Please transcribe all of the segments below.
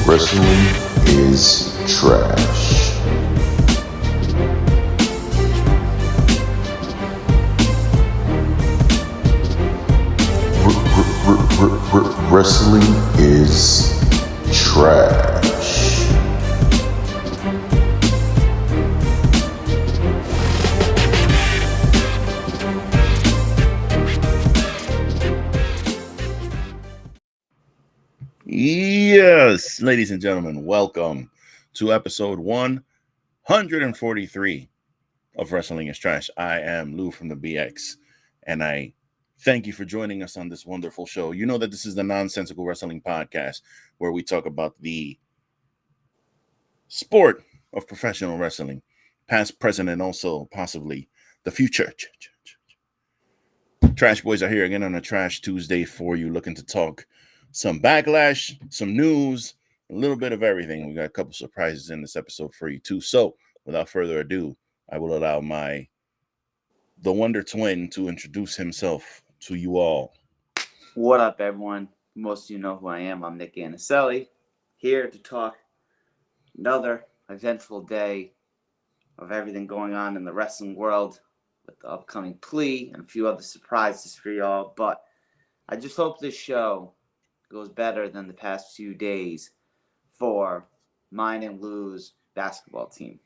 Wrestling is trash. Wrestling is trash. Yes, ladies and gentlemen, welcome to episode 143 of Wrestling is Trash. I am Lou from the BX, and I thank you for joining us on this wonderful show. You know that this is the Nonsensical Wrestling Podcast, where we talk about the sport of professional wrestling, past, present, and also possibly the future. Trash Boys are here again on a Trash Tuesday for you, looking to talk some Backlash, some news, a little bit of everything. We got a couple surprises in this episode for you too. So, without further ado, I will allow the Wonder Twin to introduce himself to you all. What up, everyone? Most of you know who I am. I'm Nick Anicelli, here to talk another eventful day of everything going on in the wrestling world with the upcoming plea and a few other surprises for y'all. But I just hope this show goes better than the past few days for mine and Lou's basketball team.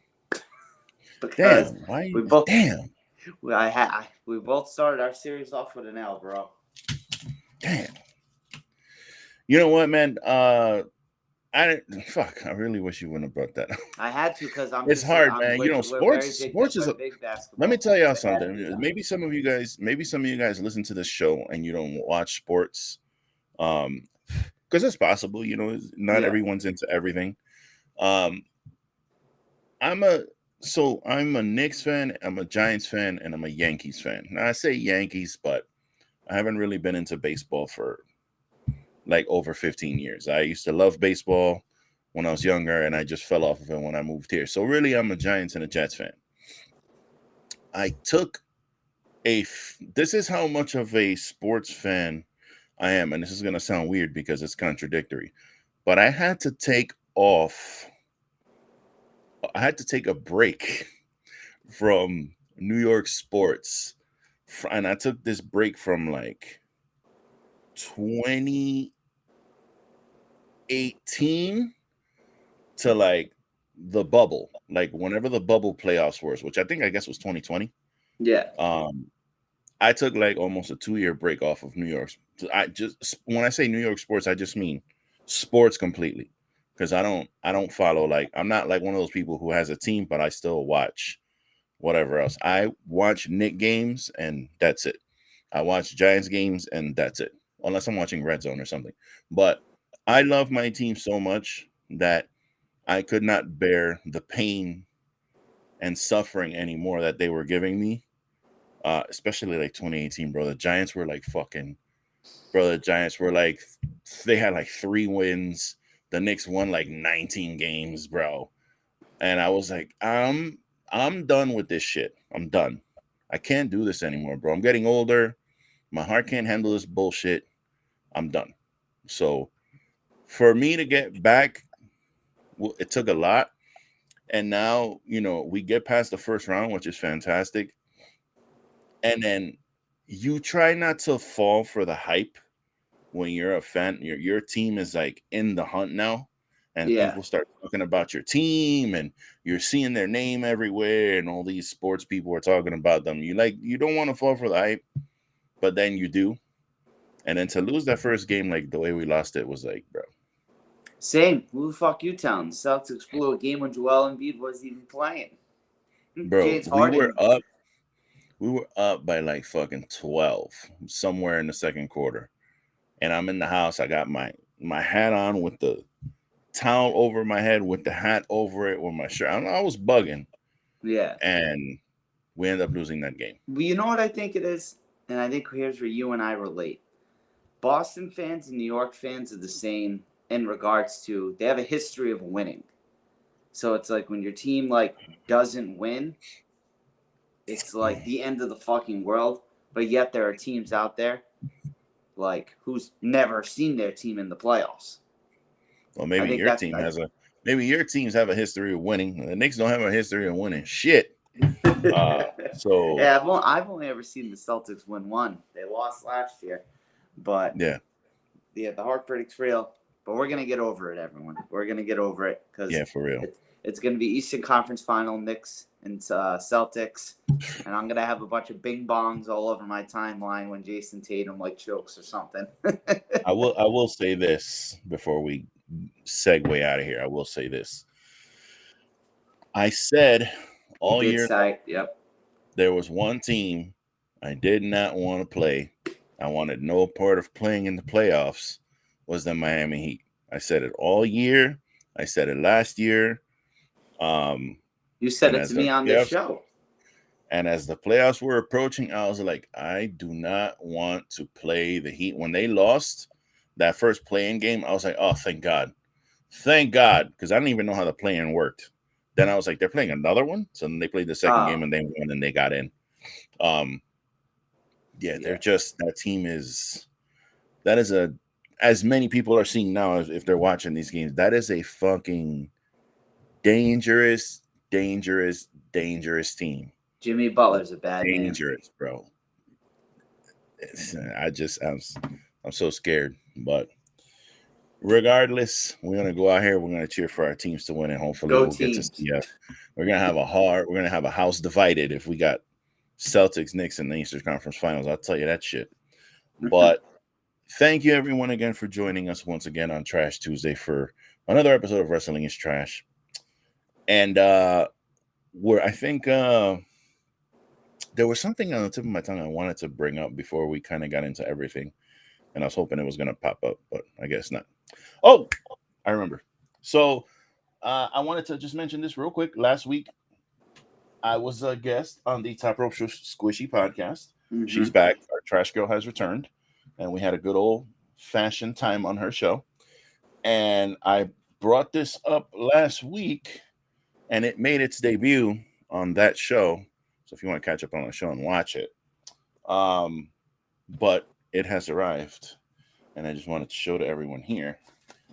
Because we both started our series off with an L, bro. Damn. You know what, man? I really wish you wouldn't have brought that up. I had to because it's hard, man. You know, sports is a big basketball. Let me tell y'all something. Maybe some of you guys listen to this show and you don't watch sports. Because it's possible, you know, not everyone's into everything. I'm a Knicks fan, I'm a Giants fan, and I'm a Yankees fan. Now I say Yankees, but I haven't really been into baseball for like over 15 years. I used to love baseball when I was younger, and I just fell off of it when I moved here. So really, I'm a Giants and a Jets fan. This is how much of a sports fan I am, and this is going to sound weird because it's contradictory, but I had to take a break from New York sports, and I took this break from like 2018 to like the bubble, like whenever the bubble playoffs were, which I guess was 2020. Yeah. I took like almost a 2-year break off of New York. When I say New York sports, I just mean sports completely, because I don't follow, like, I'm not like one of those people who has a team, but I still watch whatever else. I watch Knicks games and that's it. I watch Giants games and that's it, unless I'm watching Red Zone or something. But I love my team so much that I could not bear the pain and suffering anymore that they were giving me. Especially like 2018, bro. The Giants were like they had like 3 wins. The Knicks won like 19 games, bro. And I was like, I'm done with this shit. I'm done. I can't do this anymore, bro. I'm getting older. My heart can't handle this bullshit. I'm done. So for me to get back, it took a lot. And now, you know, we get past the first round, which is fantastic. And then you try not to fall for the hype when you're a fan. Your team is like in the hunt now, and people start talking about your team, and you're seeing their name everywhere, and all these sports people are talking about them. You don't want to fall for the hype, but then you do. And then to lose that first game like the way we lost it was like, bro. Same. Who the fuck you telling? Celtics blew a game when Joel Embiid wasn't even playing. Bro, we were up by like fucking 12 somewhere in the second quarter. And I'm in the house. I got my hat on with the towel over my head, with the hat over it, with my shirt. I was bugging. Yeah. And we ended up losing that game. Well, you know what I think it is? And I think here's where you and I relate. Boston fans and New York fans are the same in regards to they have a history of winning. So it's like when your team like doesn't win, it's like the end of the fucking world. But yet there are teams out there like who's never seen their team in the playoffs. Well, I maybe think your team has a maybe your teams have a history of winning. The Knicks don't have a history of winning shit. So yeah, I've only ever seen the Celtics win one. They lost last year, but yeah, the heartbreak's real. But we're gonna get over it, everyone. We're gonna get over it because yeah, for real. it's gonna be Eastern Conference Final, Knicks and Celtics, and I'm gonna have a bunch of bing bongs all over my timeline when Jason Tatum like chokes or something. I will say this before we segue out of here. I will say this. I said all You did year say, yep. there was one team I did not want to play. I wanted no part of playing in the playoffs. Was the Miami Heat. I said it all year. I said it last year. You said And it as to the me on this playoffs show. and as the playoffs were approaching, I was like, I do not want to play the Heat. When they lost that first play-in game, I was like, oh, thank God. Thank God, because I didn't even know how the play-in worked. Then I was like, they're playing another one? So then they played the second game and they won and they got in. They're just, that team is, that is a, as many people are seeing now, as if they're watching these games, that is a fucking dangerous team. Jimmy Butler's a bad Dangerous, bro. I'm so scared. But regardless, we're gonna go out here. We're gonna cheer for our teams to win, and hopefully Go we'll teams. get to see. We're gonna have a house divided if we got Celtics, Knicks, in the Eastern Conference Finals. I'll tell you that shit. But thank you everyone again for joining us once again on Trash Tuesday for another episode of Wrestling is Trash. And I think there was something on the tip of my tongue I wanted to bring up before we kind of got into everything. And I was hoping it was going to pop up, but I guess not. Oh, I remember. So I wanted to just mention this real quick. Last week, I was a guest on the Top Rope Squishy podcast. Mm-hmm. She's back. Our trash girl has returned. And we had a good old-fashioned time on her show. And I brought this up last week, and it made its debut on that show. So if you want to catch up on the show and watch it. But it has arrived, and I just wanted to show to everyone here.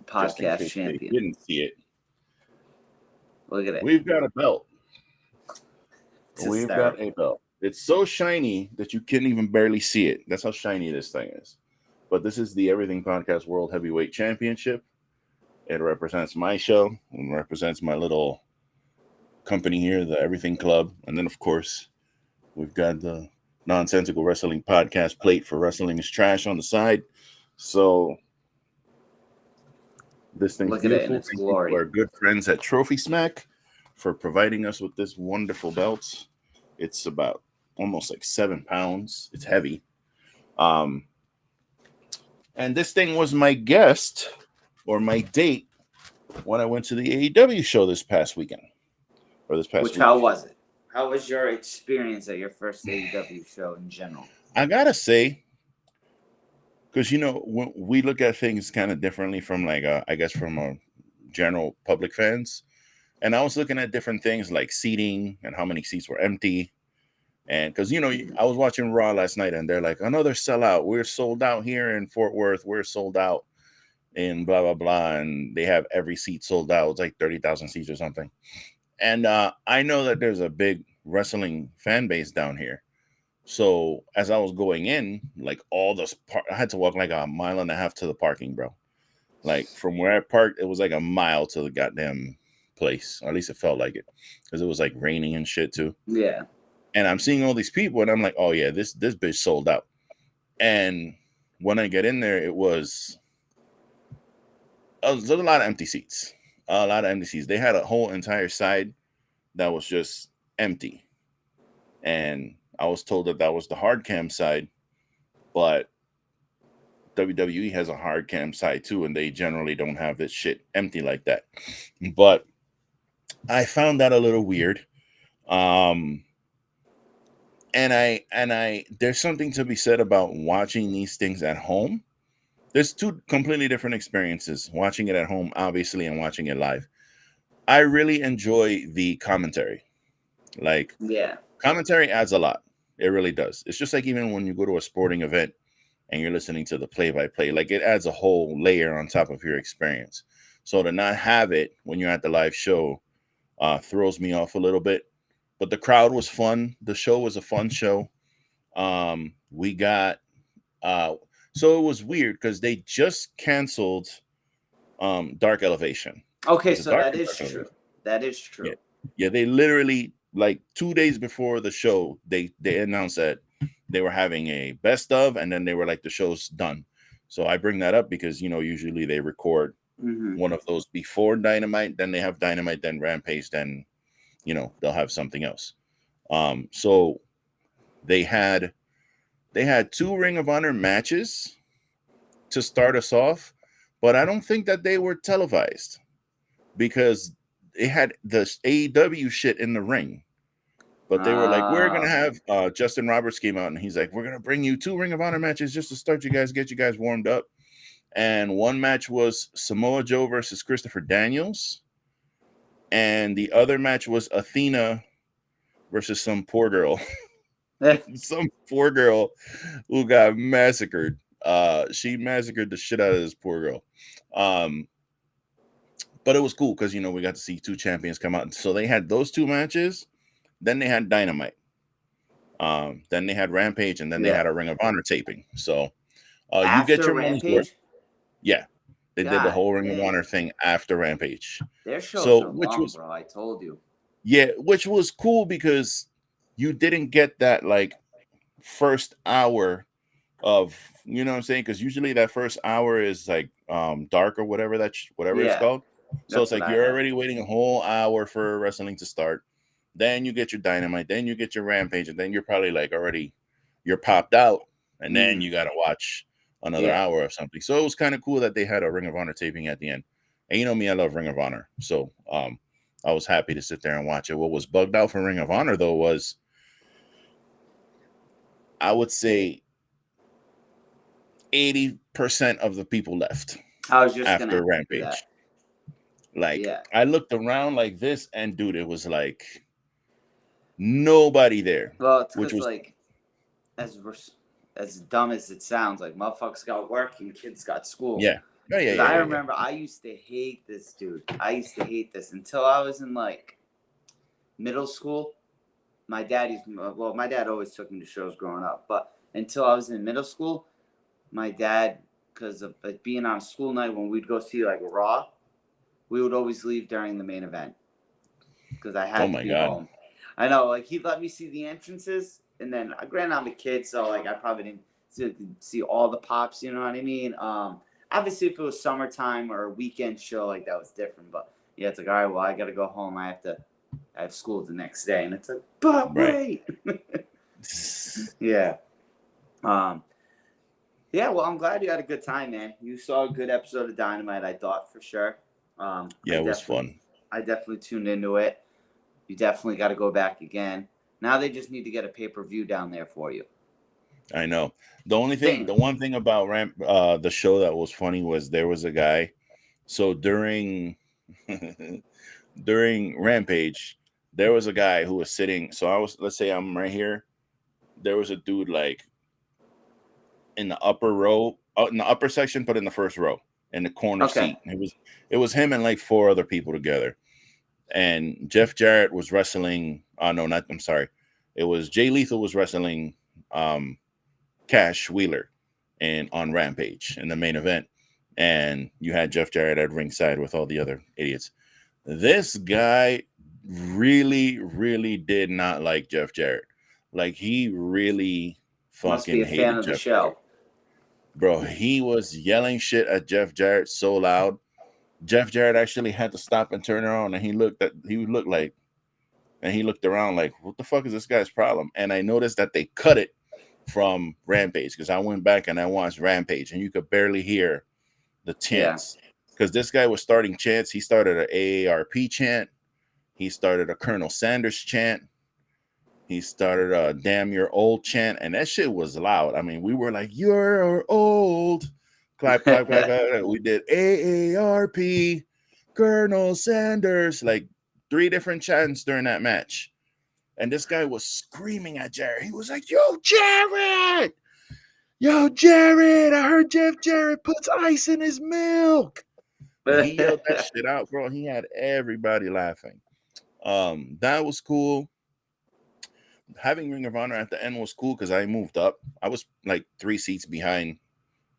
Podcast champion. They didn't see it. Look at it. We've got a belt. We've got a belt. It's so shiny that you can't even barely see it. That's how shiny this thing is. But this is the Everything Podcast World Heavyweight Championship. It represents my show and represents my little company here, the Everything Club. And then, of course, we've got the Nonsensical Wrestling Podcast plate for Wrestling is Trash on the side. So this thing's beautiful. Look at it in its glory. Our good friends at Trophy Smack for providing us with this wonderful belt. It's about almost like 7 pounds. It's heavy. And this thing was my guest or my date when I went to the AEW show this past weekend. Or this past week. How was it? How was your experience at your first AEW show in general? I gotta say, because when we look at things kind of differently from from a general public fans, and I was looking at different things like seating and how many seats were empty, and because I was watching Raw last night and they're like, another sellout. We're sold out here in Fort Worth. We're sold out in blah blah blah, and they have every seat sold out. It's like 30,000 seats or something. And I know that there's a big wrestling fan base down here. So as I was going in, like I had to walk like a mile and a half to the parking, bro. Like from where I parked, it was like a mile to the goddamn place. Or at least it felt like it, because it was like raining and shit too. Yeah. And I'm seeing all these people, and I'm like, oh yeah, this bitch sold out. And when I get in there, it was a lot of empty seats. A lot of empty seats. They had a whole entire side that was just empty. And I was told that was the hard cam side, but WWE has a hard cam side too, and they generally don't have this shit empty like that. But I found that a little weird. And there's something to be said about watching these things at home. There's two completely different experiences, watching it at home, obviously, and watching it live. I really enjoy the commentary. Commentary adds a lot. It really does. It's just like even when you go to a sporting event and you're listening to the play-by-play, like it adds a whole layer on top of your experience. So to not have it when you're at the live show throws me off a little bit. But the crowd was fun. The show was a fun show. We got so it was weird because they just canceled Dark Elevation. Okay, Was it so Dark that or is Dark true. Elevation? That is true. Yeah, they literally like 2 days before the show, they announced that they were having a best of, and then they were like, the show's done. So I bring that up because usually they record one of those before Dynamite, then they have Dynamite, then Rampage, then they'll have something else. So they had 2 Ring of Honor matches to start us off, but I don't think that they were televised because it had the AEW shit in the ring. But they were like, we're gonna have Justin Roberts came out and he's like, we're gonna bring you 2 Ring of Honor matches just to start get you guys warmed up. And one match was Samoa Joe versus Christopher Daniels, and the other match was Athena versus some poor girl. Some poor girl who got massacred. She massacred the shit out of this poor girl. But it was cool because we got to see 2 champions come out. So they had those 2 matches, then they had Dynamite, then they had Rampage, and then they had a Ring of Honor taping. So you get your money's worth. Yeah, they did the whole Ring of Honor thing after Rampage. Their shows are long, bro. I told you. Yeah, which was cool because you didn't get that like first hour of what I'm saying, because usually that first hour is like dark or whatever it's called. So it's like you're already waiting a whole hour for wrestling to start. Then you get your Dynamite, then you get your Rampage, and then you're probably like you're popped out, and then you got to watch another hour or something. So it was kind of cool that they had a Ring of Honor taping at the end. And you know me, I love Ring of Honor, so I was happy to sit there and watch it. What was bugged out for Ring of Honor though was, I would say 80% of the people left. I was just after Rampage. Like I looked around like this, and dude, it was like nobody there. Well, it's because like as dumb as it sounds, like motherfuckers got work and kids got school. Yeah. I remember I used to hate this, dude. I used to hate this until I was in like middle school. My dad always took me to shows growing up, but until I was in middle school, my dad, because of like being on a school night when we'd go see like Raw, we would always leave during the main event because I had to be home. I know, like he'd let me see the entrances, and then granted I'm a kid, so like I probably didn't see all the pops. You know what I mean? Obviously, if it was summertime or a weekend show, like that was different. But yeah, it's like, all right, well, I got to go home. I have school the next day, and it's like, but wait, yeah. Yeah, well, I'm glad you had a good time, man. You saw a good episode of Dynamite, I thought, for sure. It was fun. I definitely tuned into it. You definitely got to go back again. Now they just need to get a pay-per-view down there for you. I know. The one thing about the show that was funny was there was a guy. So during Rampage, there was a guy who was sitting. So let's say I'm right here. There was a dude like in the upper row, in the upper section, but in the first row, in the corner seat. It was him and like 4 other people together. And Jeff Jarrett was wrestling. It was Jay Lethal was wrestling Cash Wheeler on Rampage in the main event. And you had Jeff Jarrett at ringside with all the other idiots. This guy really, really did not like Jeff Jarrett. Like he really fucking hated fan of the show. Bro, he was yelling shit at Jeff Jarrett so loud. Jeff Jarrett actually had to stop and turn around, and he looked around like, what the fuck is this guy's problem? And I noticed that they cut it from Rampage because I went back and I watched Rampage, and you could barely hear the chants because this guy was starting chants. He started an AARP chant. He started a Colonel Sanders chant. He started a damn you're old chant, and that shit was loud. I mean, we were like, you're old. Clap, clap, clap, clap. We did AARP, Colonel Sanders, like 3 different chants during that match. And this guy was screaming at Jarrett. He was like, yo, Jarrett, I heard Jeff Jarrett puts ice in his milk. And he yelled that shit out, bro. He had everybody laughing. That was cool. Having Ring of Honor at the end was cool because I moved up. I was like 3 seats behind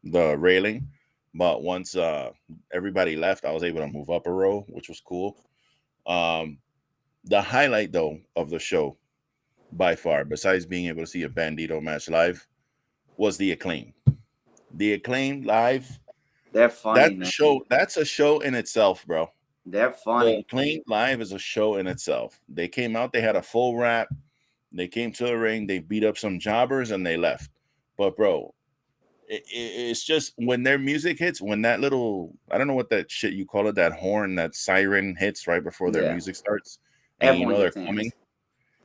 the railing, but once everybody left, I was able to move up a row, which was cool. The highlight though of the show, by far, besides being able to see a Bandito match live, was the Acclaim. The Acclaim live. They're funny, man. That's a show in itself, bro. They're The funny. Acclaim live is a show in itself. They came out, they had a full rap. They came to the ring, they beat up some jobbers, and they left. But bro, it's just when their music hits, when that little, I don't know what that shit you call it, that horn, that siren hits right before their music starts, and Everyone you know gets they're hands. coming.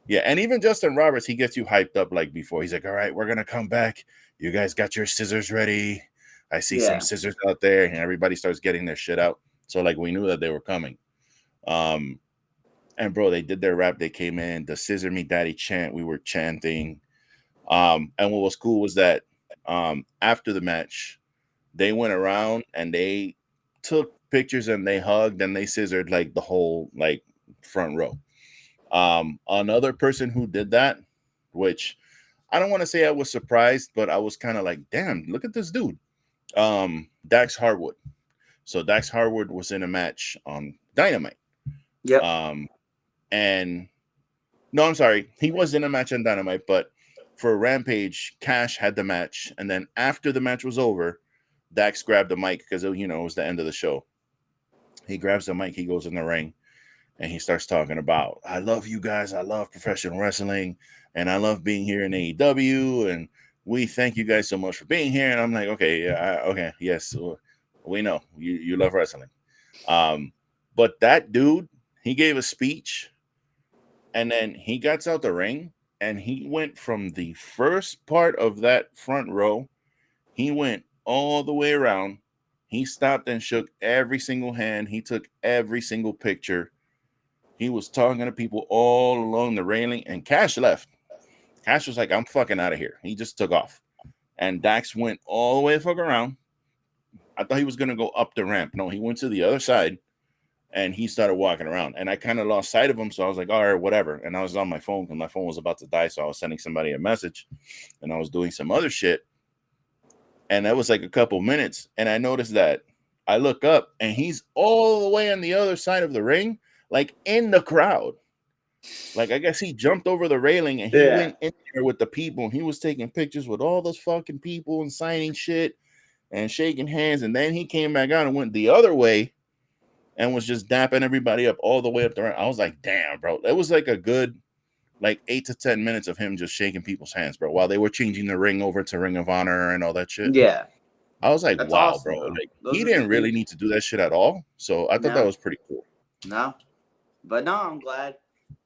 Yeah, and even Justin Roberts, he gets you hyped up like before. He's like, all right, we're gonna come back. You guys got your scissors ready? I see some scissors out there, and everybody starts getting their shit out. So like we knew that they were coming. And bro, they did their rap. They came in, the Scissor Me Daddy chant. We were chanting. And what was cool was that after the match, they went around and they took pictures and they hugged and they scissored like the whole like front row. Another person who did that, which I don't want to say I was surprised, but I was kind of like, damn, look at this dude. Dax Harwood. So Dax Harwood was in a match on Dynamite. Yep. And no, I'm sorry, he was in a match on Dynamite, but for Rampage, Cash had the match, and then after the match was over, Dax grabbed the mic because it was the end of the show. He grabs the mic, he goes in the ring, and he starts talking about, I love you guys, I love professional wrestling, and I love being here in AEW, and we thank you guys so much for being here. And I'm like, okay, yeah, okay, yes, we know you love wrestling. But that dude, he gave a speech. And then he gets out the ring and he went from the first part of that front row. He went all the way around. He stopped and shook every single hand. He took every single picture. He was talking to people all along the railing, and Cash left. Cash was like, I'm fucking out of here. He just took off. And Dax went all the way the fuck around. I thought he was going to go up the ramp. No, he went to the other side. And he started walking around, and I kind of lost sight of him. So I was like, all right, whatever. And I was on my phone because my phone was about to die. So I was sending somebody a message, and I was doing some other shit. And that was like a couple minutes. And I noticed that I look up, and he's all the way on the other side of the ring, like in the crowd. Like, I guess he jumped over the railing, and he went in there with the people. He was taking pictures with all those fucking people and signing shit and shaking hands. And then he came back out and went the other way and was just dapping everybody up all the way up there. I was like, damn, bro. It was like a good, like 8 to 10 minutes of him just shaking people's hands, bro, while they were changing the ring over to Ring of Honor and all that shit. Yeah. I was like, That's wow, awesome, bro. Like, those he are didn't the really things. need to do that shit at all. So I thought that was pretty cool. No. But no, I'm glad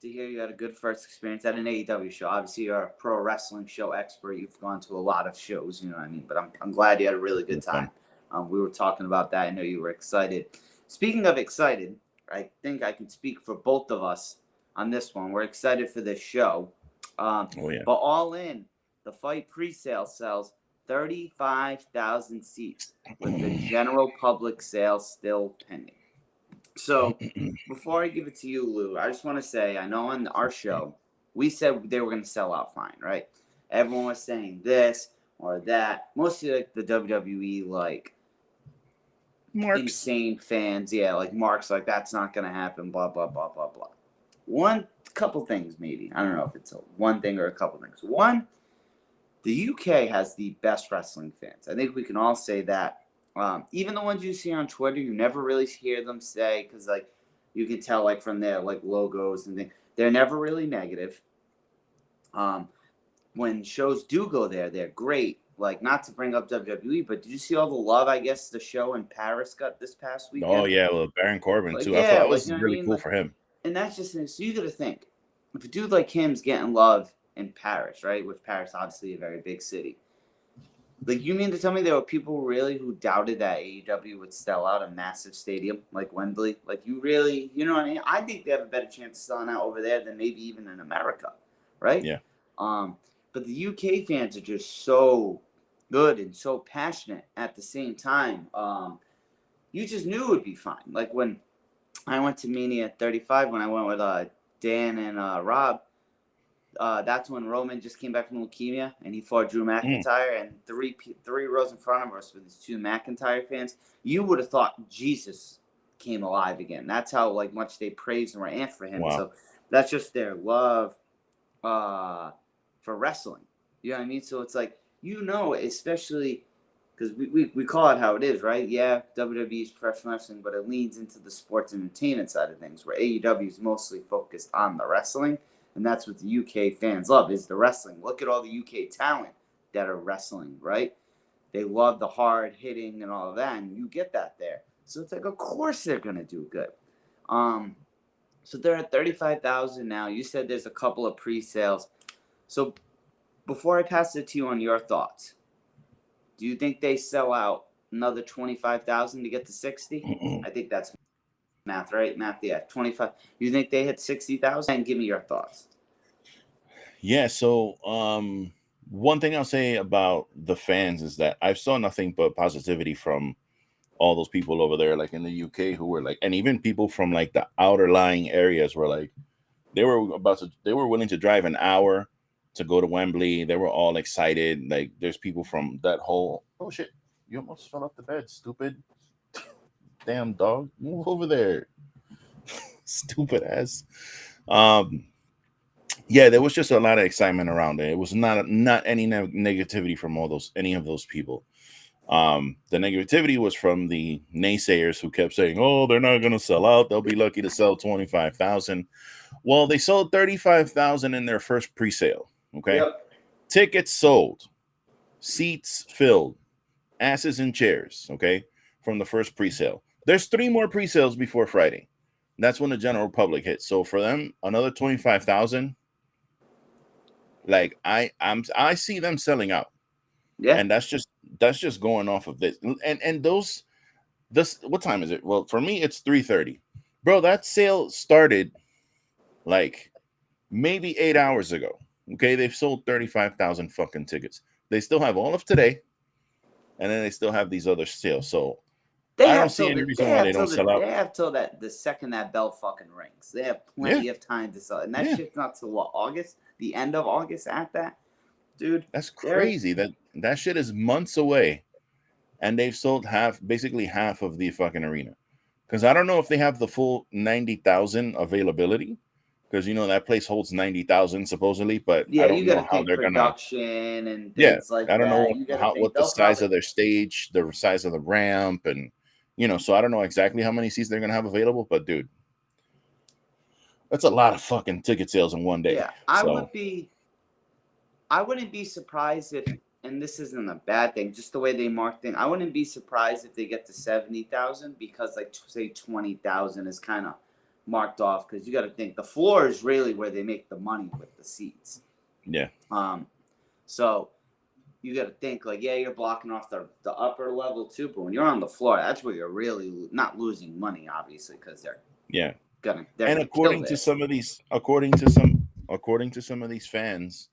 to hear you had a good first experience at an AEW show. Obviously, you're a pro wrestling show expert. You've gone to a lot of shows, you know what I mean? But I'm glad you had a really good time. We were talking about that. I know you were excited. Speaking of excited, I think I can speak for both of us on this one. We're excited for this show. But All In, the fight pre-sale sells 35,000 seats with the general public sales still pending. So before I give it to you, Lou, I just want to say, I know on our show, we said they were going to sell out fine, right? Everyone was saying this or that. Mostly like the WWE, like, insane fans, like Mark's like, that's not gonna happen, blah blah blah blah blah. One couple things, maybe, I don't know if it's one thing or a couple things. One, the UK has the best wrestling fans. I think we can all say that. Even the ones you see on Twitter, you never really hear them say, because like you can tell like from their like logos and things, they're never really negative. When shows do go there, they're great. Like, not to bring up WWE, but did you see all the love, I guess, the show in Paris got this past weekend? Oh, yeah, well, Baron Corbin, like, too. Yeah, I thought it like, was you know really cool for him. And that's just, so you got to think, if a dude like him's getting love in Paris, right, which Paris, obviously a very big city, like, you mean to tell me there were people really who doubted that AEW would sell out a massive stadium like Wembley? Like, you really, you know what I mean? I think they have a better chance of selling out over there than maybe even in America, right? Yeah. But the UK fans are just so good and so passionate at the same time. you just knew it would be fine. Like when I went to Mania 35, when I went with Dan and Rob, that's when Roman just came back from leukemia and he fought Drew McIntyre, and three rows in front of us with these two McIntyre fans. You would have thought Jesus came alive again. That's how like much they praised and were amped for him. Wow. So that's just their love for wrestling. You know what I mean? So it's like, especially because we call it how it is, right? Yeah, WWE is professional wrestling, but it leans into the sports entertainment side of things, where AEW is mostly focused on the wrestling. And that's what the UK fans love, is the wrestling. Look at all the UK talent that are wrestling, right? They love the hard hitting and all of that, and you get that there. So it's like, of course they're going to do good. So they're at 35,000 now. You said there's a couple of pre-sales. So before I pass it to you on your thoughts, do you think they sell out another 25,000 to get to 60? I think that's math, right? Math, yeah, 25. You think they hit 60,000? And give me your thoughts. Yeah, so one thing I'll say about the fans is that I saw nothing but positivity from all those people over there, like in the UK, who were like, and even people from like the outer lying areas were like, they were willing to drive an hour to go to Wembley. They were all excited. Like there's people from that whole, oh shit, you almost fell off the bed, stupid. Damn dog, move over there. Stupid ass. Yeah, there was just a lot of excitement around it. It was not any negativity from any of those people. The negativity was from the naysayers who kept saying, oh, they're not going to sell out. They'll be lucky to sell 25,000. Well, they sold 35,000 in their first pre-sale. Okay. Yep. Tickets sold, seats filled, asses in chairs. Okay. From the first pre-sale. There's 3 more pre-sales before Friday. That's when the general public hits. So for them, another 25,000. Like I see them selling out. Yeah. And that's just going off of this. And this, what time is it? Well, for me, it's 3:30. Bro, that sale started like maybe 8 hours ago. Okay, they've sold 35,000 fucking tickets. They still have all of today, and then they still have these other sales. So I don't see any reason why they don't sell out. They have till the second that bell fucking rings. They have plenty of time to sell. And that shit's not till what, August? The end of August at that? Dude. That's crazy. That shit is months away. And they've sold basically half of the fucking arena. Because I don't know if they have the full 90,000 availability. Because that place holds 90,000 supposedly, but I don't know how they're gonna and things like that. I don't know what the size of their stage, the size of the ramp, and so I don't know exactly how many seats they're gonna have available. But dude, that's a lot of fucking ticket sales in one day. Yeah, I wouldn't be surprised if, and this isn't a bad thing, just the way they mark things. I wouldn't be surprised if they get to 70,000 because, like, say 20,000 is kind of marked off, because you got to think the floor is really where they make the money with the seats. Yeah. So you got to think like, yeah, you're blocking off the upper level too, but when you're on the floor, that's where you're really not losing money, obviously, because they're and according to some of these fans,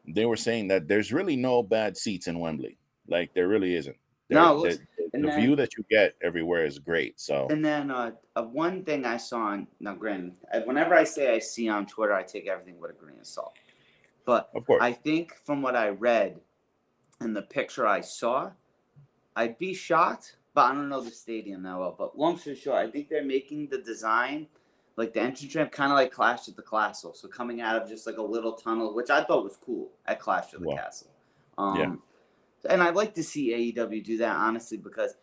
they were saying that there's really no bad seats in Wembley. Like there really isn't. The view that you get everywhere is great. So, and then one thing I saw on, now granted, whenever I say I see on Twitter, I take everything with a grain of salt. But of course, I think from what I read and the picture I saw, I'd be shocked, but I don't know the stadium that well. But long story short, I think they're making the design, like the entrance ramp, kind of like Clash at the Castle. So coming out of just like a little tunnel, which I thought was cool at Clash at the Castle. And I'd like to see AEW do that, honestly, because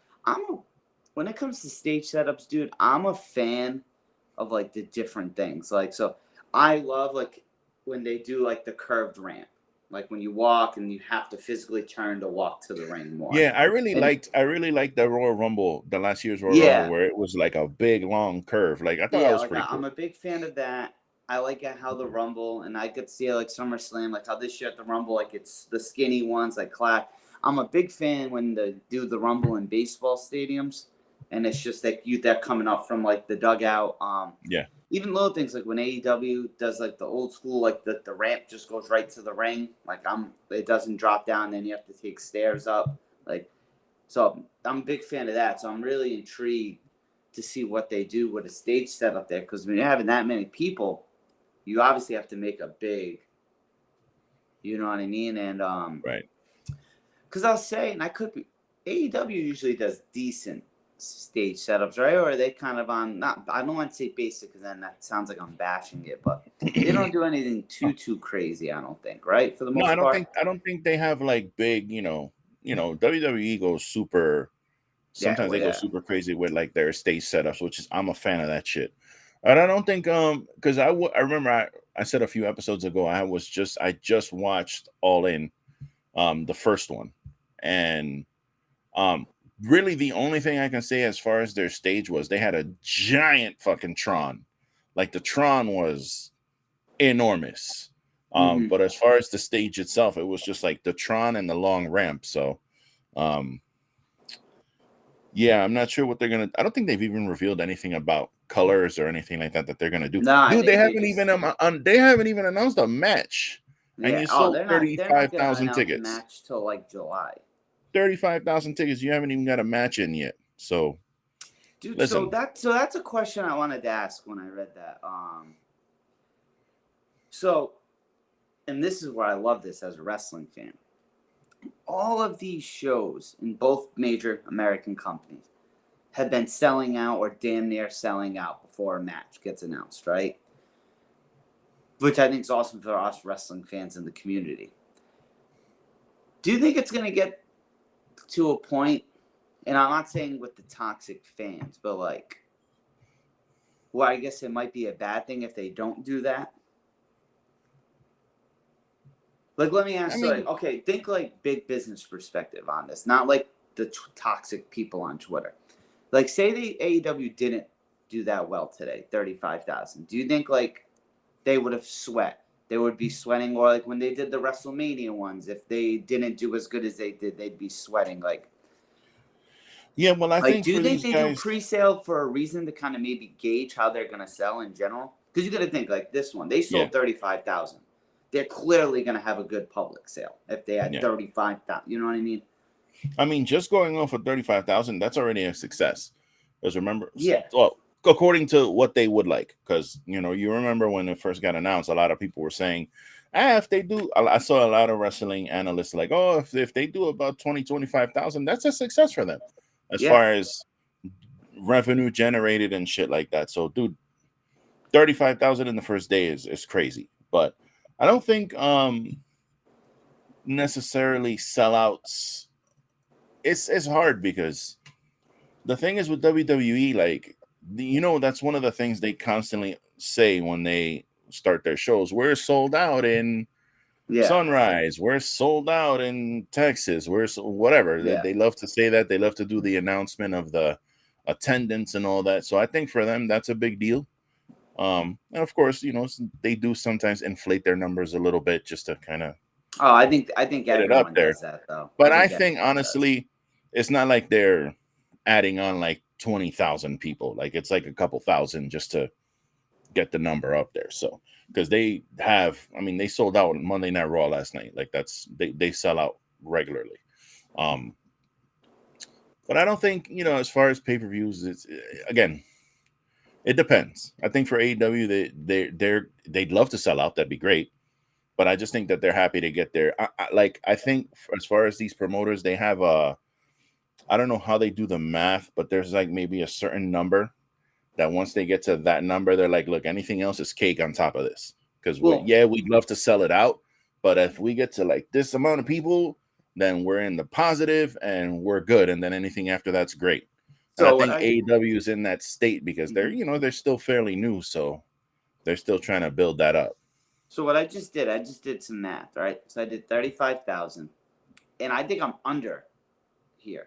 when it comes to stage setups, dude, I'm a fan of like the different things. Like, so I love like when they do like the curved ramp, like when you walk and you have to physically turn to walk to the ring more. Yeah, I really liked the Royal Rumble, the last year's Royal Rumble, where it was like a big long curve. Like I thought that was pretty cool. I'm a big fan of that. I like how the Rumble, and I could see like SummerSlam, like how this year at the Rumble, like it's the skinny ones, like Clash. I'm a big fan when they do the Rumble in baseball stadiums, and it's just like they're coming up from like the dugout. Even little things like when AEW does like the old school, like the ramp just goes right to the ring. Like it doesn't drop down, then you have to take stairs up. Like So I'm a big fan of that. So I'm really intrigued to see what they do with a stage setup there. Because when you're having that many people, you obviously have to make a big, you know what I mean? And Right. because I was saying, I could be, AEW usually does decent stage setups, right? Or are they kind of on, not, I don't want to say basic because then that sounds like I'm bashing it, but they don't do anything too crazy, I don't think, right? For the No, most part. I don't think they have like big, WWE goes super. Sometimes they go super crazy with like their stage setups, which is I'm a fan of that shit. And I don't think because I remember I said a few episodes ago I just watched All In, the first one, and really the only thing I can say as far as their stage was they had a giant fucking Tron, like the Tron was enormous. But as far as the stage itself, it was just like the Tron and the long ramp. So yeah, I'm not sure what they're gonna. I don't think they've even revealed anything about colors or anything like that they're gonna do. Nah, Dude, they haven't just, even they haven't even announced a match, and you sold they're not gonna 35,000 announce a tickets. match till like July. 35,000 tickets. You haven't even got a match in yet. So, Dude, listen. so that's a question I wanted to ask when I read that. So, and this is where I love this as a wrestling fan. All of these shows in both major American companies have been selling out or damn near selling out before a match gets announced, right? Which I think is awesome for us wrestling fans in the community. Do you think it's going to get to a point, and I'm not saying with the toxic fans, but like, well, I guess it might be a bad thing if they don't do that? Like, let me ask you, like, okay, think like big business perspective on this, not like the toxic people on Twitter. Like, say the AEW didn't do that well today, 35,000. Do you think like they would have sweat? They would be sweating, or like when they did the WrestleMania ones, if they didn't do as good as they did, they'd be sweating. Like, yeah, well, I think do you for think these they guys, do pre-sale for a reason to kind of maybe gauge how they're gonna sell in general? Because you got to think like this one, they sold 35,000. They're clearly gonna have a good public sale if they had 35,000. You know what I mean? I mean, just going on for 35,000, that's already a success. Because remember, Yeah. well, according to what they would like, because you remember when it first got announced, a lot of people were saying, if they do, I saw a lot of wrestling analysts like, oh, if they do about 25,000, that's a success for them as far as revenue generated and shit like that. So, dude, 35,000 in the first day is crazy. But I don't think necessarily sellouts. It's hard because the thing is with WWE, like that's one of the things they constantly say when they start their shows. We're sold out in Sunrise. We're sold out in Texas. We're whatever. They love to say that. They love to do the announcement of the attendance and all that. So I think for them that's a big deal. And of course, they do sometimes inflate their numbers a little bit just to kind of I think get it up everyone there. does that though. But I think honestly, it's not like they're adding on like 20,000 people. Like it's like a couple thousand just to get the number up there. So because they sold out on Monday Night Raw last night. Like they sell out regularly. But I don't think as far as pay-per-views, it's again, it depends. I think for AEW, they'd love to sell out. That'd be great. But I just think that they're happy to get there. I think as far as these promoters, they have I don't know how they do the math, but there's like maybe a certain number that once they get to that number, they're like, look, anything else is cake on top of this. Because we'd love to sell it out, but if we get to like this amount of people, then we're in the positive and we're good. And then anything after that's great. So and I think AEW is in that state because they're still fairly new, so they're still trying to build that up. So what I just did some math, right? So I did 35,000, and I think I'm under here.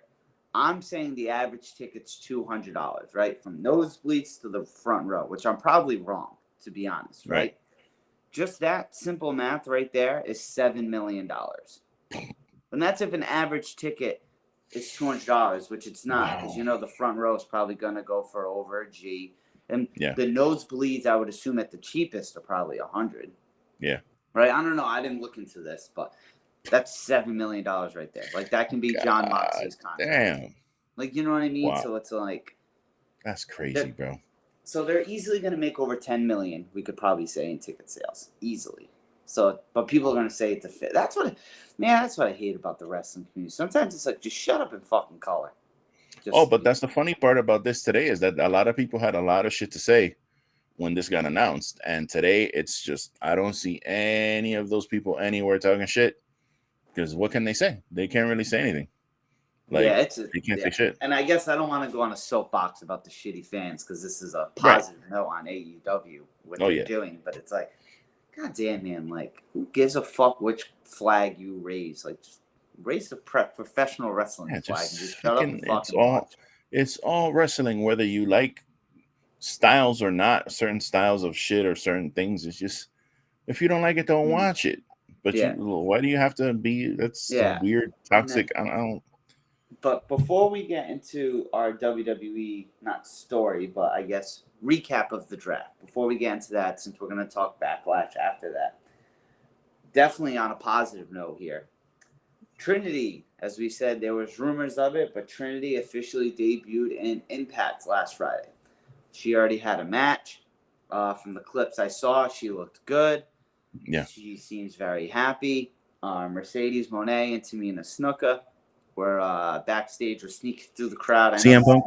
I'm saying the average ticket's $200, right? From nosebleeds to the front row, which I'm probably wrong, to be honest, right? Just that simple math right there is $7 million. And that's if an average ticket is $200, which it's not, because the front row is probably going to go for over a G. And the nosebleeds, I would assume at the cheapest are probably $100. Yeah. Right? I don't know. I didn't look into this, but That's $7 million right there. Like that can be John Moxley's contract. Damn. Like, you know what I mean? Wow. So it's like That's crazy, bro. So they're easily going to make over 10 million. We could probably say in ticket sales easily. So, but people are going to say it's a fit. That's what I hate about the wrestling community. Sometimes it's like, just shut up and fucking color. But that's the funny part about this today is that a lot of people had a lot of shit to say when this got announced, and today it's just I don't see any of those people anywhere talking shit, because what can they say? They can't really say anything. Like, they can't say shit. And I guess I don't want to go on a soapbox about the shitty fans, because this is a positive note on AEW what they're doing, but it's like, god damn, man, like, who gives a fuck which flag you raise? Like, just raise the professional wrestling flag and just shut up and fucking watch. It's all wrestling, whether you like styles or not, certain styles of shit or certain things. It's just, if you don't like it, don't watch it. But why do you have to be? That's so weird, toxic. I don't. But before we get into our WWE, not story, but I guess recap of the draft, before we get into that, since we're going to talk Backlash after that, definitely on a positive note here. Trinity, as we said, there was rumors of it, but Trinity officially debuted in Impact last Friday. She already had a match. From the clips I saw, she looked good. Yeah. She seems very happy. Mercedes Moné and Tamina Snuka were backstage, were sneaking through the crowd. CM Punk.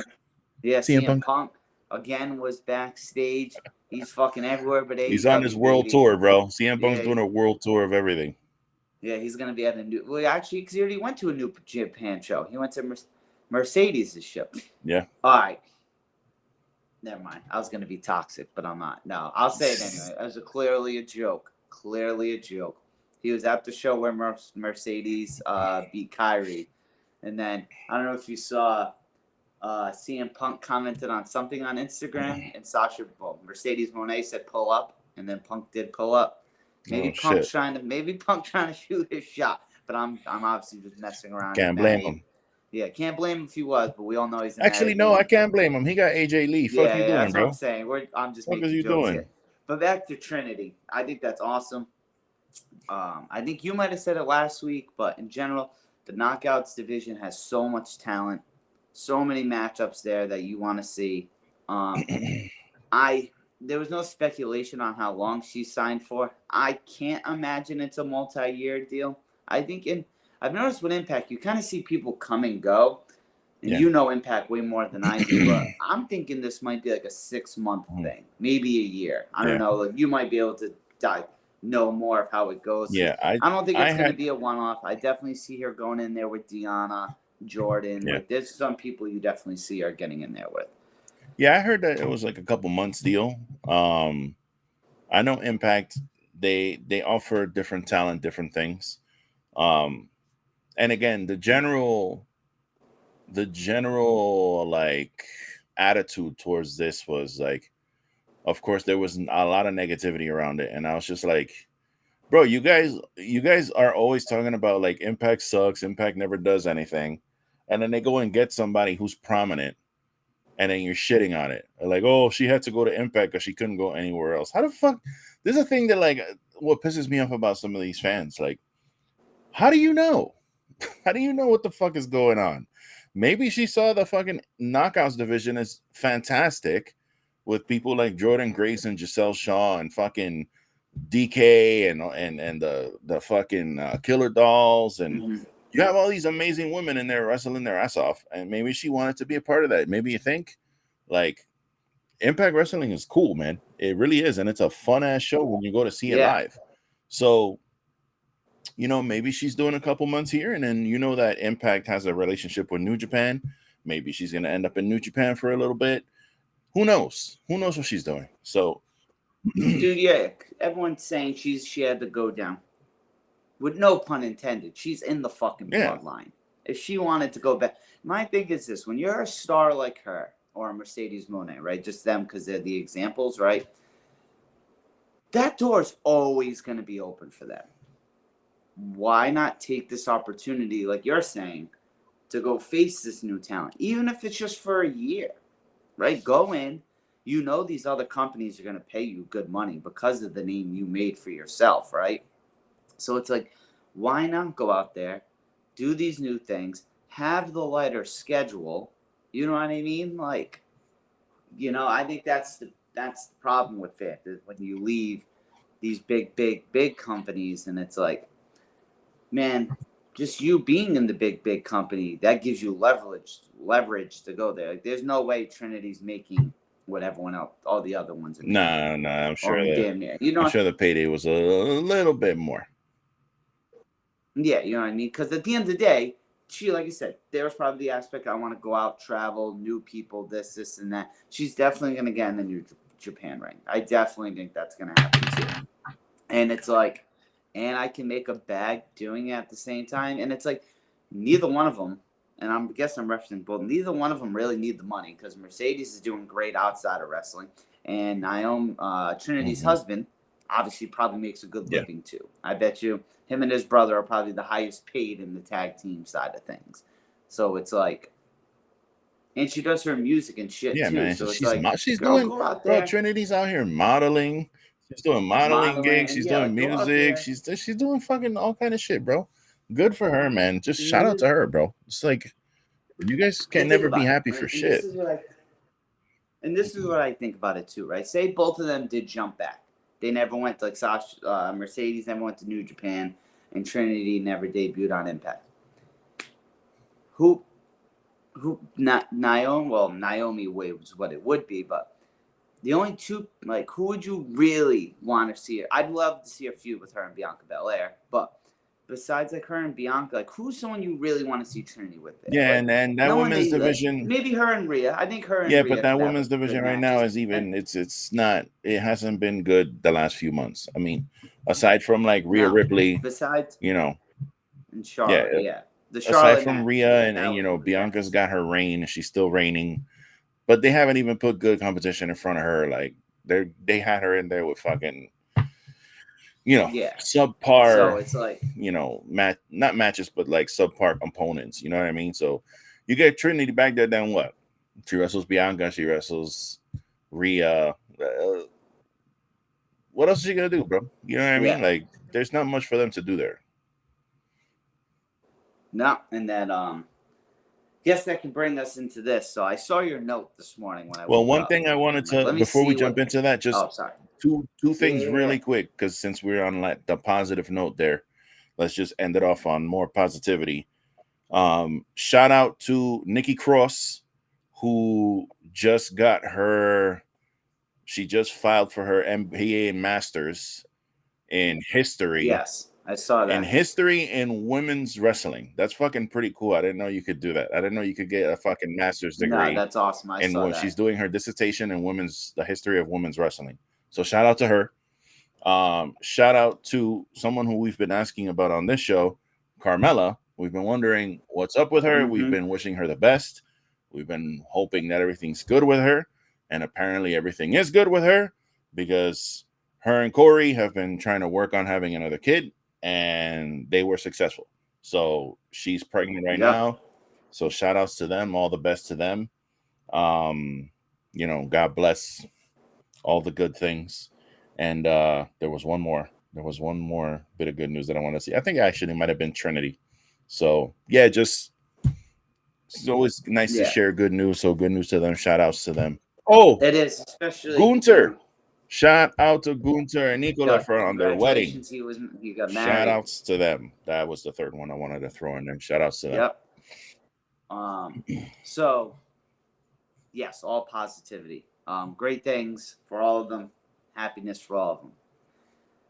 Yeah, CM Punk again was backstage. He's fucking everywhere, but he's on his world tour, bro. CM Punk's doing a world tour of everything. Yeah, he's gonna be at a new. Well, actually, because he already went to a New Japan show. He went to Mercedes' show. Yeah. All right. Never mind. I was gonna be toxic, but I'm not. No, I'll say it anyway. It was clearly a joke. Clearly a joke. He was at the show where Mercedes beat Kyrie, and then I don't know if you saw. CM Punk commented on something on Instagram, and Mercedes Moné said pull up, and then Punk did pull up. Maybe Punk's trying to shoot his shot, but I'm obviously just messing around. Can't blame him. Yeah, can't blame him if he was, but we all know he's actually no. I can't blame him. He got AJ Lee. Fuck you doing, that's bro? What I'm saying. I'm just making jokes doing? Here. But back to Trinity, I think that's awesome. I think you might have said it last week, but in general, the Knockouts division has so much talent, so many matchups there that you want to see. There was no speculation on how long she signed for. I can't imagine it's a multi-year deal. I've noticed with Impact, you kind of see people come and go. And you know Impact way more than I do, but I'm thinking this might be like a 6-month thing, maybe a year. I don't know. Like, you might be able to know more of how it goes. Yeah, I don't think it's going to be a one-off. I definitely see her going in there with Deanna, Jordan. Yeah. Like, there's some people you definitely see her getting in there with. Yeah, I heard that it was like a couple months deal. I know Impact, they offer different talent, different things. And again, the general like attitude towards this was like, of course, there was a lot of negativity around it, and I was just like, bro, you guys are always talking about like Impact sucks, Impact never does anything, and then they go and get somebody who's prominent, and then you're shitting on it. Like, oh, she had to go to Impact because she couldn't go anywhere else. How the fuck? This is a thing that, like, what pisses me off about some of these fans. Like, how do you know? How do you know what the fuck is going on? Maybe she saw the fucking Knockouts division is fantastic with people like Jordan Grace and Giselle Shaw and fucking DK and the fucking Killer Dolls, and you have all these amazing women in there wrestling their ass off, and maybe she wanted to be a part of that. Maybe you think like Impact Wrestling is cool, man. It really is, and it's a fun ass show when you go to see it live. So, you know, maybe she's doing a couple months here, and then you know that Impact has a relationship with New Japan. Maybe she's gonna end up in New Japan for a little bit. Who knows? Who knows what she's doing? So, dude, yeah, everyone's saying she had to go down. With no pun intended, she's in the fucking bloodline. If she wanted to go back, my thing is this: when you're a star like her or Mercedes Moné, right? Just them because they're the examples, right? That door's always going to be open for them. Why not take this opportunity, like you're saying, to go face this new talent, even if it's just for a year, right? Go in. You know these other companies are going to pay you good money because of the name you made for yourself, right? So it's like, Why not go out there, do these new things, have the lighter schedule? You know what I mean? Like, you know, I think that's the problem with it, is when you leave these big companies, and it's like, man, just you being in the big company, that gives you leverage to go there. Like, there's no way Trinity's making what everyone else, all the other ones are making. Nah, I'm sure damn near. You know, I'm sure the payday was a little bit more. Yeah, you know what I mean? Because at the end of the day, she, like I said, there was probably the aspect, I want to go out, travel, new people, this, and that. She's definitely going to get in the New Japan ring. I definitely think that's going to happen too. And it's like, and I can make a bag doing it at the same time. And it's like, neither one of them, and I guess I'm referencing both, neither one of them really need the money, because Mercedes is doing great outside of wrestling. And Naomi, Trinity's husband, obviously probably makes a good living too. I bet you him and his brother are probably the highest paid in the tag team side of things. So it's like, and she does her music and shit too. Man. So she's girl, doing, go out there. bro, Trinity's out here modeling. She's doing modeling gigs. She's doing music. She's doing fucking all kind of shit, bro. Good for her, man. Just shout out to her, bro. It's like, you guys can never be happy for shit. This is what I think about it too, right? Say both of them did jump back. They never went to, like, Sasha, Mercedes never went to New Japan, and Trinity never debuted on Impact. Naomi was what it would be, but the only two, like, who would you really want to see? I'd love to see a feud with her and Bianca Belair, but besides, like, her and Bianca, like, who's someone you really want to see Trinity with? Yeah, like, and that women's division, like, maybe her and Rhea. I think her and Rhea. But that women's division right now is even, it's not, it hasn't been good the last few months. I mean, aside from like Rhea Ripley, besides, you know, and Charlotte, aside from Rhea and you know, Bianca's got her reign, she's still reigning, but they haven't even put good competition in front of her. Like, they had her in there with fucking, you know, subpar. So it's like, you know, not matches, but like subpar opponents. You know what I mean? So you get Trinity back there, then what? She wrestles Bianca. She wrestles Rhea. What else is she gonna do, bro? You know what I mean? Like, there's not much for them to do there. No, and then guess that can bring us into this. So I saw your note this morning when I woke one up. thing I wanted to, before we jump into that, just two things really quick, because since we're on like the positive note there, let's just end it off on more positivity. Shout out to Nikki Cross, who just got she just filed for her MBA Masters in history. Yes, I saw that. In history in women's wrestling. That's fucking pretty cool. I didn't know you could do that. I didn't know you could get a fucking master's degree. No, that's awesome. I saw that. She's doing her dissertation in the history of women's wrestling. So shout out to her. Shout out to someone who we've been asking about on this show, Carmella. We've been wondering what's up with her. We've been wishing her the best. We've been hoping that everything's good with her. And apparently everything is good with her, because her and Corey have been trying to work on having another kid, and they were successful. So she's pregnant right now. So shout outs to them. All the best to them. You know, God bless all the good things. And there was one more bit of good news that I want to see. I think actually it might have been Trinity. So yeah, it's always nice to share good news. So good news to them. Shout outs to them. Oh, it is, especially Gunther. Shout out to Gunther and Nicola on their wedding. He got married. Shout outs to them. That was the third one I wanted to throw in them. Shout outs to them. Yep. So yes, all positivity. Great things for all of them. Happiness for all of them.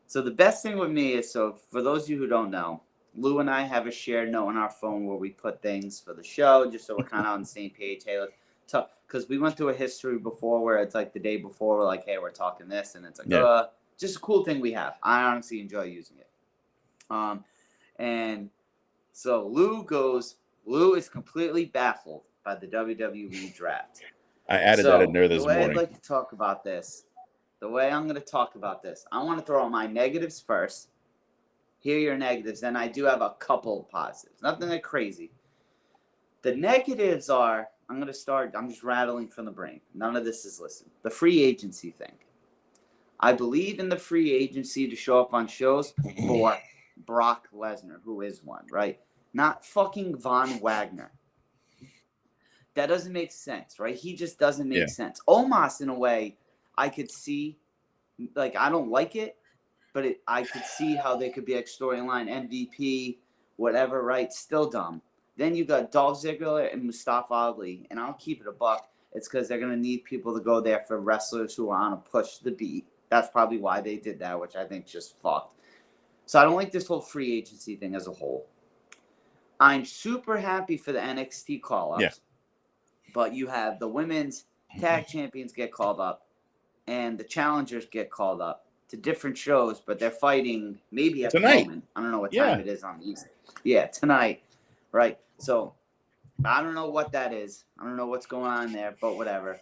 So the best thing with me is, so for those of you who don't know, Lou and I have a shared note on our phone where we put things for the show, just so we're kind of on the same page. Hey, let's talk, because we went through a history before where it's like the day before, we're like, hey, we're talking this, and it's like, just a cool thing we have. I honestly enjoy using it. And so Lou is completely baffled by the WWE draft. I added that in there this morning. The way I'd like to talk about this, the way I'm going to talk about this, I want to throw out my negatives first. Hear your negatives. Then I do have a couple positives. Nothing that crazy. The negatives are, I'm just rattling from the brain. None of this is listed. The free agency thing. I believe in the free agency to show up on shows for Brock Lesnar, who is one, right? Not fucking Von Wagner. That doesn't make sense, right? He just doesn't make sense. Omos, in a way, I could see, like, I don't like it, but I could see how they could be like storyline, MVP, whatever, right? Still dumb. Then you got Dolph Ziggler and Mustafa Ali, and I'll keep it a buck. It's because they're going to need people to go there for wrestlers who are on a push the beat. That's probably why they did that, which I think just fucked. So I don't like this whole free agency thing as a whole. I'm super happy for the NXT call-ups. Yeah. But you have the women's tag champions get called up and the challengers get called up to different shows, but they're fighting maybe at tonight. The moment. I don't know what time it is on the East. Yeah, tonight. Right. So I don't know what that is. I don't know what's going on there, but whatever.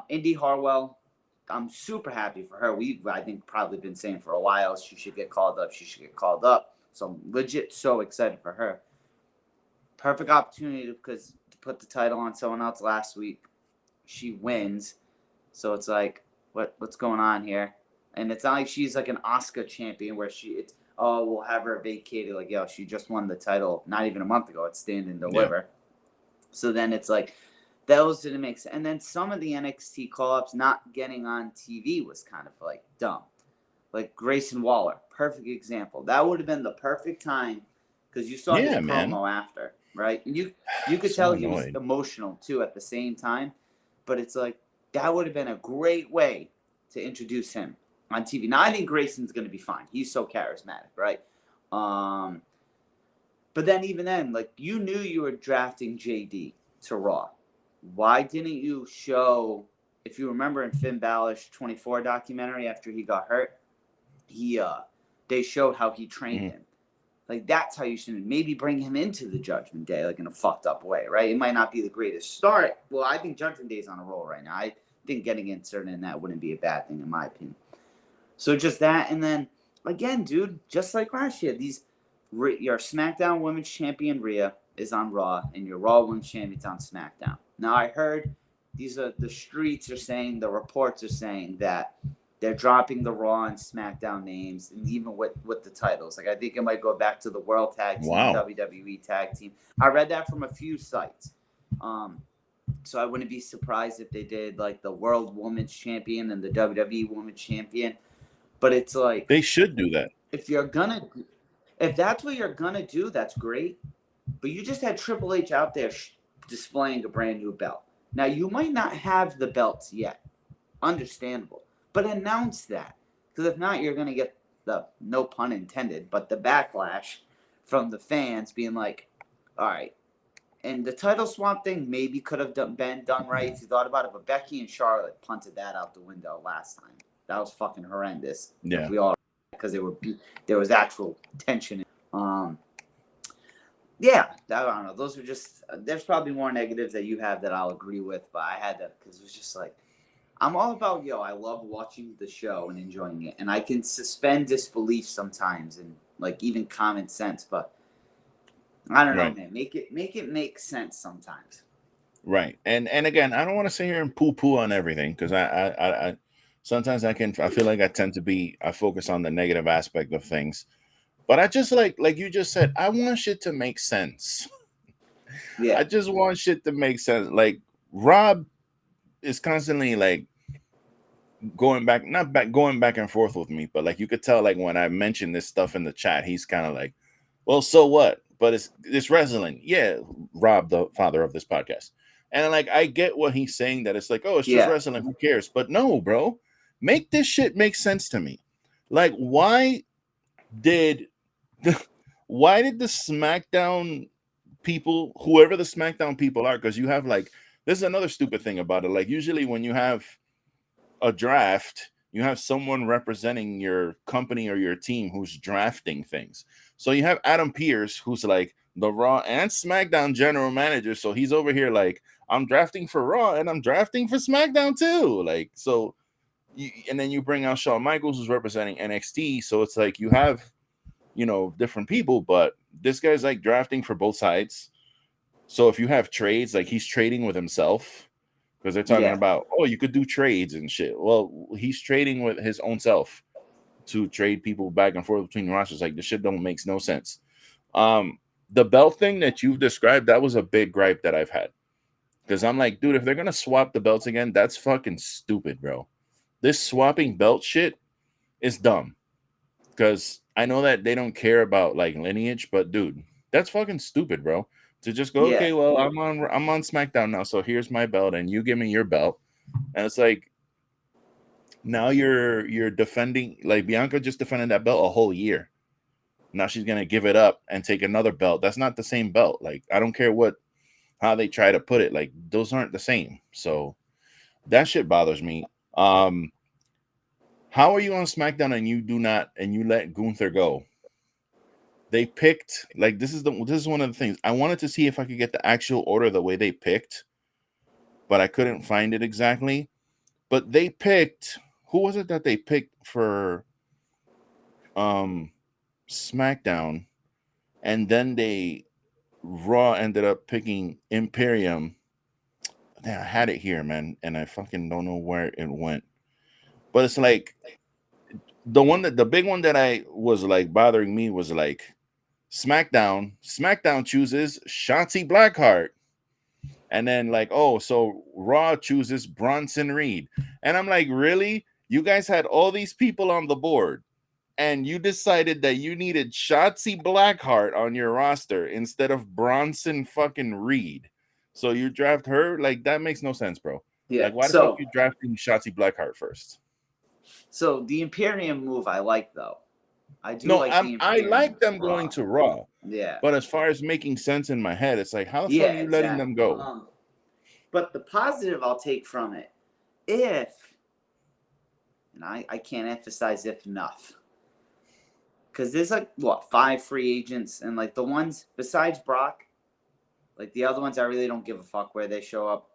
Indy Hartwell, I'm super happy for her. I think, probably been saying for a while she should get called up. She should get called up. So I'm legit so excited for her. Perfect opportunity to put the title on someone else last week. She wins. So it's like, what's going on here? And it's not like she's like an Oscar champion where we'll have her vacated. Like, yo, she just won the title not even a month ago. It's stand and deliver. Yeah. So then it's like, those didn't make sense. And then some of the NXT call-ups not getting on TV was kind of like dumb. Like Grayson Waller, perfect example. That would have been the perfect time because you saw his promo after, right? And you could tell he was emotional too at the same time. But it's like, that would have been a great way to introduce him on TV. Now, I think Grayson's going to be fine. He's so charismatic, right? But then even then, like, you knew you were drafting JD to Raw. Why didn't you show, if you remember in Finn Balor's 24 documentary after he got hurt, they showed how he trained him. Like, that's how you should maybe bring him into the Judgment Day, like in a fucked up way, right? It might not be the greatest start. Well, I think Judgment Day's on a roll right now. I think getting inserted in that wouldn't be a bad thing, in my opinion. So just that, and then, again, dude, just like last year, your SmackDown Women's Champion Rhea is on Raw, and your Raw Women's Champion's on SmackDown. Now, I heard the streets are saying, the reports are saying that they're dropping the Raw and SmackDown names, and even with the titles. Like, I think it might go back to the World Tag Team, WWE Tag Team. I read that from a few sites. So I wouldn't be surprised if they did, like, the World Women's Champion and the WWE Women's Champion. But it's like, they should do that. If that's what you're gonna do, that's great. But you just had Triple H out there displaying a brand new belt. Now, you might not have the belts yet. Understandable. But announce that. Because if not, you're going to get the, no pun intended, but the backlash from the fans being like, all right. And the title swap thing maybe could have been done right if you thought about it. But Becky and Charlotte punted that out the window last time. That was fucking horrendous. Yeah. Because there was actual tension. Yeah, I don't know. Those are just, there's probably more negatives that you have that I'll agree with, but I had to, because it was just like, I'm all about, I love watching the show and enjoying it, and I can suspend disbelief sometimes and, like, even common sense, but I don't know, man. Make it make sense sometimes. Right. And again, I don't want to sit here and poo-poo on everything, because I sometimes I feel like I focus on the negative aspect of things. But I just like you just said, I want shit to make sense. Yeah. I just want shit to make sense. Like, Rob is constantly like going back and forth with me, but like you could tell, like when I mentioned this stuff in the chat, he's kind of like, well, so what? But it's wrestling. Yeah, Rob, the father of this podcast. And like I get what he's saying, that it's like, oh, it's just wrestling, who cares? But no, bro, make this shit make sense to me. Like, why did the SmackDown people, whoever the SmackDown people are, because you have like, this is another stupid thing about it. Like, usually when you have a draft, you have someone representing your company or your team who's drafting things. So you have Adam Pearce, who's like the Raw and SmackDown general manager. So he's over here like, I'm drafting for Raw and I'm drafting for SmackDown too. Like, so, and then you bring out Shawn Michaels, who's representing NXT. So it's like you have, different people, but this guy's like drafting for both sides. So if you have trades, like he's trading with himself, because they're talking about, oh, you could do trades and shit. Well, he's trading with his own self. to trade people back and forth between rosters. Like, the shit don't makes no sense. The belt thing that you've described, that was a big gripe that I've had. Because I'm like, dude, if they're gonna swap the belts again, that's fucking stupid, bro. This swapping belt shit is dumb. Because I know that they don't care about like lineage, but dude, that's fucking stupid, bro. To just go, okay, well, I'm on SmackDown now, so here's my belt, and you give me your belt, and it's like, now you're defending, like, Bianca just defended that belt a whole year. Now she's gonna give it up and take another belt. That's not the same belt. Like, I don't care how they try to put it. Like, those aren't the same. So that shit bothers me. How are you on SmackDown and you let Gunther go? They picked, like, this is one of the things. I wanted to see if I could get the actual order the way they picked, but I couldn't find it exactly. But they picked, who was it that they picked for SmackDown? And then Raw ended up picking Imperium. Damn, I had it here, man, and I fucking don't know where it went. But it's like the big one that I was like bothering me was like SmackDown. SmackDown chooses Shotzi Blackheart. And then like, oh, so Raw chooses Bronson Reed. And I'm like, really? You guys had all these people on the board, and you decided that you needed Shotzi Blackheart on your roster instead of Bronson fucking Reed. So you draft her? Like, that makes no sense, bro. Yeah. Like, why the fuck you drafting Shotzi Blackheart first? So the Imperium move I like, though. I like them going to Raw. Yeah. But as far as making sense in my head, it's like, how the fuck are you letting them go? But the positive I'll take from it, and I can't emphasize if enough, because there's like, 5 free agents, and like the ones besides Brock, like the other ones, I really don't give a fuck where they show up.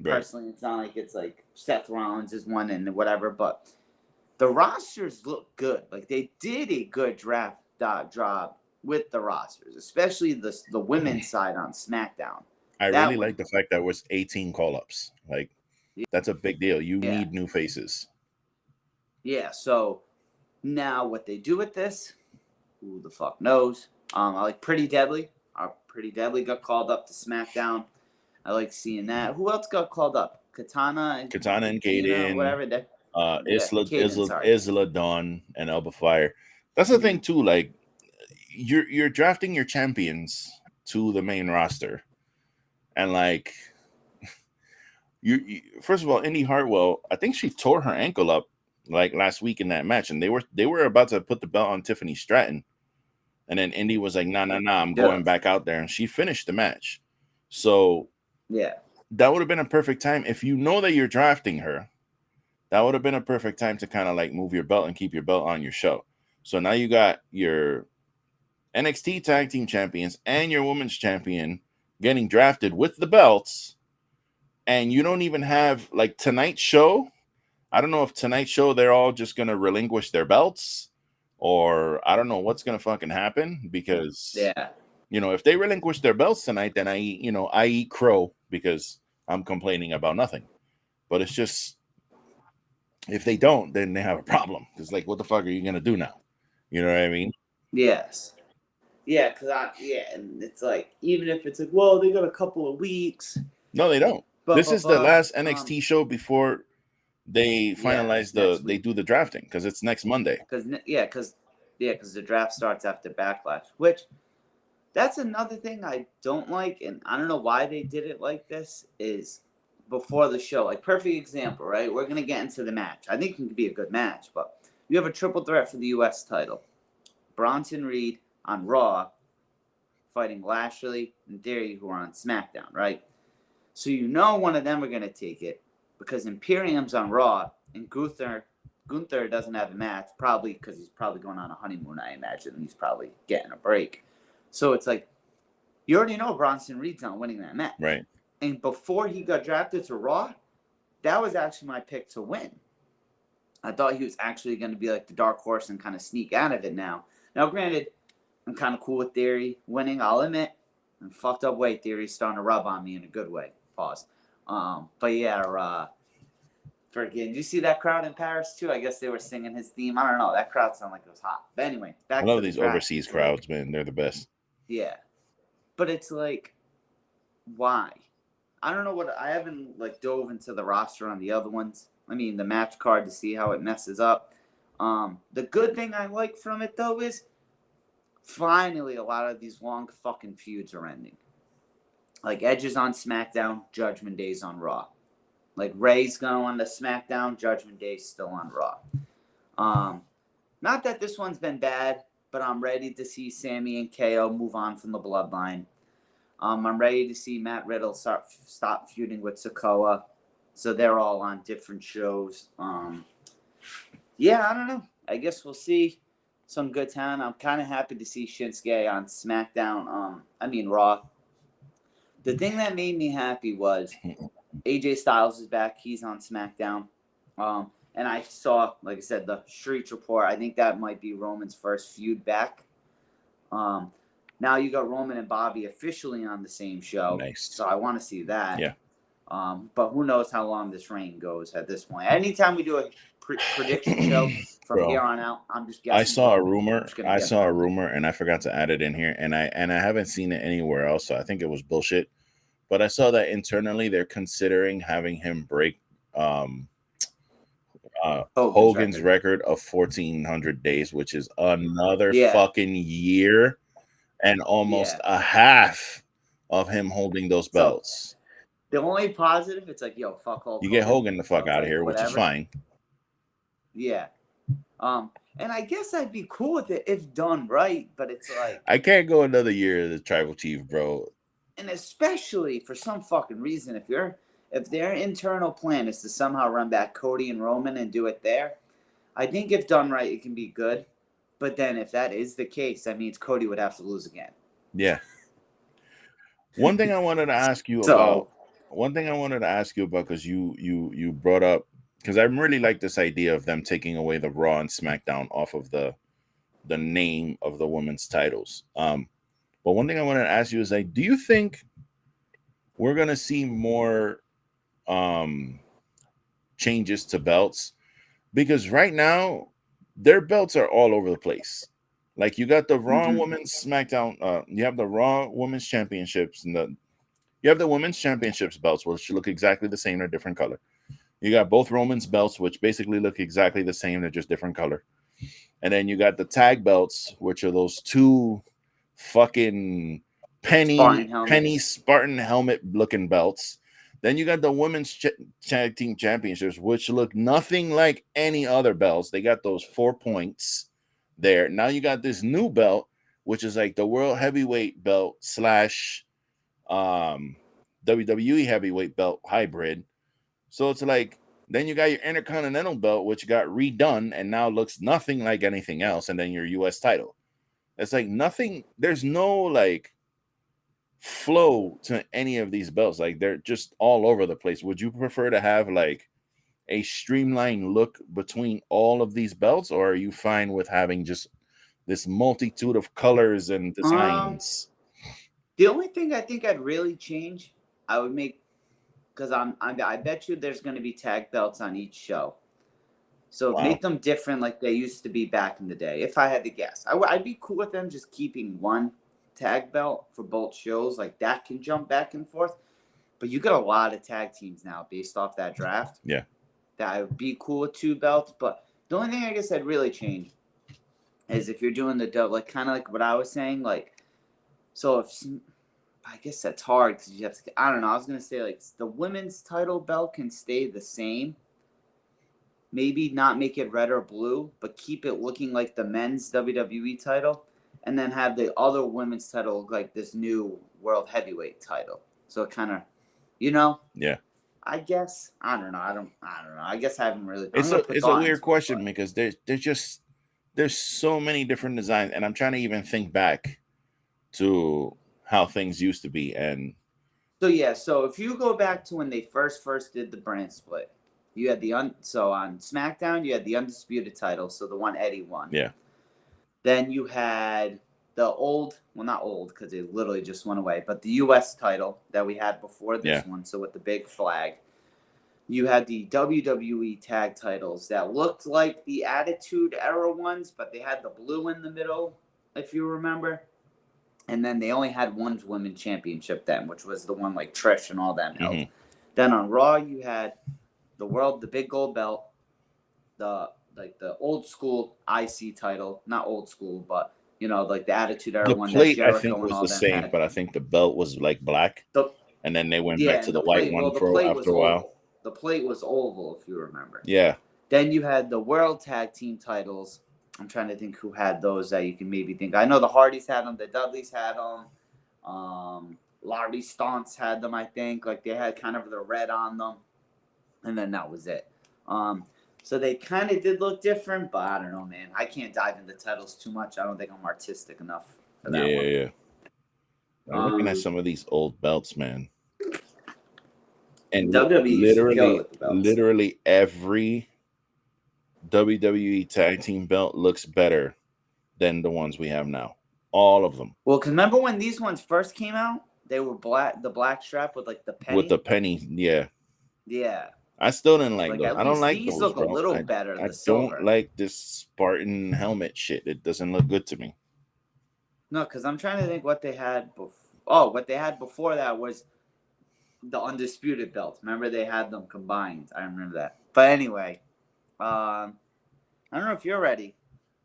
Right. Personally, it's not like it's like Seth Rollins is one and whatever, but the rosters look good. Like, they did a good draft job with the rosters, especially the women's side on SmackDown. I really like the fact that it was 18 call-ups. Like, that's a big deal. You need new faces. Yeah, so now what they do with this, who the fuck knows? I like Pretty Deadly. Pretty Deadly got called up to SmackDown. I like seeing that. Who else got called up? Katana and Kaden, whatever. Isla Dawn and Elba Fire. That's the thing too. Like, you're drafting your champions to the main roster, and like, you first of all, Indy Hartwell, I think she tore her ankle up like last week in that match, and they were about to put the belt on Tiffany Stratton, and then Indy was like, nah, I'm going back out there, and she finished the match. So that would have been a perfect time if you know that you're drafting her. That would have been a perfect time to kind of like move your belt and keep your belt on your show. So now you got your NXT Tag Team Champions and your Women's Champion getting drafted with the belts, and you don't even have like tonight's show. I don't know if tonight's show they're all just gonna relinquish their belts, or I don't know what's gonna fucking happen, because if they relinquish their belts tonight, then I eat crow because I'm complaining about nothing. But it's just, if they don't, then they have a problem. It's like, what the fuck are you gonna do now? You know what I mean? Yes. Yeah, and it's like, even if it's like, well, they got a couple of weeks. No, they don't. This is the last NXT show before they finalize they do the drafting, because it's next Monday. Because the draft starts after Backlash, which that's another thing I don't like, and I don't know why they did it like this, is before the show. Like, perfect example, right? We're going to get into the match. I think it can be a good match, but you have a triple threat for the U.S. title. Bronson Reed on Raw fighting Lashley and Theory, who are on SmackDown, right? So one of them are going to take it, because Imperium's on Raw, and Gunther doesn't have a match, probably because he's probably going on a honeymoon, I imagine. He's probably getting a break. So it's like, you already know Bronson Reed's not winning that match. Right. And before he got drafted to Raw, that was actually my pick to win. I thought he was actually going to be like the dark horse and kind of sneak out of it now. Now, granted, I'm kind of cool with Theory winning, I'll admit. In a fucked up way, Theory's starting to rub on me in a good way. Pause. But yeah, Did you see that crowd in Paris too? I guess they were singing his theme. I don't know. That crowd sounded like it was hot. But anyway, I love these overseas crowds, man. They're the best. Yeah. But it's like, why? I don't know what. I haven't like dove into the roster on the other ones. I mean, the match card to see how it messes up. The good thing I like from it though is finally a lot of these long fucking feuds are ending. Like Edge is on SmackDown, Judgment Day's on Raw. Like Ray's going on the SmackDown, Judgment Day's still on Raw. Not that this one's been bad, but I'm ready to see Sammy and KO move on from the bloodline. I'm ready to see Matt Riddle stop feuding with Sikoa. So they're all on different shows. Yeah, I don't know. I guess we'll see some good talent. I'm kind of happy to see Shinsuke on SmackDown. Raw. The thing that made me happy was AJ Styles is back. He's on SmackDown. And I saw, like I said, the Street Report. I think that might be Roman's first feud back. Now you got Roman and Bobby officially on the same show. Nice. So I want to see that. Yeah. But who knows how long this reign goes at this point. Anytime we do a prediction show from here on out, I'm just guessing. I saw a rumor, and I forgot to add it in here, and I haven't seen it anywhere else, so I think it was bullshit. But I saw that internally they're considering having him break Hogan's record of 1,400 days, which is another fucking year and almost a half of him holding those belts. So, the only positive, it's like, yo, fuck Hulk Hogan. You get Hogan the fuck out of here, whatever. Which is fine. Yeah. And I guess I'd be cool with it if done right, but it's like I can't go another year as a tribal chief, bro. And especially for some fucking reason, if their internal plan is to somehow run back Cody and Roman and do it there, I think if done right, it can be good. But then if that is the case, that means Cody would have to lose again. Yeah. One thing I wanted to ask you about, because you brought up, because I really like this idea of them taking away the Raw and SmackDown off of the name of the women's titles. But one thing I wanted to ask you is, like, do you think we're gonna see more changes to belts? Because right now their belts are all over the place. Like, you got the Raw Women's SmackDown, you have the Raw Women's Championships, and you have the Women's Championships belts, which look exactly the same, they're different color. You got both Roman's belts, which basically look exactly the same, they're just different color. And then you got the tag belts, which are those two fucking penny Spartan helmet looking belts. Then you got the Women's Tag Team Championships, which look nothing like any other belts. They got those 4 points there. Now you got this new belt, which is like the World Heavyweight belt / WWE Heavyweight belt hybrid. So it's like, then you got your Intercontinental belt, which got redone and now looks nothing like anything else, and then your US title. It's like nothing, there's no like flow to any of these belts. Like, they're just all over the place. Would you prefer to have like a streamlined look between all of these belts, or are you fine with having just this multitude of colors and designs? The only thing I think I'd really change, I would make, because I bet you there's going to be tag belts on each show. So make them different like they used to be back in the day. If I had to guess, I'd be cool with them just keeping one tag belt for both shows. Like, that can jump back and forth. But you got a lot of tag teams now based off that draft. Yeah. That I would be cool with 2 belts. But the only thing I guess I'd really change is if you're doing the double, like kind of like what I was saying. Like, so if I guess that's hard because you have to, I don't know. I was going to say, like, the women's title belt can stay the same. Maybe not make it red or blue, but keep it looking like the men's WWE title, and then have the other women's title look like this new World Heavyweight title. So it kind of, Yeah. I guess I don't know. I don't know. I guess I haven't really. It's a weird question because there's so many different designs, and I'm trying to even think back to how things used to be. And so if you go back to when they first did the brand split, you had so on SmackDown you had the undisputed title, so the one Eddie won. Yeah. Then you had the not old because it literally just went away, but the U.S. title that we had before this one, so with the big flag. You had the WWE tag titles that looked like the Attitude Era ones, but they had the blue in the middle, if you remember. And then they only had one women's championship then, which was the one like Trish and all them held. Then on Raw, you had the big gold belt, the old school IC title, not old school, but like the Attitude Era The one that plate, I Jericho think, and was all the them same, had. but I think the belt was like black, and then they went back to and the white one the plate after was a while. oval. The plate was oval, if you remember. Yeah. Then you had the World Tag Team titles. I'm trying to think who had those that you can maybe think. I know the Hardys had them. The Dudleys had them. Larry Stonks had them, I think. Like, they had kind of the red on them. And then that was it. So they kind of did look different, but I don't know, man. I can't dive into titles too much. I don't think I'm artistic enough for that one. Yeah. I'm looking at some of these old belts, man. And WWE literally every WWE tag team belt looks better than the ones we have now. All of them. Well, because remember when these ones first came out? They were black, the black strap with like the penny. With the penny, yeah. Yeah. I still didn't like those. I don't like these those. Look bro. a little better. I the silver. don't like this Spartan helmet shit. It doesn't look good to me. No, because I'm trying to think what they had before. Oh, what they had before that was the Undisputed belt. Remember, they had them combined. I remember that. But anyway, I don't know if you're ready,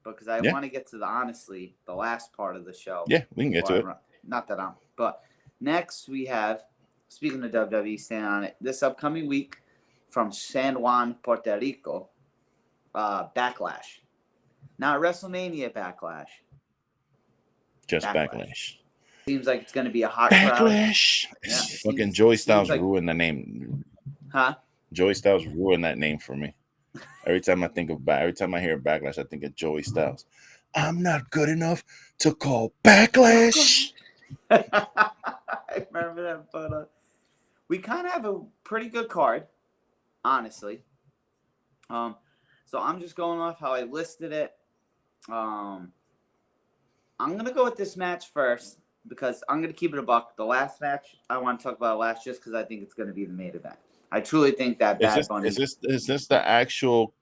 because I want to get to the last part of the show. Yeah, we can get to it. Not that I'm. But next we have, speaking of WWE, staying on it, this upcoming week from San Juan, Puerto Rico, Backlash. Not WrestleMania Backlash. Just Backlash. Seems like it's going to be a hot crowd. Backlash. Yeah, fucking Joey Styles ruined the name. Huh? Joey Styles ruined that name for me. Every time I hear Backlash, I think of Joey Styles. I'm not good enough to call Backlash. I remember that, but we kind of have a pretty good card, honestly. So I'm just going off how I listed it. I'm gonna go with this match first, because I'm gonna keep it a buck. The last match I want to talk about last, just because I think it's gonna be the main event. I truly think that Bad Bunny. Is this the actual?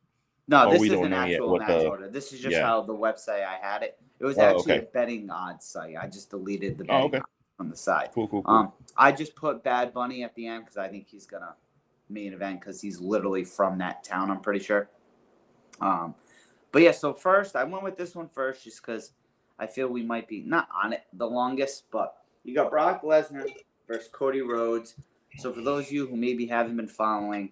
No, this isn't actual match order. This is just how the website I had it. It was actually a betting odds site. I just deleted the betting odds on the side. Cool. I just put Bad Bunny at the end because I think he's gonna main event, because he's literally from that town, I'm pretty sure. But yeah, so first I went with this one first just because I feel we might be not on it the longest, but you got Brock Lesnar versus Cody Rhodes. So for those of you who maybe haven't been following,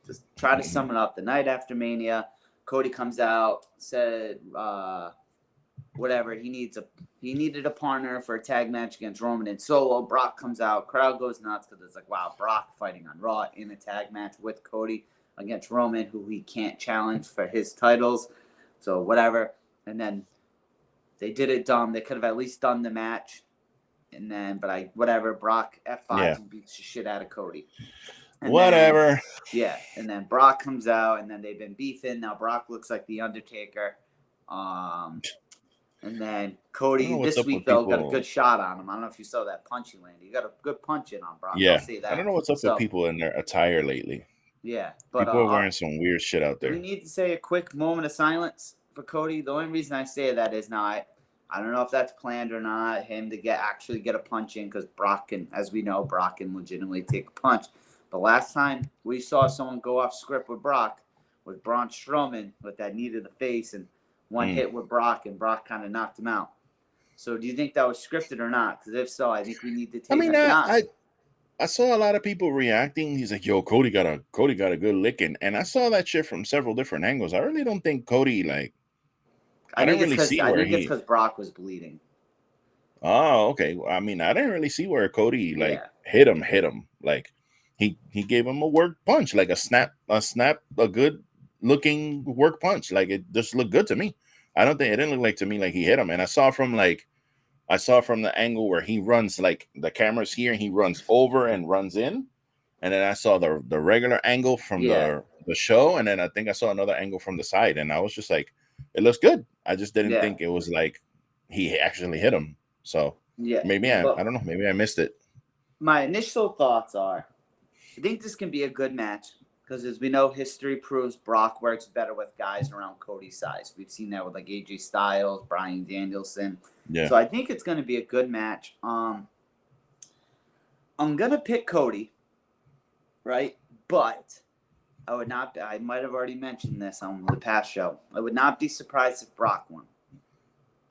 just try to sum it up. The night after Mania, Cody comes out, said whatever, he needed a partner for a tag match against Roman and Solo. Brock comes out, crowd goes nuts because it's like, wow, Brock fighting on Raw in a tag match with Cody against Roman, who he can't challenge for his titles. So whatever. And then they did it dumb. They could have at least done the match. And then, Brock F5 and beats the shit out of Cody. And whatever. And then Brock comes out, and then they've been beefing. Now Brock looks like The Undertaker. And then Cody this week, though, got a good shot on him. I don't know if you saw that punch he landed. He got a good punch in on Brock. Yeah. I'll say that. I don't know what's up with people in their attire lately. Yeah. But people are wearing some weird shit out there. We need to say a quick moment of silence for Cody. The only reason I say that is now I don't know if that's planned or not, him to actually get a punch in, because Brock can, as we know, Brock can legitimately take a punch. The last time we saw someone go off script with Brock was Braun Strowman with that knee to the face and one hit with Brock, and Brock kind of knocked him out. So do you think that was scripted or not? Because if so, I think we need to take I saw a lot of people reacting. He's like, yo, Cody got a good licking. And I saw that shit from several different angles. I really don't think Cody, I think it's because Brock was bleeding. Oh, okay. I mean, I didn't really see where Cody hit him. Like he gave him a work punch, like a good looking work punch. Like it just looked good to me. It didn't look like to me like he hit him. And I saw from the angle where he runs, like the camera's here and he runs over and runs in. And then I saw the regular angle from the show. And then I think I saw another angle from the side. And I was just like, it looks good. I just didn't think it was like he actually hit him. So maybe I don't know. Maybe I missed it. My initial thoughts are, I think this can be a good match. Because as we know, history proves Brock works better with guys around Cody's size. We've seen that with like AJ Styles, Bryan Danielson. Yeah. So I think it's going to be a good match. I'm going to pick Cody, right? But I would not. I might have already mentioned this on the past show. I would not be surprised if Brock won.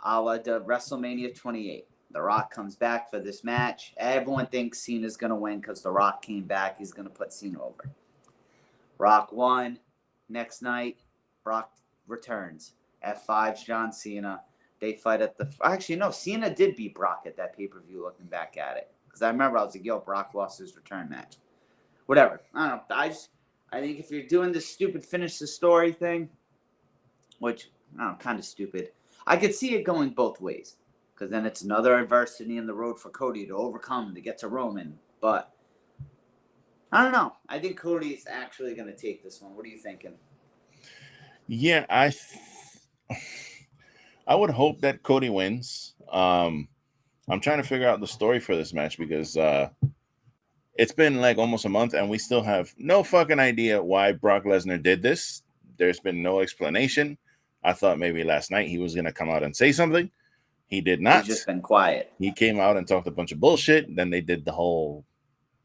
A la the WrestleMania 28. The Rock comes back for this match. Everyone thinks Cena's going to win because The Rock came back. He's going to put Cena over. Rock won. Next night, Brock returns. F5's John Cena. They fight at the... Actually, no. Cena did beat Brock at that pay-per-view looking back at it. Because I remember I was like, yo, Brock lost his return match. Whatever. I don't know. I think if you're doing this stupid finish the story thing, which, I don't know, kind of stupid, I could see it going both ways. Because then it's another adversity in the road for Cody to overcome to get to Roman. But I don't know. I think Cody's actually going to take this one. What are you thinking? Yeah, I would hope that Cody wins. I'm trying to figure out the story for this match because it's been like almost a month and we still have no fucking idea why Brock Lesnar did this. There's been no explanation. I thought maybe last night he was going to come out and say something. He did not. He's just been quiet. He came out and talked a bunch of bullshit. Then they did the whole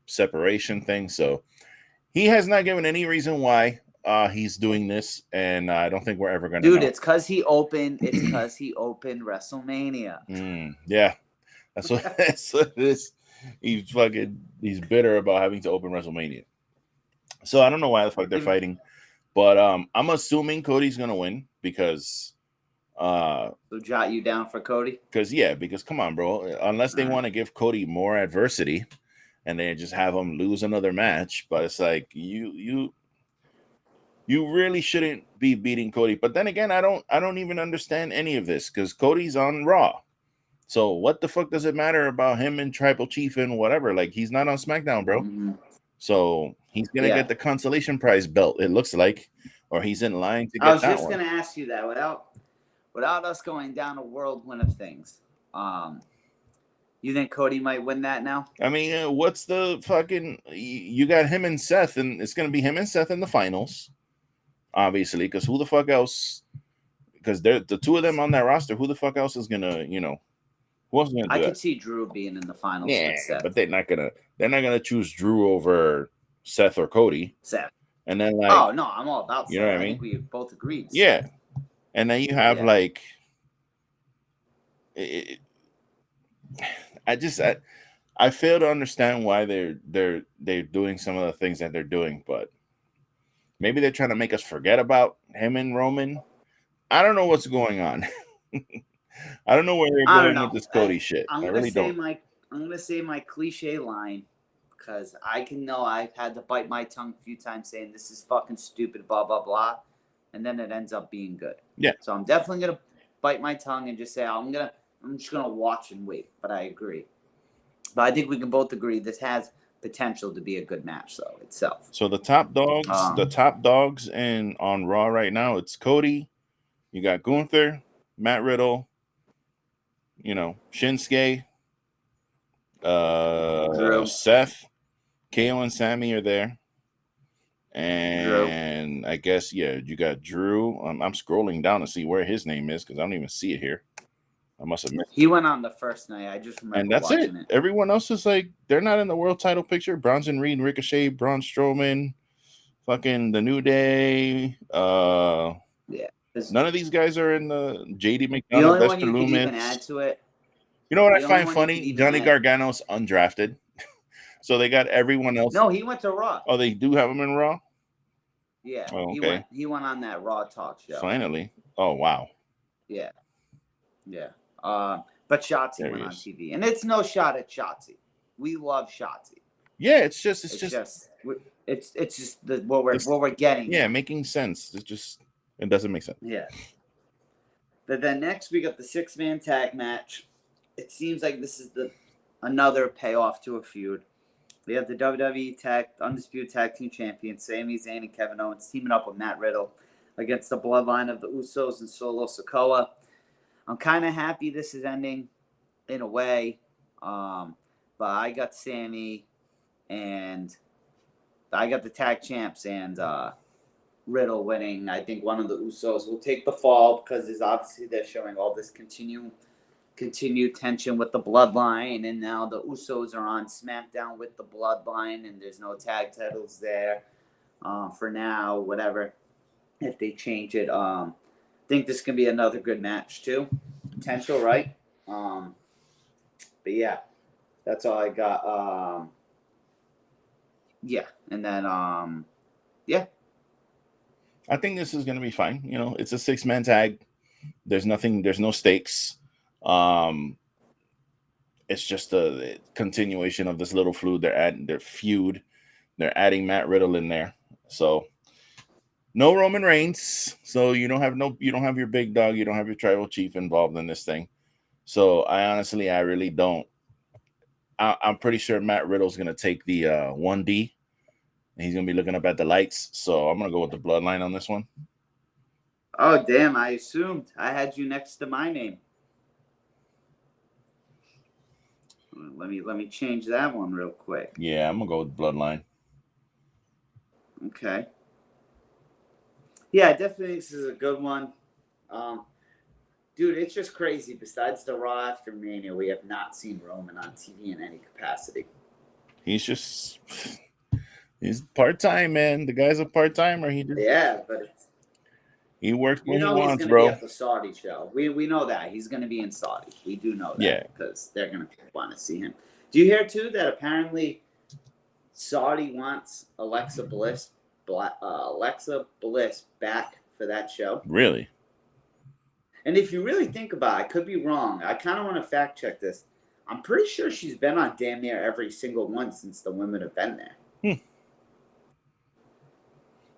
separation thing. So he has not given any reason why he's doing this. And I don't think we're ever going to know. It's because he opened. It's because he opened WrestleMania. Yeah. That's what it is. He's bitter about having to open WrestleMania. So I don't know why the fuck they're fighting. But I'm assuming Cody's going to win because... So jot you down for Cody? Because come on, bro. Unless they want to give Cody more adversity and they just have him lose another match, but it's like you really shouldn't be beating Cody. But then again, I don't even understand any of this because Cody's on Raw. So what the fuck does it matter about him and Tribal Chief and whatever? Like he's not on SmackDown, bro. Mm-hmm. So he's gonna get the consolation prize belt, it looks like, or he's in line to get that one. I was just gonna ask you that without us going down a whirlwind of things. You think Cody might win that now? I mean, what's the fucking... You got him and Seth, and it's going to be him and Seth in the finals, obviously, because who the fuck else... Because they're the two of them on that roster, who the fuck else is going to, who else is going to do I could see Drew being in the finals with Seth. But they're not gonna choose Drew over Seth or Cody. Seth. And then, like... Oh, no, I'm all about Seth. You know what I mean? think we both agreed. Yeah. And then you have, like... I fail to understand why they're doing some of the things that they're doing, but maybe they're trying to make us forget about him and Roman. I don't know what's going on. I don't know where they're going with this Cody shit. I really don't. I'm gonna say my cliche line because I've had to bite my tongue a few times saying this is fucking stupid, blah blah blah, and then it ends up being good. Yeah. So I'm definitely gonna bite my tongue and just say I'm just going to watch and wait, but I agree. But I think we can both agree this has potential to be a good match, though, itself. So the top dogs, on Raw right now, it's Cody. You got Gunther, Matt Riddle, Shinsuke, Seth, KO and Sammy are there. And Drew. I guess, you got Drew. I'm scrolling down to see where his name is because I don't even see it here. I must have missed. He went on the first night. I just remember. And that's it. Everyone else is like, they're not in the world title picture. Bronson Reed, Ricochet, Braun Strowman, fucking The New Day. None of these guys are in the JD McDonald, Dexter Lumis. Even add to it. You know what I find funny? Johnny Gargano's undrafted. So they got everyone else. No, he went to Raw. Oh, they do have him in Raw? Yeah. Oh, okay. He went on that Raw talk show. Finally. Oh, wow. Yeah. Yeah. But Shotzi went on TV, and it's no shot at Shotzi. We love Shotzi. Yeah, it's just what we're getting. Yeah, making sense. It doesn't make sense. Yeah. But then next we got the 6-man tag match. It seems like this is another payoff to a feud. We have the WWE Undisputed Tag Team Champions, Sami Zayn and Kevin Owens, teaming up with Matt Riddle against the bloodline of the Usos and Solo Sikoa. I'm kind of happy this is ending in a way, but I got Sammy and I got the tag champs and Riddle winning. I think one of the Usos will take the fall because they're showing all this continued tension with the Bloodline, and now the Usos are on SmackDown with the Bloodline, and there's no tag titles there for now. Whatever, if they change it, I think this can be another good match too. Potential, right? But yeah, that's all I got. Yeah, and then yeah. I think this is going to be fine. You know, it's a 6-man tag. There's no stakes. It's just a continuation of this little feud. They're adding Matt Riddle in there. So no Roman Reigns. So you don't have your big dog. You don't have your tribal chief involved in this thing. So I really don't. I'm pretty sure Matt Riddle's going to take the 1D. And he's going to be looking up at the lights. So I'm going to go with the Bloodline on this one. Oh, damn. I assumed. I had you next to my name. Let me change that one real quick. Yeah, I'm going to go with Bloodline. Okay. Yeah, I definitely think this is a good one. Dude, it's just crazy. Besides the Raw after Mania, we have not seen Roman on TV in any capacity. He's part-time, man. The guy's a part-timer. But he works when he he's wants, gonna bro. be at the Saudi show. We know that. He's going to be in Saudi. We do know that. Yeah. Because they're going to want to see him. Do you hear, too, that apparently Saudi wants Alexa Bliss back for that show? Really? And if you really think about it, I could be wrong. I kind of want to fact check this. I'm pretty sure she's been on damn near every single one since the women have been there.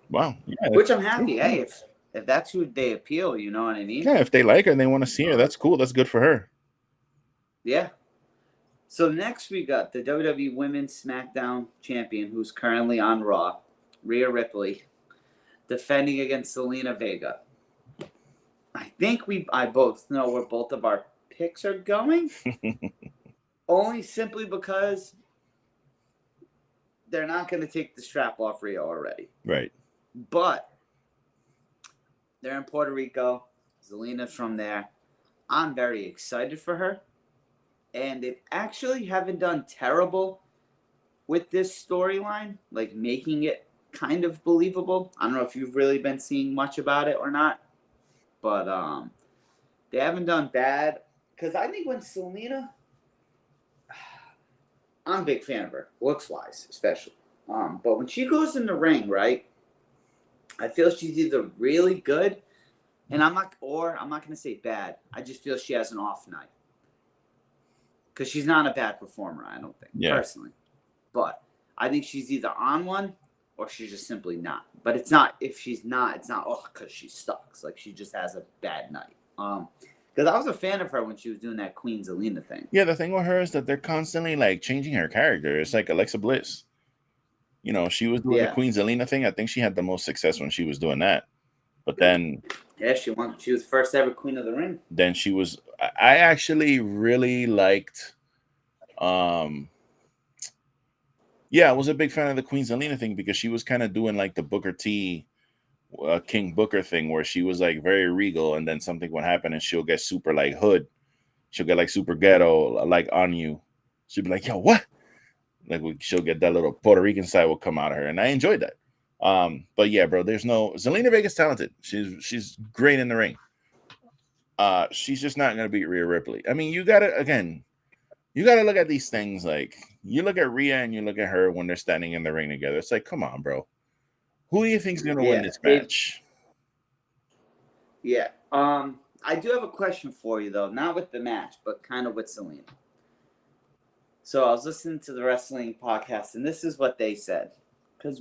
Wow. Yeah, which I'm happy. Hey, if that's who they appeal, you know what I mean? Yeah, if they like her and they want to see her, that's cool. That's good for her. Yeah. So next we got the WWE Women's SmackDown Champion, who's currently on Raw, Rhea Ripley, defending against Zelina Vega. I think I both know where both of our picks are going. Only simply because they're not going to take the strap off Rhea already. Right. But they're in Puerto Rico. Zelina's from there. I'm very excited for her. And they actually haven't done terrible with this storyline, like making it kind of believable. I don't know if you've really been seeing much about it or not. But they haven't done bad. Because I think when Zelina, I'm a big fan of her, looks-wise especially. But when she goes in the ring, right, I feel she's either really good, and I'm not going to say bad. I just feel she has an off night. Because she's not a bad performer, I don't think, personally. But I think she's either on one or she's just simply not. But it's not, if she's not, it's not, because she sucks. Like, she just has a bad night. Because I was a fan of her when she was doing that Queen Zelina thing. Yeah, the thing with her is that they're constantly, like, changing her character. It's like Alexa Bliss. You know, she was doing the Queen Zelina thing. I think she had the most success when she was doing that. But then... Yeah, she was first ever Queen of the Ring. Then she was... I actually really liked... Yeah, I was a big fan of the Queen Zelina thing because she was kind of doing, like, the Booker T... King Booker thing where she was like very regal and then something would happen and she'll get super like hood. She'll get like super ghetto like on you. She'll be like, yo, what? Like she'll get that little Puerto Rican side will come out of her. And I enjoyed that. But yeah, bro, there's no Zelina Vega's talented. She's great in the ring. She's just not gonna beat Rhea Ripley. I mean, you gotta look at these things like you look at Rhea and you look at her when they're standing in the ring together. It's like, come on, bro. Who do you think is going to win this match? Yeah. I do have a question for you, though. Not with the match, but kind of with Zelina. So I was listening to the wrestling podcast, and this is what they said. Because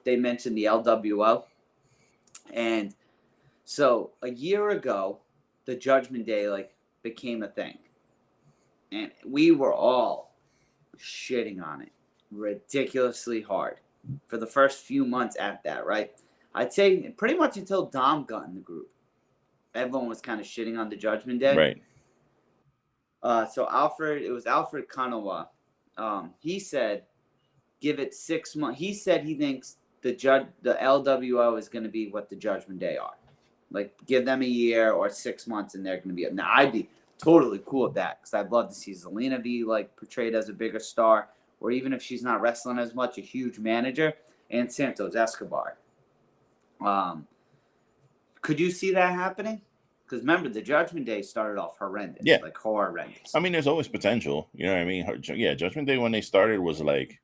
they mentioned the LWO. And so a year ago, the Judgment Day like became a thing. And we were all shitting on it ridiculously hard. For the first few months at that, right? I'd say pretty much until Dom got in the group. Everyone was kind of shitting on the Judgment Day. Right. So Alfred Kanawa, he said give it 6 months. He said he thinks the LWO is going to be what the Judgment Day are. Like, give them a year or 6 months, and they're going to be. Now, I'd be totally cool with that because I'd love to see Zelina be like portrayed as a bigger star, or even if she's not wrestling as much, a huge manager, and Santos Escobar. Could you see that happening? Because remember, the Judgment Day started off horrendous. Yeah. Like horrendous. I mean, there's always potential. You know what I mean? Yeah, Judgment Day when they started was like,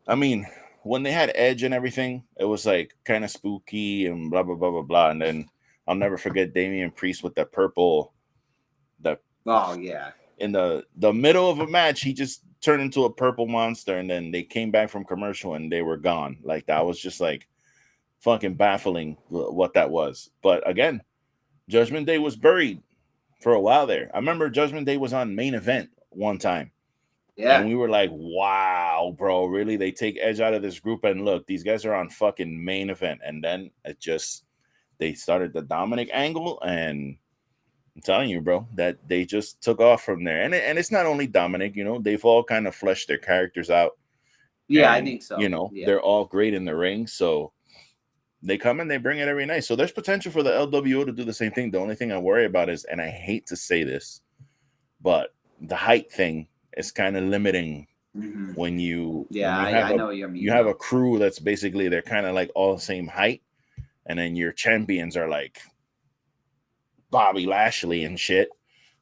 I mean, when they had Edge and everything, it was like kind of spooky and blah, blah, blah, blah, blah. And then I'll never forget Damian Priest with that purple. Oh, yeah. In the middle of a match, he just turned into a purple monster. And then they came back from commercial and they were gone. Like, that was just like fucking baffling what that was. But again, Judgment Day was buried for a while there. I remember Judgment Day was on Main Event one time. Yeah. And we were like, wow, bro, really? They take Edge out of this group and look, these guys are on fucking Main Event. And then they started the Dominic angle, and I'm telling you, bro, that they just took off from there. And it's not only Dominic, you know, they've all kind of fleshed their characters out. Yeah, and, I think so. You know, they're all great in the ring. So they come and they bring it every night. So there's potential for the LWO to do the same thing. The only thing I worry about is, and I hate to say this, but the height thing is kind of limiting when you I know what you mean. You have a crew that's basically they're kind of like all the same height, and then your champions are like Bobby Lashley and shit.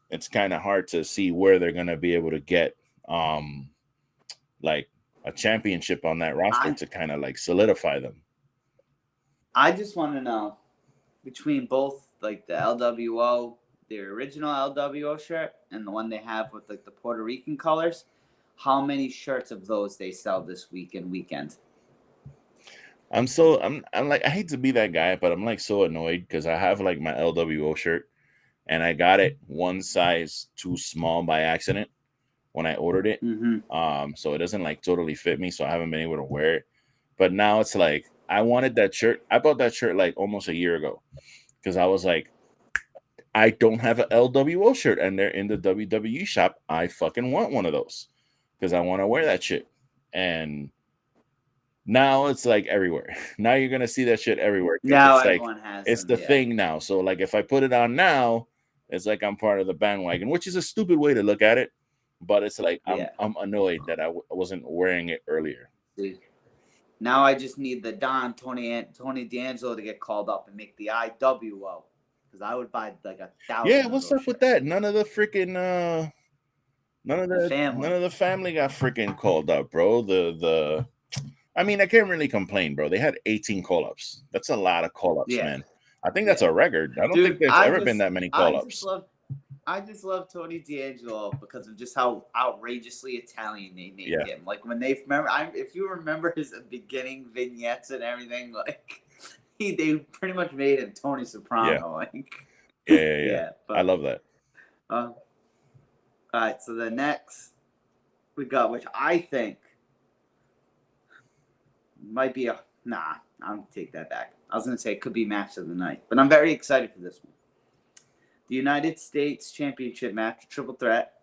It's kind of hard to see where they're gonna be able to get like a championship on that roster to kind of like solidify them. I just want to know between both like the LWO, the original LWO shirt, and the one they have with like the Puerto Rican colors, how many shirts of those they sell this week and weekend? I'm like, I hate to be that guy, but I'm like so annoyed because I have like my LWO shirt and I got it one size too small by accident when I ordered it. So it doesn't like totally fit me, so I haven't been able to wear it. But now it's like I wanted that shirt. I bought that shirt like almost a year ago because I was like, I don't have an LWO shirt and they're in the WWE shop. I fucking want one of those because I want to wear that shit. And now it's like everywhere. Now you're gonna see that shit everywhere. Now it's everyone like, has it's them, the thing now. So like if I put it on now, it's like I'm part of the bandwagon, which is a stupid way to look at it. But it's like I'm annoyed that I wasn't wearing it earlier. See, now I just need the Tony D'Angelo to get called up and make the IWO because I would buy like 1,000. Yeah, what's up with that? None of the freaking none of the family got freaking called up, bro. I mean, I can't really complain, bro. They had 18 call-ups. That's a lot of call-ups, man. I think that's a record. I don't think there's ever been that many call-ups. I just love Tony D'Angelo because of just how outrageously Italian they named him. Like when they remember, if you remember his beginning vignettes and everything, like they pretty much made him Tony Soprano. Yeah. But, I love that. All right, so the next we got, which I think might be I'm gonna take that back. I was gonna say it could be match of the night, but I'm very excited for this one. The United States Championship match, triple threat,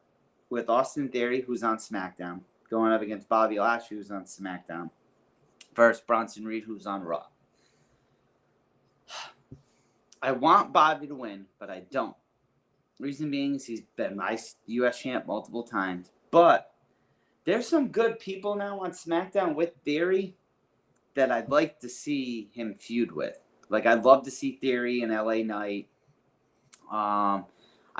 with Austin Theory, who's on SmackDown, going up against Bobby Lashley, who's on SmackDown, versus Bronson Reed, who's on Raw. I want Bobby to win, but I don't. Reason being is he's been my U.S. champ multiple times, but there's some good people now on SmackDown with Theory that I'd like to see him feud with. Like, I'd love to see Theory and LA Knight. I'd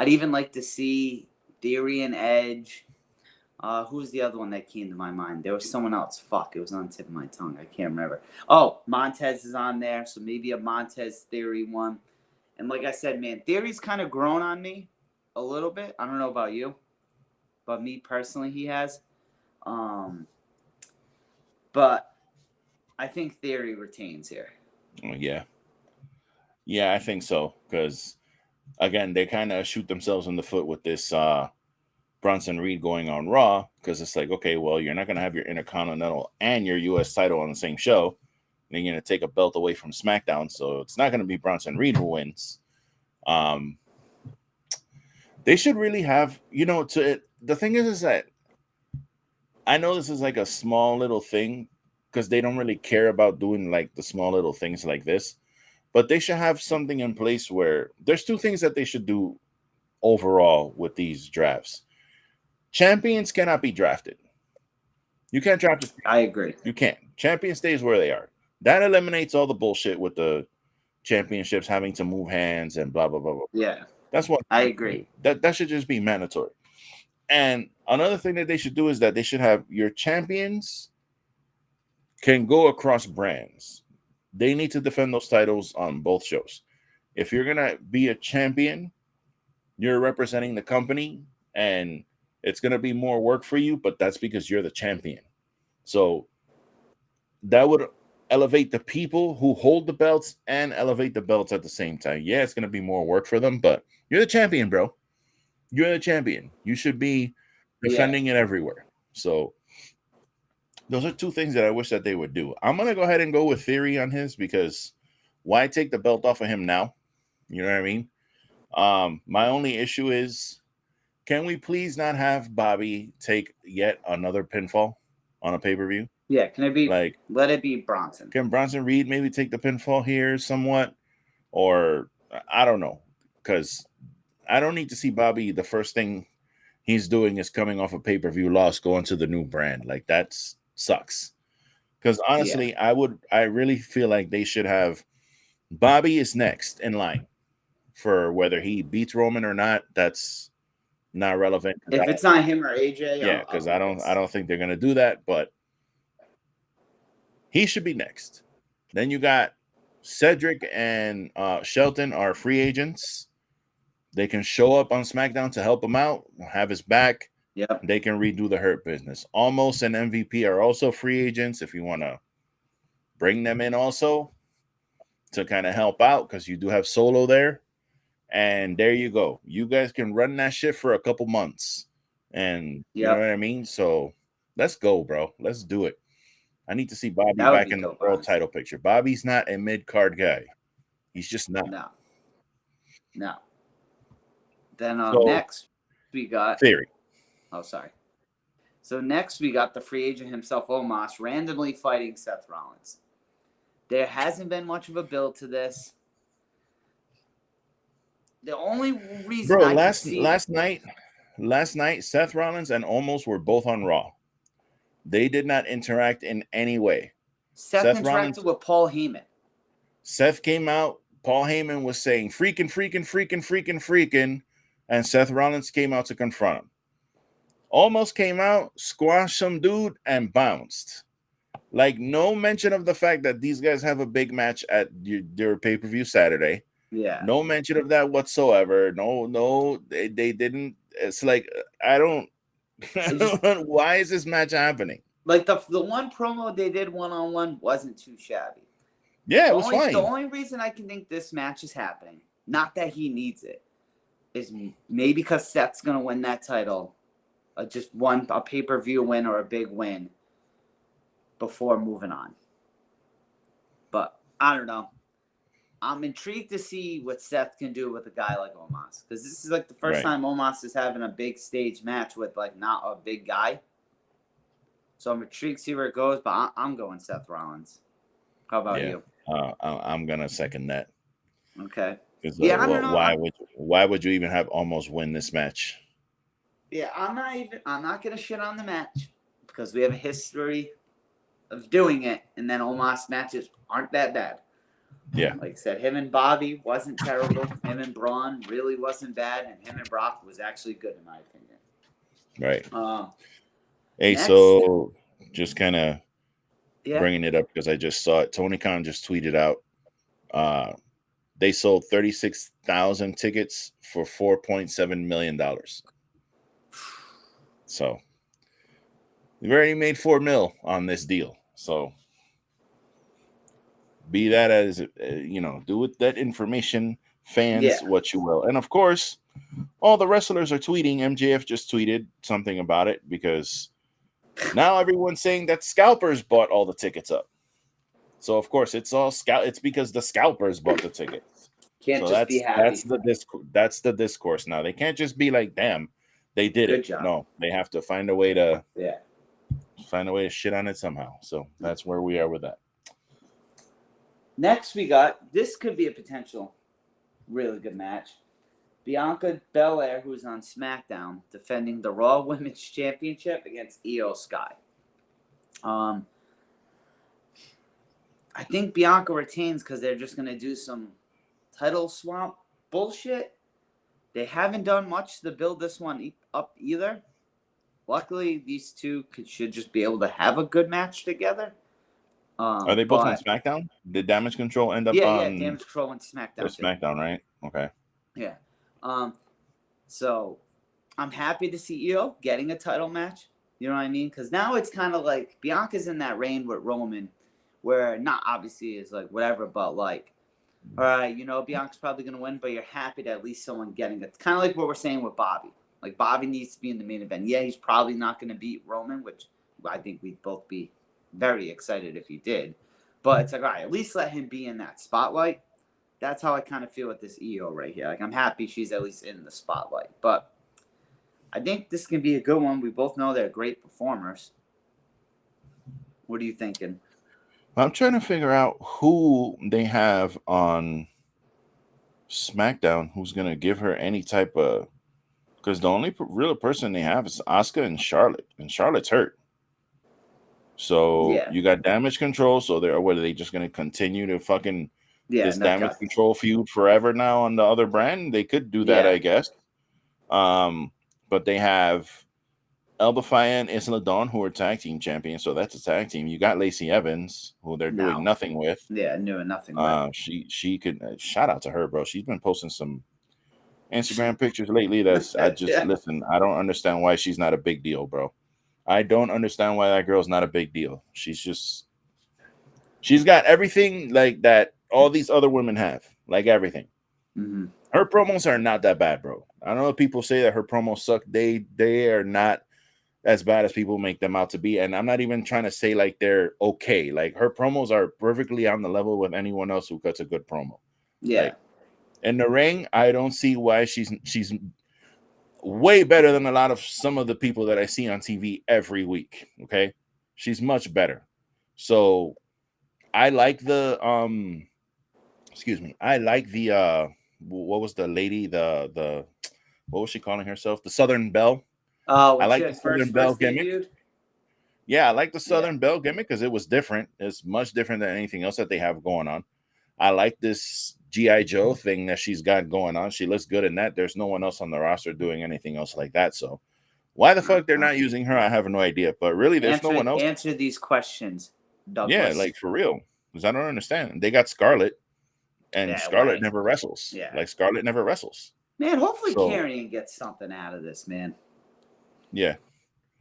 even like to see Theory and Edge. Who's the other one that came to my mind? There was someone else. Fuck, it was on the tip of my tongue. I can't remember. Oh, Montez is on there, so maybe a Montez Theory one. And like I said, man, Theory's kind of grown on me a little bit. I don't know about you, but me personally, he has. But I think Theory retains here. Yeah, I think so. Because, again, they kind of shoot themselves in the foot with this Bronson Reed going on Raw. Because it's like, okay, well, you're not going to have your Intercontinental and your U.S. title on the same show. Then you're going to take a belt away from SmackDown. So it's not going to be Bronson Reed who wins. They should really have, the thing is that I know this is like a small little thing because they don't really care about doing like the small little things like this, but they should have something in place where there's two things that they should do overall with these drafts. Champions cannot be drafted. You can't draft it. I agree. You can't. Champion stays where they are. That eliminates all the bullshit with the championships having to move hands and blah blah blah blah. Yeah, That's what I agree. That should just be mandatory. And another thing that they should do is that they should have your champions can go across brands. They need to defend those titles on both shows. If you're gonna be a champion, you're representing the company, and it's gonna be more work for you, but that's because you're the champion. So that would elevate the people who hold the belts and elevate the belts at the same time. Yeah, it's gonna be more work for them, but you're the champion, bro. You're the champion. You should be defending it everywhere. So those are two things that I wish that they would do. I'm gonna go ahead and go with Theory on his because why take the belt off of him now? You know what I mean? My only issue is, can we please not have Bobby take yet another pinfall on a pay-per-view? Yeah, can it be Like, let it be Bronson? can Bronson Reed maybe take the pinfall here somewhat? Or I don't know, because I don't need to see Bobby. The first thing he's doing is coming off a pay-per-view loss, going to the new brand. Like, that sucks. Because honestly, I really feel like they should have Bobby is next in line for whether he beats Roman or not. That's not relevant. If it's not him or AJ, yeah, because I don't think they're gonna do that, but he should be next. Then you got Cedric and Shelton are free agents. They can show up on SmackDown to help him out, have his back. Yep. They can redo the Hurt Business. Almost and MVP are also free agents if you want to bring them in also to kind of help out, because you do have Solo there. And there you go. You guys can run that shit for a couple months. And you know what I mean? So let's go, bro. Let's do it. I need to see Bobby back in the world title picture. Bobby's not a mid-card guy. He's just not. No. Then next we got Theory. Oh, sorry. So next we got the free agent himself, Omos, randomly fighting Seth Rollins. There hasn't been much of a build to this. The only reason last night, Seth Rollins and Omos were both on Raw. They did not interact in any way. Seth interacted Rollins, with Paul Heyman. Seth came out. Paul Heyman was saying freaking, and Seth Rollins came out to confront him. Almost came out, squashed some dude, and bounced. Like, no mention of the fact that these guys have a big match at their pay-per-view Saturday. Yeah. No mention of that whatsoever. No, they didn't. It's like, I don't why is this match happening? Like, the one promo they did one-on-one wasn't too shabby. Yeah, it was fine. The only reason I can think this match is happening, not that he needs it, is maybe because Seth's going to win that title. Just a pay-per-view win or a big win before moving on. But I don't know. I'm intrigued to see what Seth can do with a guy like Omos, because this is like the first time Omos is having a big stage match with like not a big guy. So I'm intrigued to see where it goes, but I'm going Seth Rollins. How about you? I'm gonna second that. Okay. I don't know. Why would you even have Omos win this match? Yeah, I'm not gonna shit on the match because we have a history of doing it, and then Omos matches aren't that bad. Yeah. Like I said, him and Bobby wasn't terrible. Him and Braun really wasn't bad, and him and Brock was actually good in my opinion. Right. Hey, so just kind of bringing it up because I just saw it. Tony Khan just tweeted out. They sold 36,000 tickets for $4.7 million. So we've already made $4 million on this deal. So be that as do with that information, fans, what you will. And of course, all the wrestlers are tweeting. MJF just tweeted something about it because now everyone's saying that scalpers bought all the tickets up. So of course it's all it's because the scalpers bought the tickets. Can't just be happy. That's the discourse now. They can't just be like, damn, they did it. Job. No, they have to find a way to find a way to shit on it somehow. So that's where we are with that. Next, we got, this could be a potential really good match. Bianca Belair, who's on SmackDown, defending the Raw Women's Championship against Io Sky. I think Bianca retains because they're just going to do some title swap bullshit. They haven't done much to build this one up either. Luckily, these two should just be able to have a good match together. Are they both on SmackDown? Did Damage Control end up on? Yeah, Damage Control on SmackDown. SmackDown, right? Okay. Yeah. So I'm happy to see Io getting a title match. You know what I mean? Because now it's kind of like Bianca's in that reign with Roman, where not obviously is like whatever, but like, all right, you know, Bianca's probably going to win, but you're happy to at least someone getting it. Kind of like what we're saying with Bobby. Like, Bobby needs to be in the main event. Yeah, he's probably not going to beat Roman, which I think we'd both be very excited if he did. But it's like, all right, at least let him be in that spotlight. That's how I kind of feel with this Io right here. Like, I'm happy she's at least in the spotlight. But I think this can be a good one. We both know they're great performers. What are you thinking? I'm trying to figure out who they have on SmackDown who's going to give her any type of... Because the only real person they have is Asuka and Charlotte. And Charlotte's hurt. So you got Damage Control. So what are they just going to continue to fucking... this Damage Control feud forever now on the other brand? They could do that, I guess. But they have Elba Fire and Isla Dawn, who are tag team champions, so that's a tag team. You got Lacey Evans, who they're doing nothing with. Yeah, doing nothing with. She could shout out to her, bro. She's been posting some Instagram pictures lately. That's listen. I don't understand why she's not a big deal, bro. I don't understand why that girl's not a big deal. She's got everything like that all these other women have, like everything. Mm-hmm. Her promos are not that bad, bro. I know people say that her promos suck. They are not as bad as people make them out to be. And I'm not even trying to say like they're okay. Like, her promos are perfectly on the level with anyone else who cuts a good promo. Yeah. Like, in the ring, I don't see why she's way better than a lot of some of the people that I see on TV every week. Okay. She's much better. So I like the I like the what was the lady, the what was she calling herself? The Southern Belle. Oh, I like the Southern Belle gimmick. Debuted? Yeah, I like the Southern Belle gimmick because it was different. It's much different than anything else that they have going on. I like this G.I. Joe thing that she's got going on. She looks good in that. There's no one else on the roster doing anything else like that. So why the fuck they're not using her, I have no idea. But really, there's no one else. Answer these questions, Douglas. Yeah, like for real. Because I don't understand. They got Scarlett, and Scarlett never wrestles. Yeah. Like, Scarlett never wrestles. Man, hopefully Karrion gets something out of this, man. Yeah.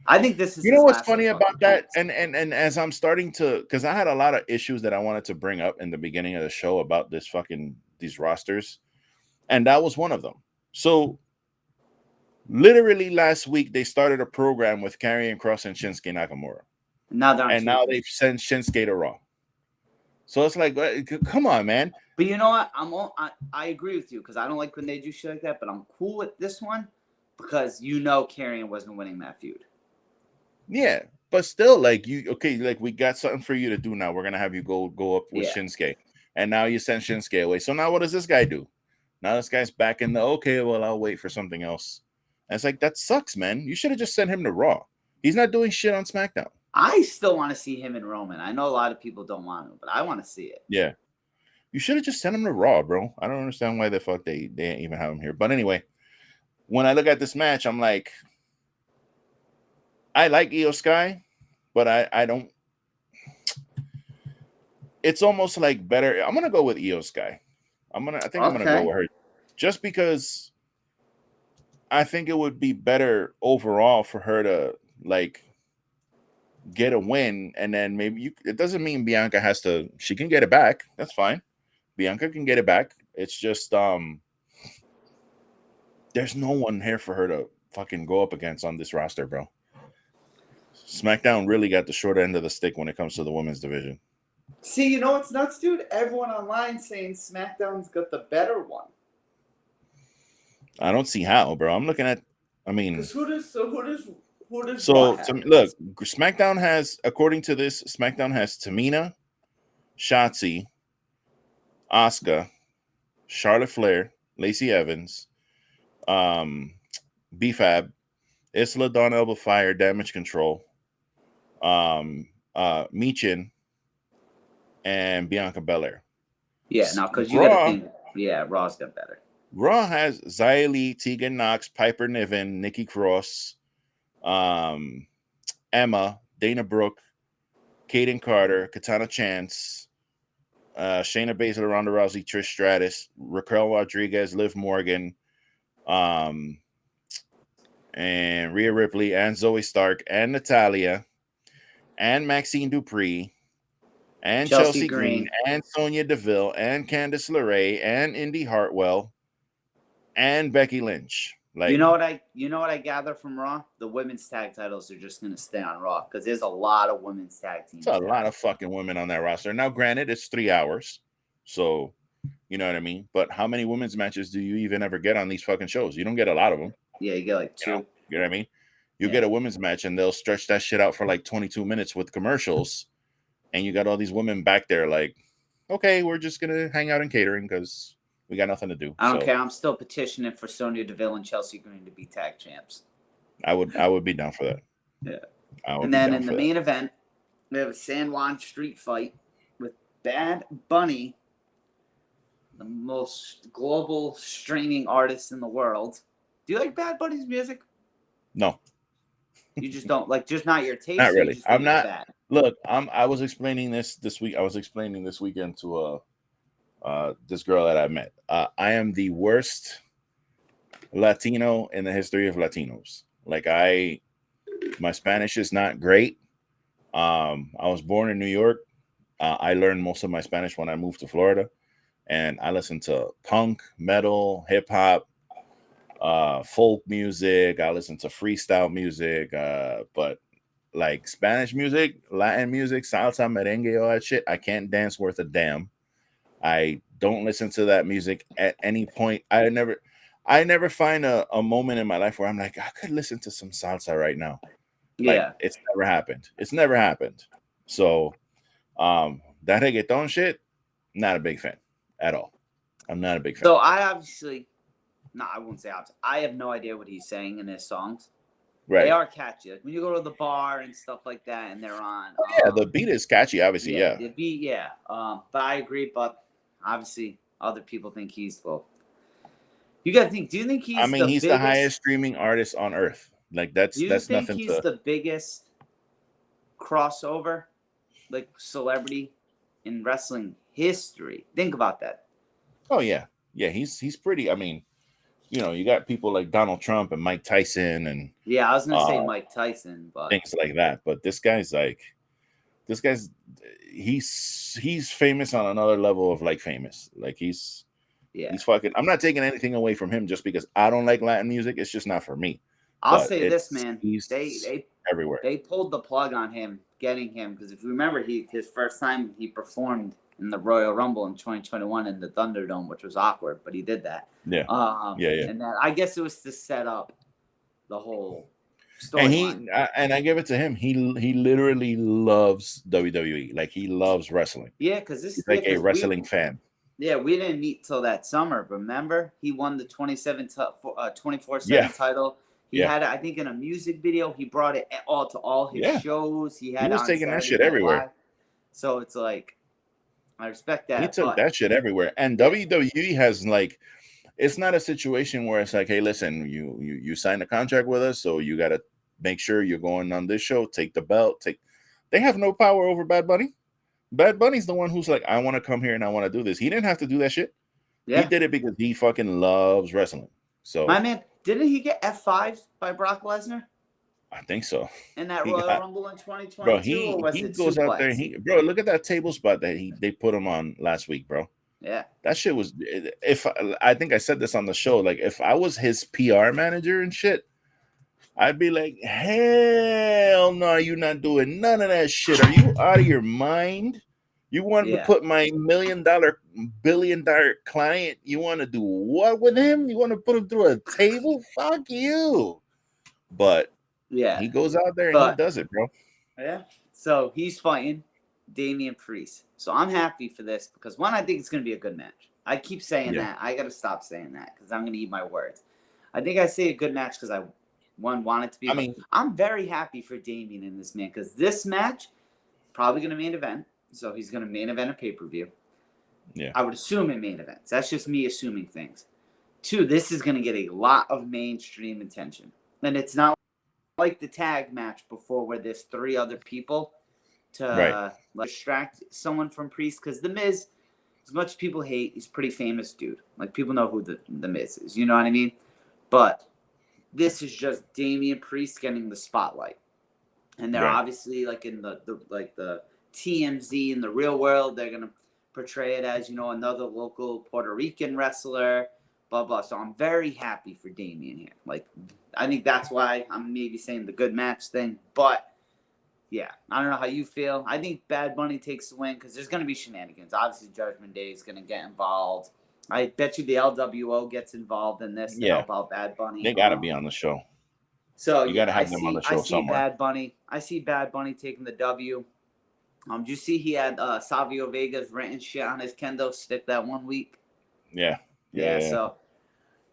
I think this is... You know what's funny about that? And as I'm starting to... Because I had a lot of issues that I wanted to bring up in the beginning of the show about these rosters. And that was one of them. So, literally last week, they started a program with Karrion Kross and Shinsuke Nakamura. Now they've sent Shinsuke to Raw. So it's like, come on, man. But you know what? I agree with you because I don't like when they do shit like that. But I'm cool with this one because Karrion wasn't winning that feud. Yeah, but still, like, we got something for you to do now. We're gonna have you go up with Shinsuke, and now you send Shinsuke away. So now what does this guy do? Now this guy's back in the I'll wait for something else. And it's like, that sucks, man. You should have just sent him to Raw. He's not doing shit on SmackDown. I still want to see him in Roman. I know a lot of people don't want to, but I want to see it. Yeah. You should have just sent him to Raw, bro. I don't understand why the fuck they even have him here. But anyway, when I look at this match, I'm like, I like Io Sky, but I don't. It's almost like better. I'm gonna go with Io Sky. I'm gonna go with her, just because I think it would be better overall for her to like get a win, and then maybe it doesn't mean Bianca has to. She can get it back. That's fine. Bianca can get it back. It's just there's no one here for her to fucking go up against on this roster, bro. SmackDown really got the short end of the stick when it comes to the women's division. See, you know what's nuts, dude? Everyone online saying SmackDown's got the better one. I don't see how, bro. I'm looking at. I mean, who does Who does So Raw have? look, SmackDown has, according to this, SmackDown has Tamina, Shotzi, Asuka, Charlotte Flair, Lacey Evans, B-Fab, Isla Dawn Elba Fire, Damage Control, Michin, and Bianca Belair. Yeah, no, because you got to think. Yeah, Raw's got better. Raw has Xia Li, Tegan Knox, Piper Niven, Nikki Cross, Emma, Dana Brooke, Kaden Carter, Katana Chance, Shayna Baszler, Ronda Rousey, Trish Stratus, Raquel Rodriguez, Liv Morgan, and Rhea Ripley, and Zoe Stark, and Natalia, and Maxine Dupree, and Chelsea Green, and Sonya Deville, and Candice LeRae, and Indy Hartwell, and Becky Lynch. Like, you know what I gather from Raw? The women's tag titles are just gonna stay on Raw because there's a lot of women's tag teams. It's a lot of fucking women on that roster. Now, granted, it's 3 hours, so you know what I mean. But how many women's matches do you even ever get on these fucking shows? You don't get a lot of them. Yeah, you get like 2. You know what I mean? You get a women's match, and they'll stretch that shit out for like 22 minutes with commercials, and you got all these women back there like, okay, we're just gonna hang out in catering because we got nothing to do. I don't care. I'm still petitioning for Sonya Deville and Chelsea Green to be tag champs. I would be down for that. Yeah. And then in the main event, we have a San Juan street fight with Bad Bunny, the most global streaming artist in the world. Do you like Bad Bunny's music? No. You just don't like, just not your taste. Not really. I'm not. Look, I was explaining this week. I was explaining this weekend to this girl that I met. I am the worst Latino in the history of Latinos. Like, my Spanish is not great. I was born in New York. I learned most of my Spanish when I moved to Florida, and I listened to punk, metal, hip hop, folk music. I listen to freestyle music, but like Spanish music, Latin music, salsa, merengue, all that shit, I can't dance worth a damn. I don't listen to that music at any point. I never find a moment in my life where I'm like, I could listen to some salsa right now. Like, it's never happened. It's never happened. So that reggaeton shit, not a big fan at all. I'm not a big fan. So I won't say obviously. I have no idea what he's saying in his songs. Right. They are catchy. Like when you go to the bar and stuff like that, and they're on. The beat is catchy, obviously. Yeah. The beat, but I agree. But obviously, other people think he's well. You got to think. Do you think he's? I mean, he's the highest streaming artist on earth. Like that's nothing. Do you think he's the biggest crossover, like celebrity in wrestling history? Think about that. Oh yeah. He's pretty. I mean, you know, you got people like Donald Trump and Mike Tyson and I was gonna say Mike Tyson, but things like that. But this guy's he's famous on another level of like famous. Like he's fucking. I'm not taking anything away from him just because I don't like Latin music. It's just not for me. I'll say this, man. They everywhere. They pulled the plug on him, getting him because if you remember, his first time he performed in the Royal Rumble in 2021 in the Thunderdome, which was awkward, but he did that. Yeah. And then I guess it was to set up the whole story. And I give it to him. He literally loves WWE. Like he loves wrestling. Yeah, because he's like a wrestling fan. Yeah, we didn't meet till that summer. Remember, he won the 24/7 title. He had it, I think, in a music video. He brought it all to all his shows. He was taking that shit everywhere. Live. So it's like, I respect that. He took that shit everywhere. And WWE has like, it's not a situation where it's like, hey, listen, you signed a contract with us, so you got to make sure you're going on this show. Take the belt. They have no power over Bad Bunny. Bad Bunny's the one who's like, I want to come here and I want to do this. He didn't have to do that shit. Yeah. He did it because he fucking loves wrestling. So my man, didn't he get F5'd by Brock Lesnar? I think so. In that Royal Rumble in 2022, bro, he goes out there. Bro, look at that table spot that they put him on last week, bro. Yeah, that shit was. I think I said this on the show, like if I was his PR manager and shit, I'd be like, hell no, you're not doing none of that shit. Are you out of your mind? You want to put my $1 million, billion client? You want to do what with him? You want to put him through a table? Fuck you. But Yeah. He goes out there and he But does it, bro. yeah. So he's fighting Damian Priest. So I'm happy for this because one, I think it's going to be a good match. I keep saying that. I got to stop saying that because I'm going to eat my words. I think I say a good match because I want it to be. I mean, I'm very happy for Damian in this, man, because this match probably going to main event. So he's going to main event a pay-per-view. Yeah. I would assume in main events. That's just me assuming things. 2, this is going to get a lot of mainstream attention. And it's not like the tag match before where there's 3 other people to distract someone from Priest. Because The Miz, as much as people hate, he's a pretty famous dude. Like, people know who the Miz is. You know what I mean? But this is just Damian Priest getting the spotlight. And they're obviously, like, in the TMZ in the real world, they're going to portray it as, another local Puerto Rican wrestler, blah, blah. So I'm very happy for Damian here. Like, I think that's why I'm maybe saying the good match thing. But, yeah, I don't know how you feel. I think Bad Bunny takes the win because there's going to be shenanigans. Obviously, Judgment Day is going to get involved. I bet you the LWO gets involved in this to help out Bad Bunny. They got to be on the show. So you got to have them on the show somewhere. I see Bad Bunny taking the W. Did you see he had Savio Vega's renting shit on his kendo stick that 1 week? Yeah. So,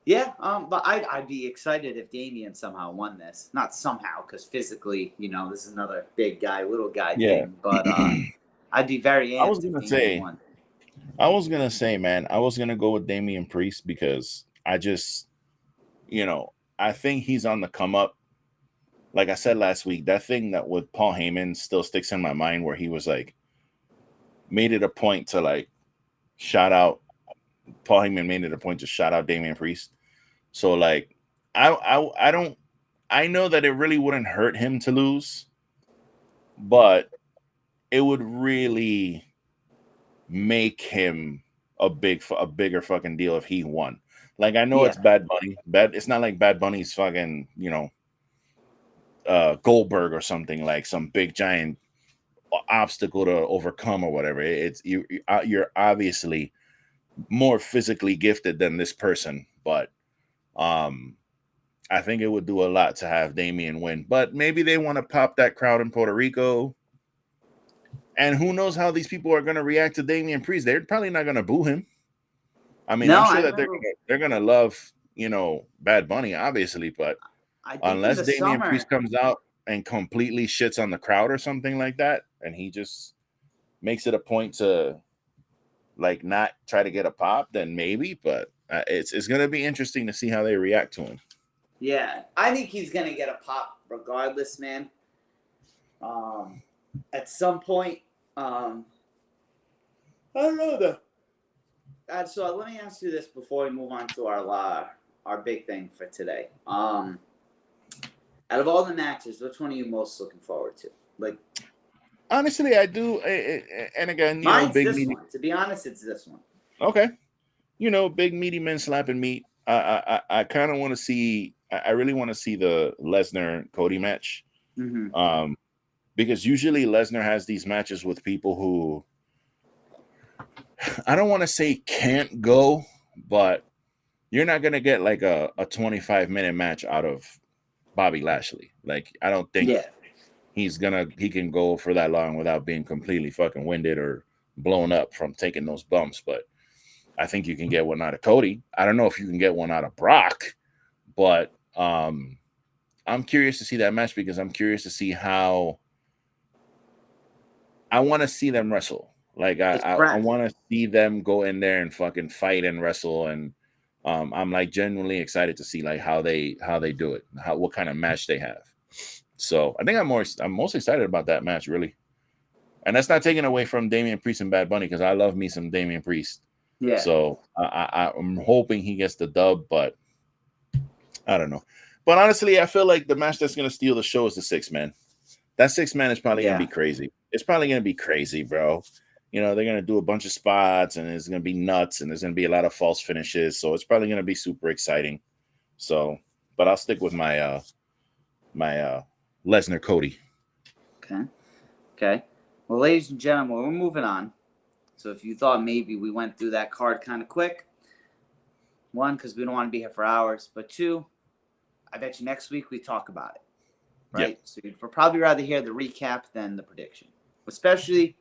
but I'd be excited if Damian somehow won this. Not somehow, because physically, this is another big guy, little guy thing. But I'd be very amped. I was gonna say, man, I was gonna go with Damian Priest because I just, I think he's on the come up. Like I said last week, that thing that with Paul Heyman still sticks in my mind where he was like, made it a point to like shout out. Paul Heyman made it a point to shout out Damian Priest. So like, I know that it really wouldn't hurt him to lose, but it would really make him a bigger fucking deal if he won. Like, I know it's Bad Bunny. It's not like Bad Bunny's fucking, Goldberg or something, like some big giant obstacle to overcome or whatever. It's you're obviously more physically gifted than this person, but I think it would do a lot to have Damian win. But maybe they want to pop that crowd in Puerto Rico, and who knows how these people are going to react to Damian Priest. They're probably not going to boo him. I mean, I'm sure that they're gonna love, Bad Bunny, obviously, but unless Damian Priest comes out and completely shits on the crowd or something like that, and he just makes it a point to like not try to get a pop, then maybe. But it's gonna be interesting to see how they react to him. Yeah, I think he's gonna get a pop regardless, man. At some point, I don't know though. So let me ask you this before we move on to our big thing for today. Out of all the matches, which one are you most looking forward to? Like, honestly, I do. And again, mine's big this one. To be honest, it's this one. Okay, big meaty men slapping meat. I kind of want to see. I really want to see the Lesnar Cody match. Mm-hmm. Because usually Lesnar has these matches with people who, I don't want to say can't go, but you're not going to get like a 25-minute match out of Bobby Lashley. Like, I don't think he can go for that long without being completely fucking winded or blown up from taking those bumps. But I think you can get one out of Cody. I don't know if you can get one out of Brock, but I'm curious to see that match because I'm curious to see how I want to see them wrestle. Like, I want to see them go in there and fucking fight and wrestle, and I'm like genuinely excited to see like how they do it, what kind of match they have. So I think I'm most excited about that match, really. And that's not taking away from Damian Priest and Bad Bunny because I love me some Damian Priest. Yeah. So I'm hoping he gets the dub, but I don't know. But honestly, I feel like the match that's gonna steal the show is the 6-man. That 6-man is probably gonna be crazy. It's probably gonna be crazy, bro. They're gonna do a bunch of spots, and it's gonna be nuts, and there's gonna be a lot of false finishes. So it's probably gonna be super exciting. So, but I'll stick with my my Lesnar Cody. Okay. Well, ladies and gentlemen, we're moving on. So if you thought maybe we went through that card kind of quick, 1, because we don't want to be here for hours, but 2, I bet you next week we talk about it. right? Yep. So you'd probably rather hear the recap than the prediction. Especially,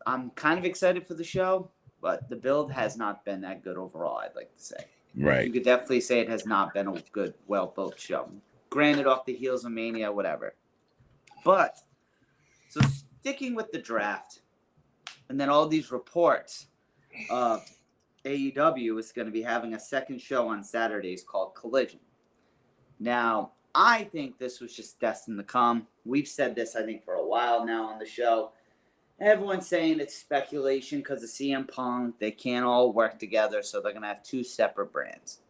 I'm kind of excited for the show, but the build has not been that good overall, I'd like to say. Right. You could definitely say it has not been a good, well-built show. Granted, off the heels of Mania, whatever. But, so sticking with the draft, and then all these reports of AEW is going to be having a second show on Saturdays called Collision. Now, I think this was just destined to come. We've said this, I think, for a while now on the show. Everyone's saying it's speculation because of CM Punk. They can't all work together, so they're going to have two separate brands.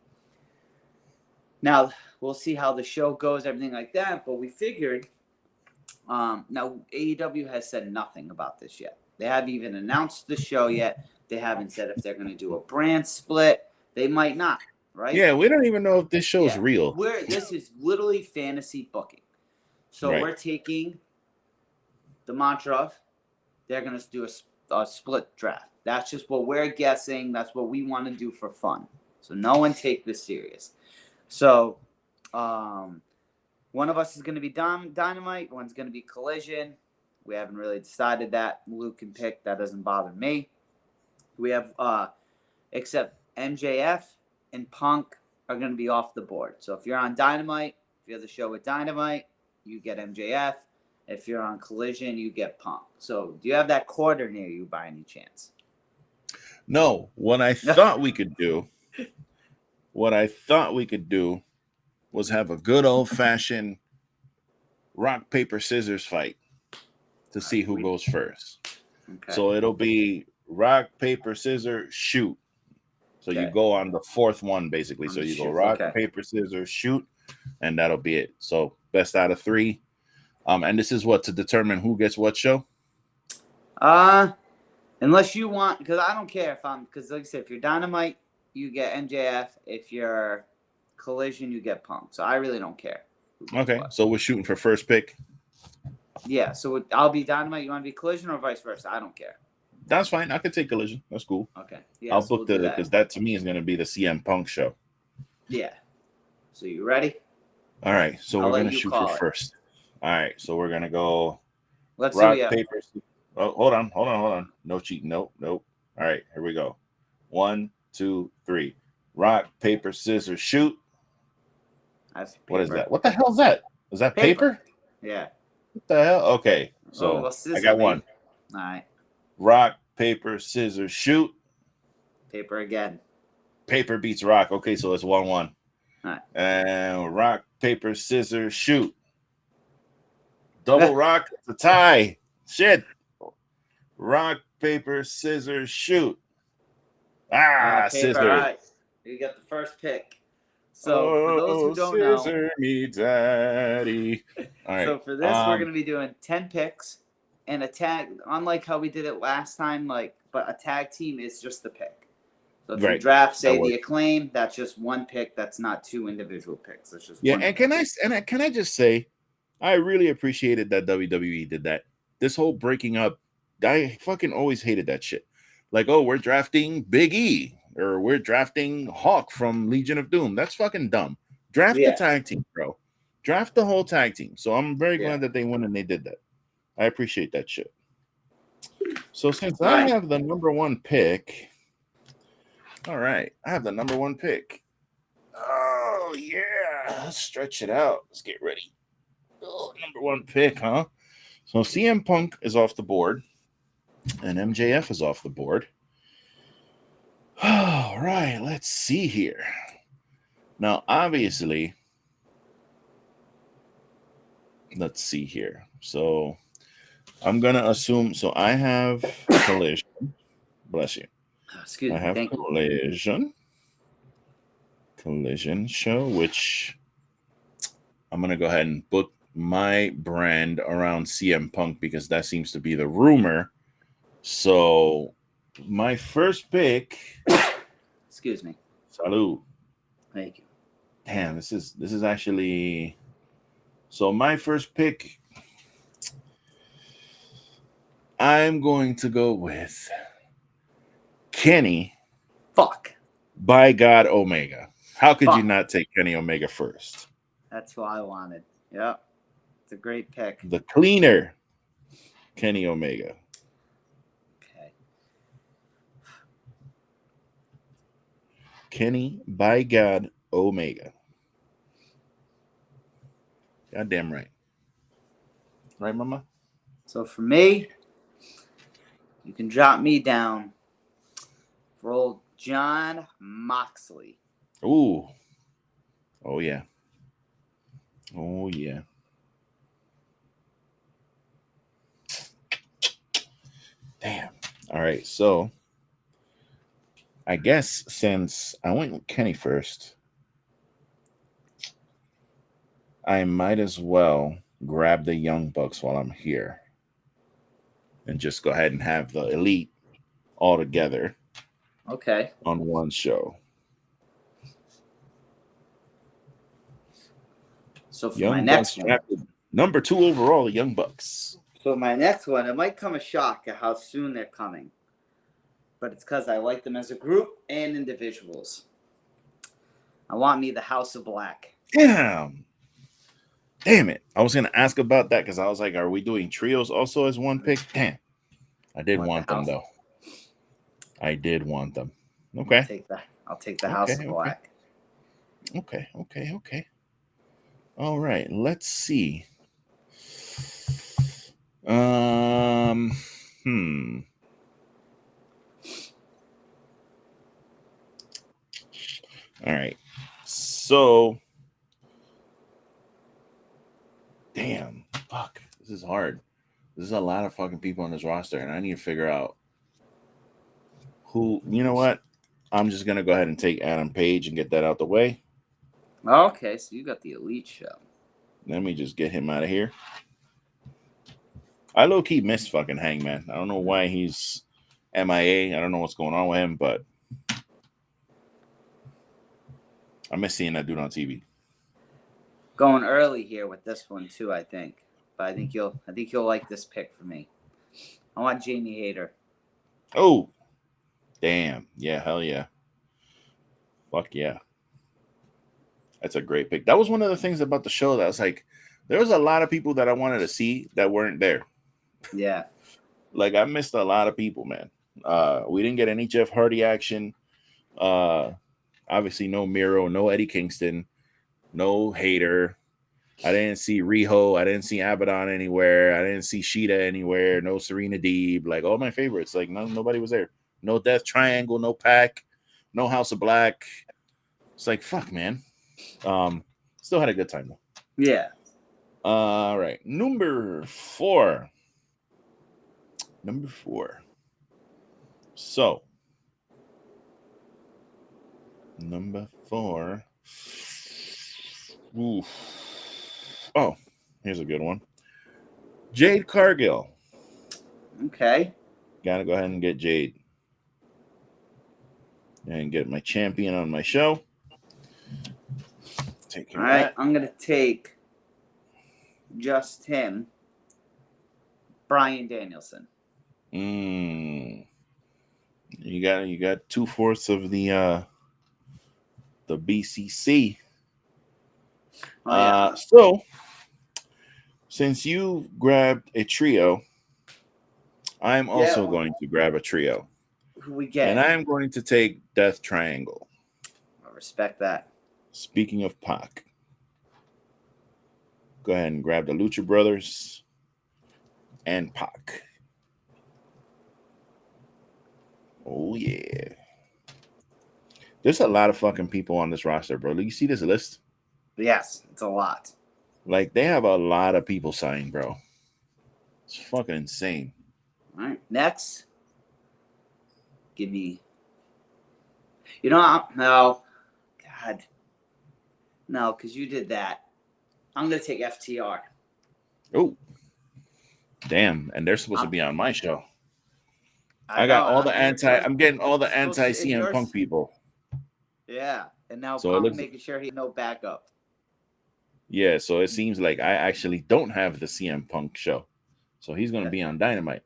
Now, we'll see how the show goes, everything like that, but we figured, now AEW has said nothing about this yet. They haven't even announced the show yet. They haven't said if they're going to do a brand split. They might not, right? Yeah, we don't even know if this show's real. This is literally fantasy booking. So we're taking the mantra of they're going to do a split draft. That's just what we're guessing. That's what we want to do for fun. So no one take this serious. So one of us is going to be Dynamite. One's going to be Collision. We haven't really decided that. Luke can pick. That doesn't bother me. We have, except MJF and Punk are going to be off the board. So if you're on Dynamite, if you have the show with Dynamite, you get MJF. If you're on Collision, you get Punk. So do you have that quarter near you by any chance? No. What I thought we could do was have a good old-fashioned rock, paper, scissors fight to see who goes first. Okay. So it'll be rock, paper, scissors, shoot. So you go on the fourth one, basically. So you go rock, paper, scissors, shoot, and that'll be it. So best out of three. And this is what to determine who gets what show? Unless you want, because I don't care because like I said, if you're Dynamite, you get MJF. If you're Collision, you get Punk. So I really don't care. Okay, so we're shooting for first pick. Yeah, so I'll be Dynamite. You want to be Collision or vice versa? I don't care. That's fine. I could take Collision. That's cool. Okay. Yeah, I'll book because that to me is going to be the CM Punk show. Yeah. So you ready? All right. So we're going to shoot for first. All right. So we're going to go rock, paper. Oh, hold on. No cheating. Nope. All right. Here we go. 1, 2, 3. Rock, paper, scissors, shoot. What is that? What the hell is that? Is that paper? Yeah. What the hell? Okay. So I got one. All right. Rock, paper, scissors, shoot. Paper again. Paper beats rock. Okay, so it's 1-1. All right. And rock, paper, scissors, shoot. Double rock, it's a tie. Shit. Rock, paper, scissors, shoot. Scissors. All right. You got the first pick. So for those who don't know, scissor me daddy. All right. So for this, we're going to be doing 10 picks and a tag. Unlike how we did it last time, but a tag team is just the pick. So if you draft, say the Acclaim, that's just one pick. That's not two individual picks. That's just one and can I just say, I really appreciated that WWE did that. This whole breaking up, I fucking always hated that shit. Like, oh, we're drafting Big E. Or we're drafting Hawk from Legion of Doom. That's fucking dumb. Draft the tag team, bro. Draft the whole tag team. So I'm very glad that they went and they did that. I appreciate that shit. So since I have the number one pick, all right, I have the number one pick. Oh, yeah. Let's stretch it out. Let's get ready. Oh, number one pick, huh? So CM Punk is off the board, and MJF is off the board. All right, let's see here. Now, obviously, let's see here. So I'm going to assume, so I have Collision. Bless you. Excuse me. I have Collision show, which I'm going to go ahead and book my brand around CM Punk because that seems to be the rumor. So my first pick. Excuse me. Salud. Thank you. Damn, this is actually. So my first pick, I'm going to go with Kenny. Fuck. By God, Omega. How could you not take Kenny Omega first? That's what I wanted. Yep. It's a great pick. The cleaner, Kenny Omega. Okay. Kenny, by God, Omega. Goddamn right. Right, mama? So for me, you can drop me down for old John Moxley. Ooh. Oh, yeah. Oh, yeah. Damn. All right. So, I guess since I went with Kenny first, I might as well grab the Young Bucks while I'm here and just go ahead and have the Elite all together Okay. on one show. So for Young my Bucks next one. drafted number 2 overall, the Young Bucks. So my next one, it might come a shock at how soon they're coming. But it's because I like them as a group and individuals. I want me the House of Black. Damn it. I was going to ask about that because I was like, are we doing trios also as one pick? Damn. I did want them, though. I did want them. Okay. I'll take the House of Black. Okay. All right. Let's see. All right. So, damn. Fuck. This is hard. There's a lot of fucking people on this roster, and I need to figure out who. You know what? I'm just gonna go ahead and take Adam Page and get that out the way. Okay, so you got the Elite show. Let me just get him out of here. I low-key miss fucking Hangman. I don't know why he's MIA. I don't know what's going on with him, but I miss seeing that dude on TV. Going early here with this one too, I think. But I think you'll like this pick for me. I want Jamie Hayter. Oh, damn. Yeah, hell yeah. Fuck yeah. That's a great pick. That was one of the things about the show that was like, there was a lot of people that I wanted to see that weren't there. Yeah. Like, I missed a lot of people, man. We didn't get any Jeff Hardy action. Obviously, no Miro, no Eddie Kingston, no Hayter. I didn't see Riho. I didn't see Abaddon anywhere. I didn't see Sheeta anywhere. No Serena Deeb. Like, all my favorites. Like, nobody was there. No Death Triangle, no Pac, no House of Black. It's like, fuck, man. Still had a good time, though. Yeah. All right. Number 4. So, number 4. Oof. Oh, here's a good one. Jade Cargill. Okay. Gotta go ahead and get Jade. And get my champion on my show. All right, I'm going to take just him. Bryan Danielson. You got 2/4 of the BCC. Oh, yeah. So since you grabbed a trio, I'm also going to grab a trio. Who we get? And I'm going to take Death Triangle. I respect that. Speaking of Pac, go ahead and grab the Lucha Brothers and Pac. Oh, yeah. There's a lot of fucking people on this roster, bro. You see this list? Yes, it's a lot. Like, they have a lot of people signed, bro. It's fucking insane. All right, next. Give me... no. God. No, because you did that. I'm going to take FTR. Oh. Damn. And they're supposed to be on my show. I'm getting all the anti-CM Punk people. Yeah. And now So Punk making sure he had no backup. Yeah, so it seems like I actually don't have the CM Punk show. So he's going to be on Dynamite.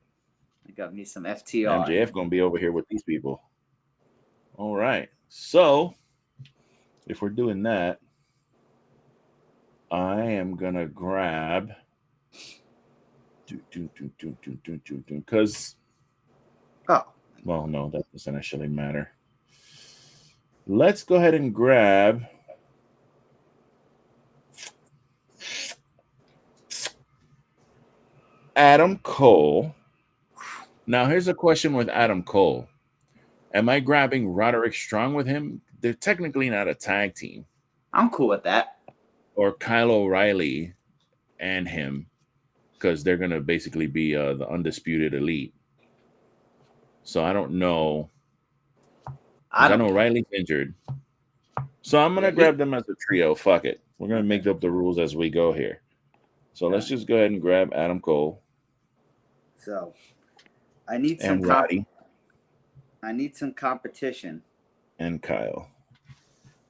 I got me some FTR. MJF going to be over here with these people. All right. So if we're doing that, I am going to grab Because, Oh, well, no, that doesn't actually matter. Let's go ahead and grab Adam Cole. Now, here's a question with Adam Cole. Am I grabbing Roderick Strong with him? They're technically not a tag team. I'm cool with that. Or Kyle O'Reilly and him, because they're going to basically be the undisputed elite. So I don't know. I know Riley's injured. So I'm going to grab them as a trio. Fuck it. We're going to make up the rules as we go here. So let's just go ahead and grab Adam Cole. So I need some I need some competition. And Kyle.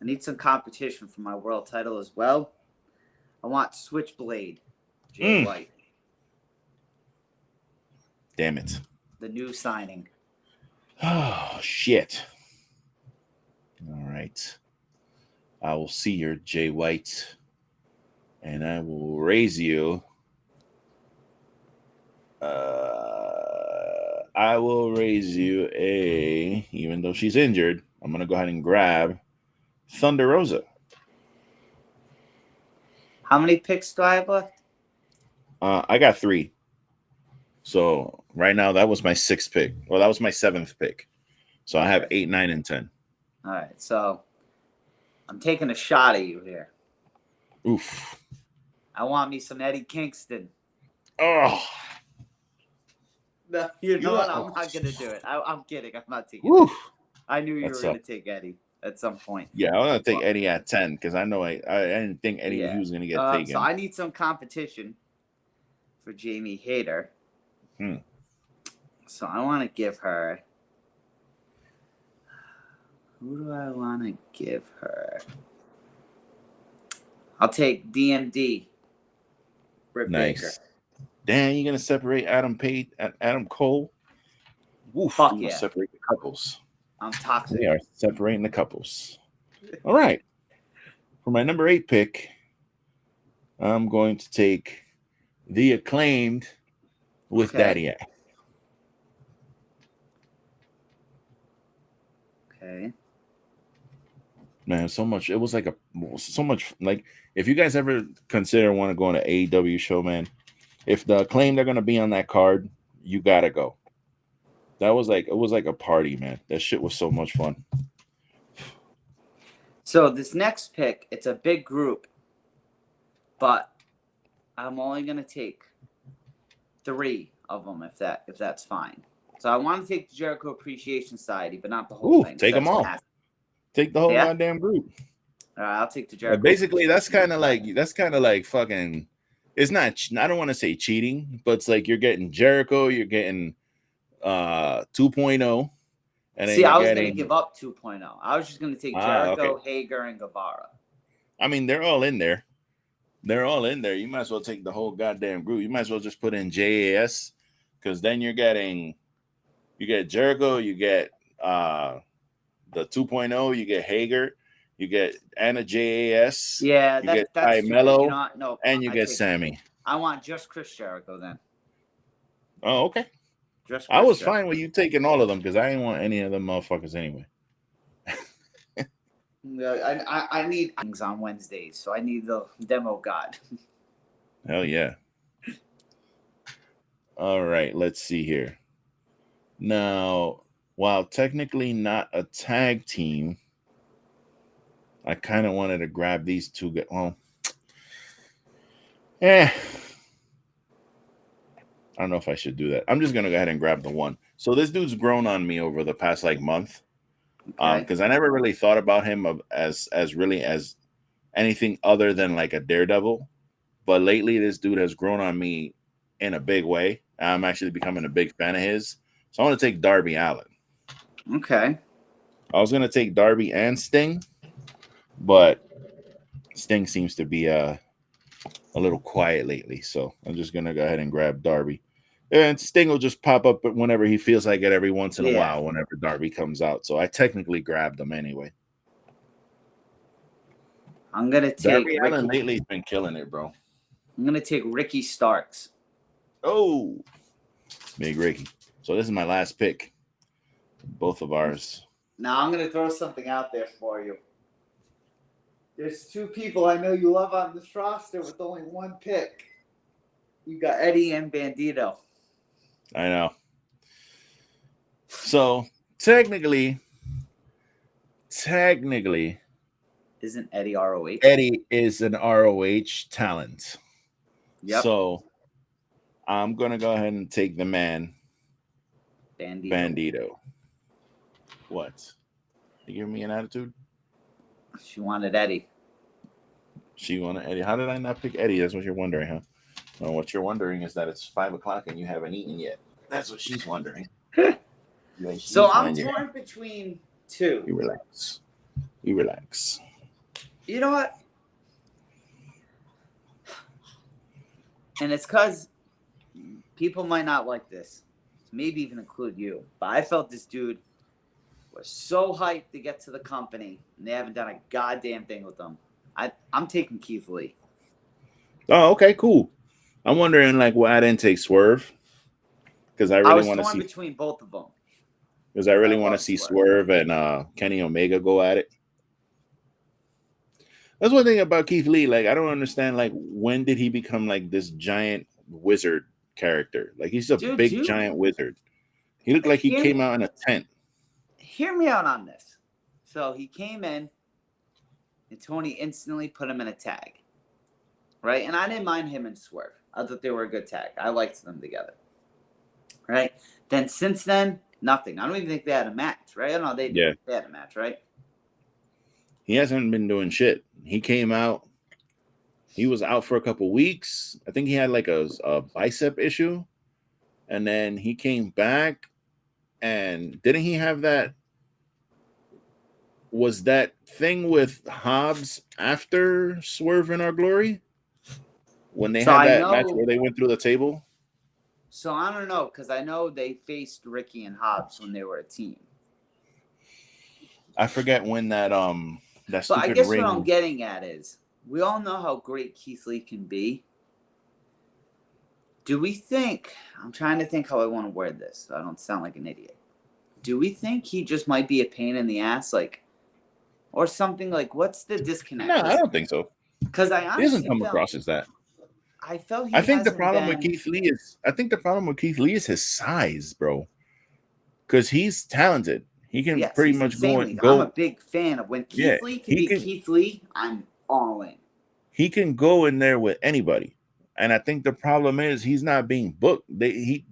I need some competition for my world title as well. I want Switchblade, Jay White. Damn it. The new signing. Oh, shit. All right. I will see your Jay White, and I will raise you. I will raise you even though she's injured, I'm going to go ahead and grab Thunder Rosa. How many picks do I have left? I got 3. So right now, that was my 6th pick. Well, that was my 7th pick. So I have 8, 9, and 10. All right. So I'm taking a shot at you here. Oof. I want me some Eddie Kingston. Oh. No, you know what? I'm not going to do it. I'm kidding. I'm not taking it. I knew you were going to take Eddie at some point. Yeah, I'm going to take Eddie at 10 because I know I didn't think Eddie he was going to get taken. So I need some competition for Jamie Hayter. So I want to give her. Who do I want to give her? I'll take DMD. Britt Baker. Dan, you're gonna separate Adam Cole? Oof, Fuck I'm gonna separate the couples. I'm toxic. We are separating the couples. All right. For my number 8 pick, I'm going to take the Acclaimed with Daddy Act. Okay. Man, so much. It was like like if you guys ever consider want to go on an AEW show, man, if the Acclaimed are gonna be on that card, you gotta go. It was like a party, man. That shit was so much fun. So this next pick, it's a big group, but I'm only gonna take 3 of them if that's fine. So I want to take the Jericho Appreciation Society, but not the whole thing. Take them all. Take the whole goddamn group. All right, I'll take the Jericho. Basically, that's kind of like fucking. It's not. I don't want to say cheating, but it's like you're getting Jericho, you're getting 2.0. And see, I was going to give up 2.0. I was just going to take Jericho, Hager, and Guevara. I mean, they're all in there. You might as well take the whole goddamn group. You might as well just put in JAS, because then you get Jericho, you get the 2.0, you get Hager, you get Anna JAS. Yeah, you get Ty Mello, and you get Sammy. I want just Chris Jericho then. Oh, okay. I was fine with you taking all of them because I didn't want any of them motherfuckers anyway. I need things on Wednesdays, so I need the demo god. Hell yeah. All right, let's see here. Now, while technically not a tag team, I kind of wanted to grab these two. I don't know if I should do that. I'm just going to go ahead and grab the one. So this dude's grown on me over the past month. Because I never really thought about him as anything other than like a daredevil. But lately, this dude has grown on me in a big way. I'm actually becoming a big fan of his. So I want to take Darby Allin. Okay. I was going to take Darby and Sting, but Sting seems to be a little quiet lately. So I'm just going to go ahead and grab Darby. And Sting will just pop up whenever he feels like it every once in a while, whenever Darby comes out. So I technically grabbed them anyway. I'm going to take Darby Allin lately has been killing it, bro. I'm gonna take Ricky Starks. Oh, Big Ricky. So this is my last pick. Both of ours. Now I'm gonna throw something out there for you. There's two people I know you love on this roster with only one pick. You got Eddie and Bandito. I know. So technically, isn't Eddie ROH? Eddie is an ROH talent. Yep. So I'm gonna go ahead and take the man, Bandito. What? You giving me an attitude? She wanted Eddie. She wanted Eddie. How did I not pick Eddie? That's what you're wondering, huh? Well, what you're wondering is that it's 5:00 and you haven't eaten yet. That's what she's wondering. So I'm torn between two. You relax. You relax. You know what? And it's because people might not like this. Maybe even include you. But I felt this dude was so hyped to get to the company, and they haven't done a goddamn thing with them. I'm taking Keith Lee. Oh, okay, cool. I'm wondering, like, why I didn't take Swerve. Because I really want to see between both of them. Because I really want to see Swerve and Kenny Omega go at it. That's one thing about Keith Lee. Like, I don't understand, like, when did he become, like, this giant wizard character? Like, he's a big, giant wizard. He looked like he came out in a tent. Hear me out on this. So he came in, and Tony instantly put him in a tag. Right? And I didn't mind him and Swerve. I thought they were a good tag. I liked them together. Right? Then since then, nothing. I don't even think they had a match, right? I don't know. They had a match, right? He hasn't been doing shit. He came out. He was out for a couple weeks. I think he had like a bicep issue. And then he came back. And didn't he have that? Was that thing with Hobbs after Swerve in Our Glory? When they had that match where they went through the table? So I don't know, because I know they faced Ricky and Hobbs when they were a team. I forget when that But stupid I guess ring. what I'm getting at is, we all know how great Keith Lee can be. Do we think, I'm trying to think how I want to word this so I don't sound like an idiot. Do we think he just might be a pain in the ass, like, or something like, what's the disconnect? No, I don't think so. Because I honestly he doesn't come across as that. I felt I think the problem with Keith Lee is his size, bro. Because he's talented. He can pretty much go. I'm a big fan of when Keith Lee can be Keith Lee. I'm all in. He can go in there with anybody, and I think the problem is he's not being booked.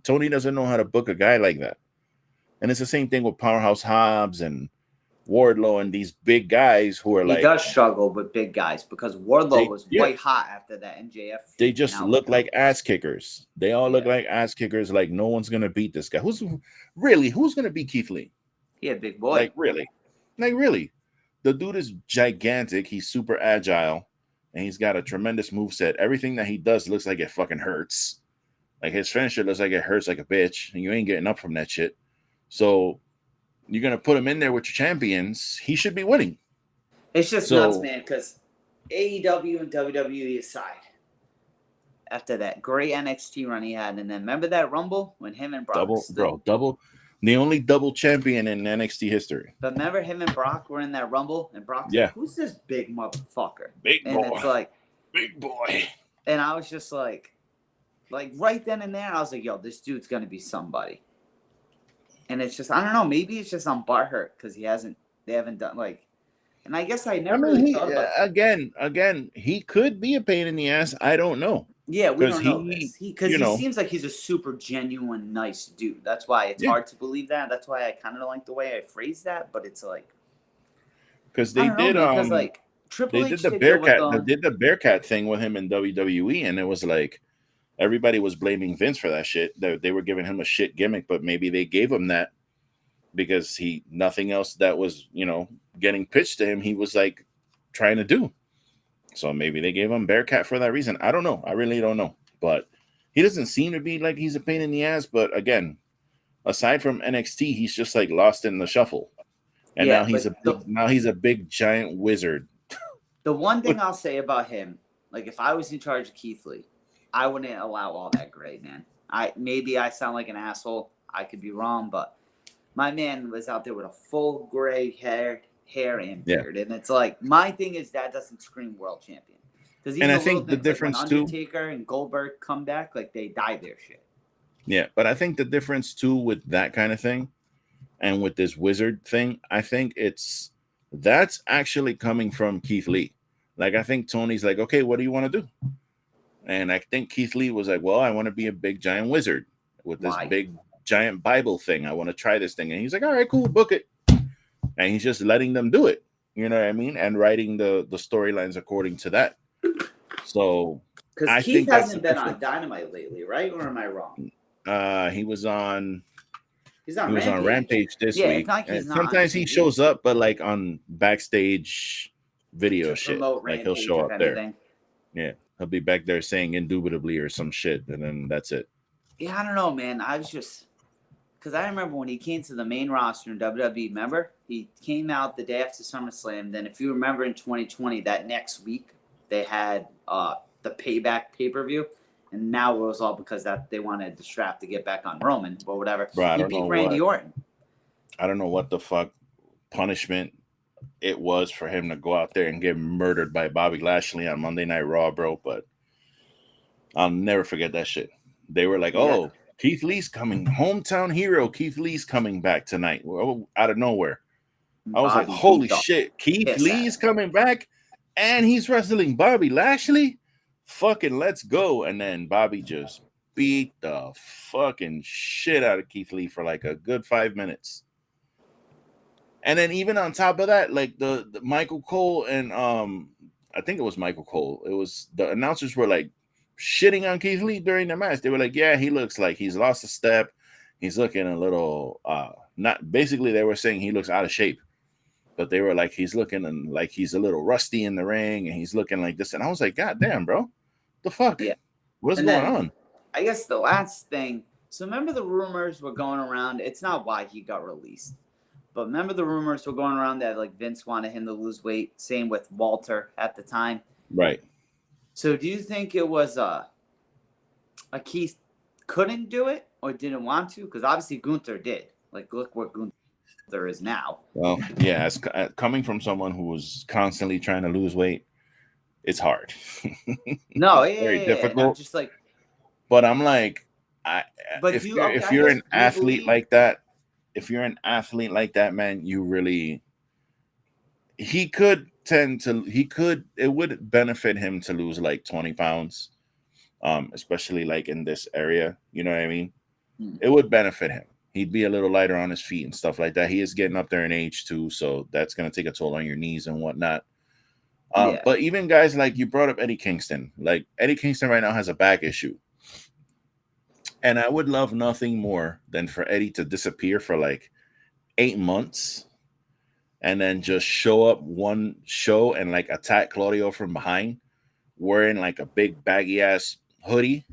Tony doesn't know how to book a guy like that, and it's the same thing with Powerhouse Hobbs and Wardlow and these big guys who are he does struggle with big guys because Wardlow was white hot after that MJF. They just look like ass kickers. They all look like ass kickers. Like no one's gonna beat this guy. Who's gonna beat Keith Lee? Yeah, big boy. Like really. The dude is gigantic. He's super agile, and he's got a tremendous moveset. Everything that he does looks like it fucking hurts. Like his finisher looks like it hurts like a bitch, and you ain't getting up from that shit. So you're gonna put him in there with your champions. He should be winning. It's just nuts, man. Because AEW and WWE aside, after that great NXT run he had, and then remember that Rumble when him and Brock the only double champion in NXT history. But remember him and Brock were in that Rumble, and Brock's like, "Who's this big motherfucker?" And it's like, big boy. And I was just like right then and there, I was like, "Yo, this dude's gonna be somebody." And it's just, I don't know, maybe it's just I'm butthurt because they haven't done like, and I guess I never really thought about again, he could be a pain in the ass. I don't know. Yeah, we don't know this. Because he seems like he's a super genuine, nice dude. That's why it's hard to believe that. That's why I kind of don't like the way I phrased that. But it's like, because they did Triple H did the Bearcat thing with him in WWE, and it was like everybody was blaming Vince for that shit. They were giving him a shit gimmick, but maybe they gave him that because nothing else that was getting pitched to him he was like trying to do. So maybe they gave him Bearcat for that reason. I don't know. I really don't know. But he doesn't seem to be like he's a pain in the ass. But again, aside from NXT, he's just like lost in the shuffle. And now he's a big giant wizard. The one thing I'll say about him, like if I was in charge of Keith Lee, I wouldn't allow all that gray, man. Maybe I sound like an asshole. I could be wrong, but my man was out there with a full gray hair and beard, and it's like my thing is that doesn't scream world champion. Because even And I the little think the things, like when difference too. Undertaker and Goldberg come back, like they dye their shit. Yeah, but I think the difference too with that kind of thing, and with this wizard thing, I think that's actually coming from Keith Lee. Like I think Tony's like, okay, what do you want to do? And I think Keith Lee was like, well, I want to be a big giant wizard with this big giant Bible thing. I want to try this thing. And he's like, all right, cool, book it. And he's just letting them do it. You know what I mean? And writing the storylines according to that. So because Keith hasn't been on Dynamite lately, right? Or am I wrong? He was on Rampage. On Rampage this week. Like sometimes he shows up, but like on backstage video shit. Like he'll show up there. Yeah. He'll be back there saying indubitably or some shit, and then that's it. Yeah, I don't know, man. I was just because I remember when he came to the main roster in WWE. Remember, he came out the day after SummerSlam. Then, if you remember, in 2020, that next week they had the Payback pay-per-view, and now it was all because that they wanted the strap to get back on Roman or whatever. Bro, he beat Randy Orton. I don't know what the fuck punishment it was for him to go out there and get murdered by Bobby Lashley on Monday Night Raw, bro. But I'll never forget that shit. They were like, "Oh, Keith Lee's coming, hometown hero. Keith Lee's coming back tonight." Out of nowhere, I was like, "Holy shit, Keith Lee's coming back, and he's wrestling Bobby Lashley. Fucking let's go!" And then Bobby just beat the fucking shit out of Keith Lee for like a good 5 minutes. And then even on top of that, like the Michael Cole and I think it was Michael Cole. It was the announcers were like shitting on Keith Lee during the match. They were like, "Yeah, he looks like he's lost a step. He's looking a little not." Basically, they were saying he looks out of shape, but they were like he's looking like he's a little rusty in the ring, and he's looking like this. And I was like, "God damn, bro, the fuck? Yeah, what's going on?" I guess the last thing. So remember the rumors were going around. It's not why he got released. But remember the rumors were going around that like Vince wanted him to lose weight. Same with Walter at the time. Right. So do you think it was a Keith couldn't do it or didn't want to? Because obviously Gunther did. Like look what Gunther is now. Well, yeah, it's coming from someone who was constantly trying to lose weight, it's hard. No, very difficult. I'm just like, but I'm like, if you're an athlete like that. If you're an athlete like that, man, you really, it would benefit him to lose like 20 pounds, especially like in this area. You know what I mean? It would benefit him. He'd be a little lighter on his feet and stuff like that. He is getting up there in age too, so that's going to take a toll on your knees and whatnot. But even guys like you brought up Eddie Kingston. Like Eddie Kingston right now has a back issue. And I would love nothing more than for Eddie to disappear for like 8 months and then just show up one show and like attack Claudio from behind wearing like a big baggy ass hoodie.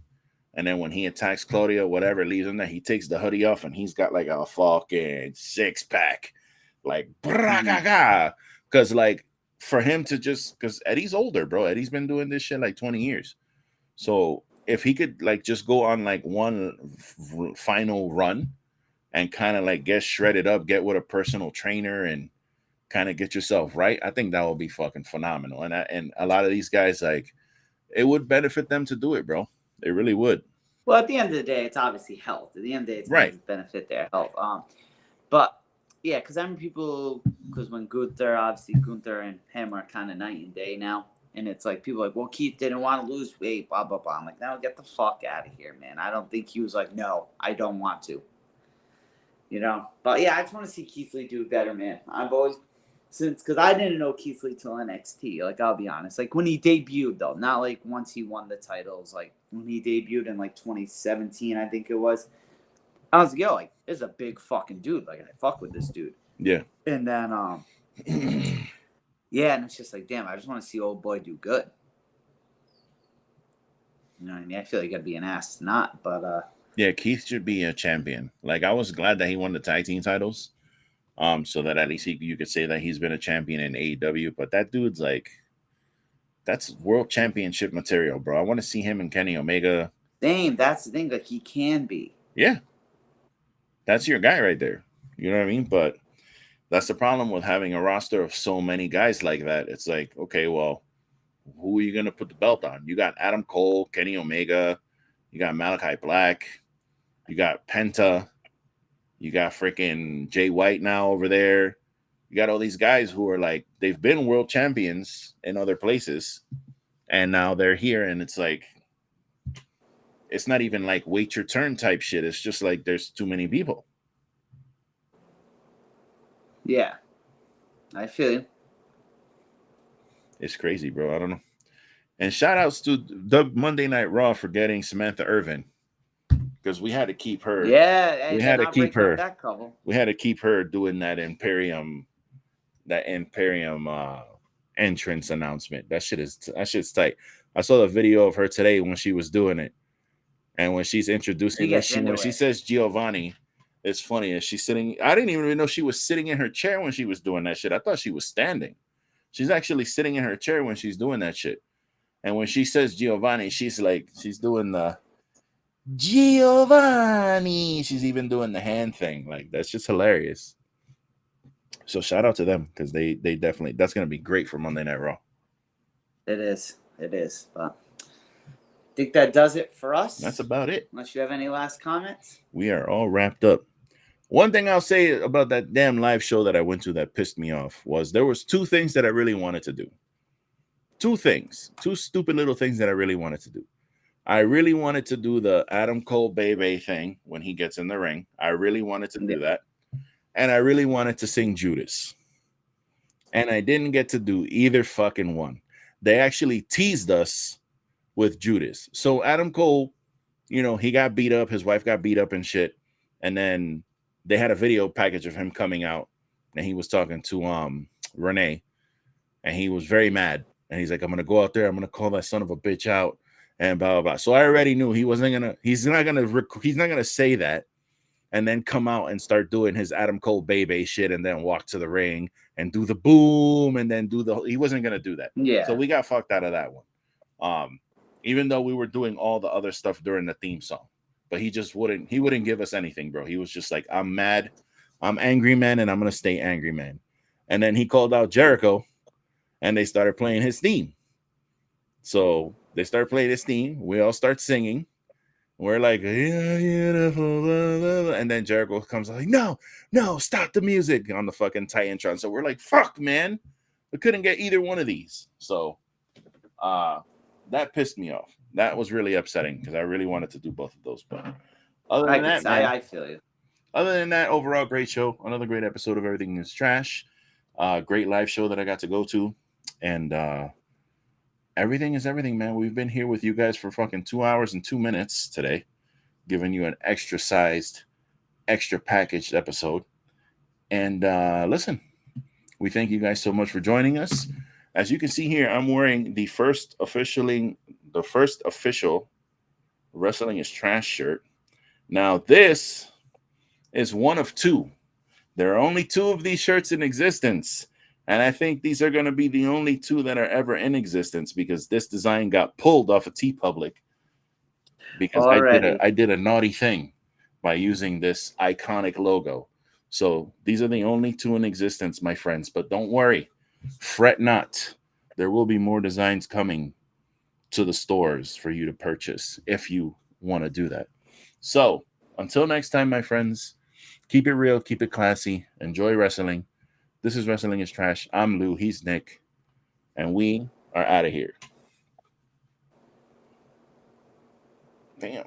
And then when he attacks Claudio, whatever, leaves him there, he takes the hoodie off and he's got like a fucking 6-pack. Like, because like for him to just, because Eddie's older, bro. Eddie's been doing this shit like 20 years. So if he could like just go on like one final run and kind of like get shredded up, get with a personal trainer and kind of get yourself right, I think that would be fucking phenomenal. And a lot of these guys, like, it would benefit them to do it, bro. It really would. Well, at the end of the day, it's obviously health. At the end of the day, it's going to benefit their health. But yeah, because I remember people, because when Gunther and him are kind of night and day now. And it's like, people are like, well, Keith didn't want to lose weight, blah, blah, blah. I'm like, no, get the fuck out of here, man. I don't think he was like, no, I don't want to. You know? But yeah, I just want to see Keith Lee do better, man. I've always, because I didn't know Keith Lee till NXT. Like, I'll be honest. Like, when he debuted, though. Not like once he won the titles. Like, when he debuted in like 2017, I think it was. I was like, yo, like, this is a big fucking dude. Like, I fuck with this dude. Yeah. And then, yeah, and it's just like, damn, I just want to see old boy do good. You know what I mean? I feel like you got to be an ass to not, but yeah, Keith should be a champion. Like, I was glad that he won the tag team titles, so that at least you could say that he's been a champion in AEW. But that dude's that's world championship material, bro. I want to see him and Kenny Omega. Same. That's the thing. Like, he can be. Yeah. That's your guy right there. You know what I mean? But that's the problem with having a roster of so many guys like that. It's like, okay, well, who are you going to put the belt on? You got Adam Cole, Kenny Omega, you got Malachi Black, you got Penta, you got freaking Jay White now over there. You got all these guys who are like, they've been world champions in other places, and now they're here, and it's like, it's not even like wait your turn type shit. It's just like there's too many people. Yeah. I feel you. It's crazy, bro. I don't know. And shout outs to the Monday Night Raw for getting Samantha Irvin, because we had to keep her. Yeah, we had to keep her. That couple. We had to keep her doing that Imperium entrance announcement. That shit's tight. I saw the video of her today when she was doing it, and when she's introducing when she says Giovanni, it's funny. As she's sitting, I didn't even know she was sitting in her chair when she was doing that shit. I thought she was standing. She's actually sitting in her chair when she's doing that shit. And when she says Giovanni, she's like, she's doing the Giovanni. She's even doing the hand thing. Like, that's just hilarious. So shout out to them, because they definitely, that's going to be great for Monday Night Raw. It is. But I think that does it for us. That's about it. Unless you have any last comments. We are all wrapped up. One thing I'll say about that damn live show that I went to that pissed me off was there was two things that I really wanted to do. Two stupid little things that I really wanted to do. I really wanted to do the Adam Cole Bebe thing when he gets in the ring. I really wanted to do that. And I really wanted to sing Judas. And I didn't get to do either fucking one. They actually teased us with Judas. So Adam Cole, you know, he got beat up. His wife got beat up and shit. And then they had a video package of him coming out. And he was talking to Renee. And he was very mad. And he's like, I'm going to go out there. I'm going to call that son of a bitch out. And blah, blah, blah. So I already knew he's not going to say that and then come out and start doing his Adam Cole Bebe shit and then walk to the ring and do the boom and then he wasn't going to do that. Yeah. So we got fucked out of that one. Even though we were doing all the other stuff during the theme song, but he wouldn't give us anything, bro. He was just like, I'm mad. I'm angry, man. And I'm going to stay angry, man. And then he called out Jericho and they started playing his theme. So they start playing his theme. We all start singing. We're like, yeah, beautiful, blah, blah, blah. And then Jericho comes like, no, stop the music on the fucking Titantron. So we're like, fuck, man. We couldn't get either one of these. So that pissed me off. That was really upsetting because I really wanted to do both of those. But other than that, man, I feel you. Other than that, overall, great show. Another great episode of Everything is Trash. Great live show that I got to go to. And everything is everything, man. We've been here with you guys for fucking 2 hours and 2 minutes today, giving you an extra sized, extra packaged episode. And listen, we thank you guys so much for joining us. As you can see here, I'm wearing the first official Wrestling is Trash shirt. Now, this is one of two. There are only two of these shirts in existence. And I think these are going to be the only two that are ever in existence because this design got pulled off of TeePublic because I did a naughty thing by using this iconic logo. So these are the only two in existence, my friends. But don't worry. Fret not. There will be more designs coming to the stores for you to purchase if you want to do that. So until next time, my friends, keep it real, keep it classy, enjoy wrestling. This is Wrestling is Trash. I'm Lou. He's Nick. And we are out of here. Damn.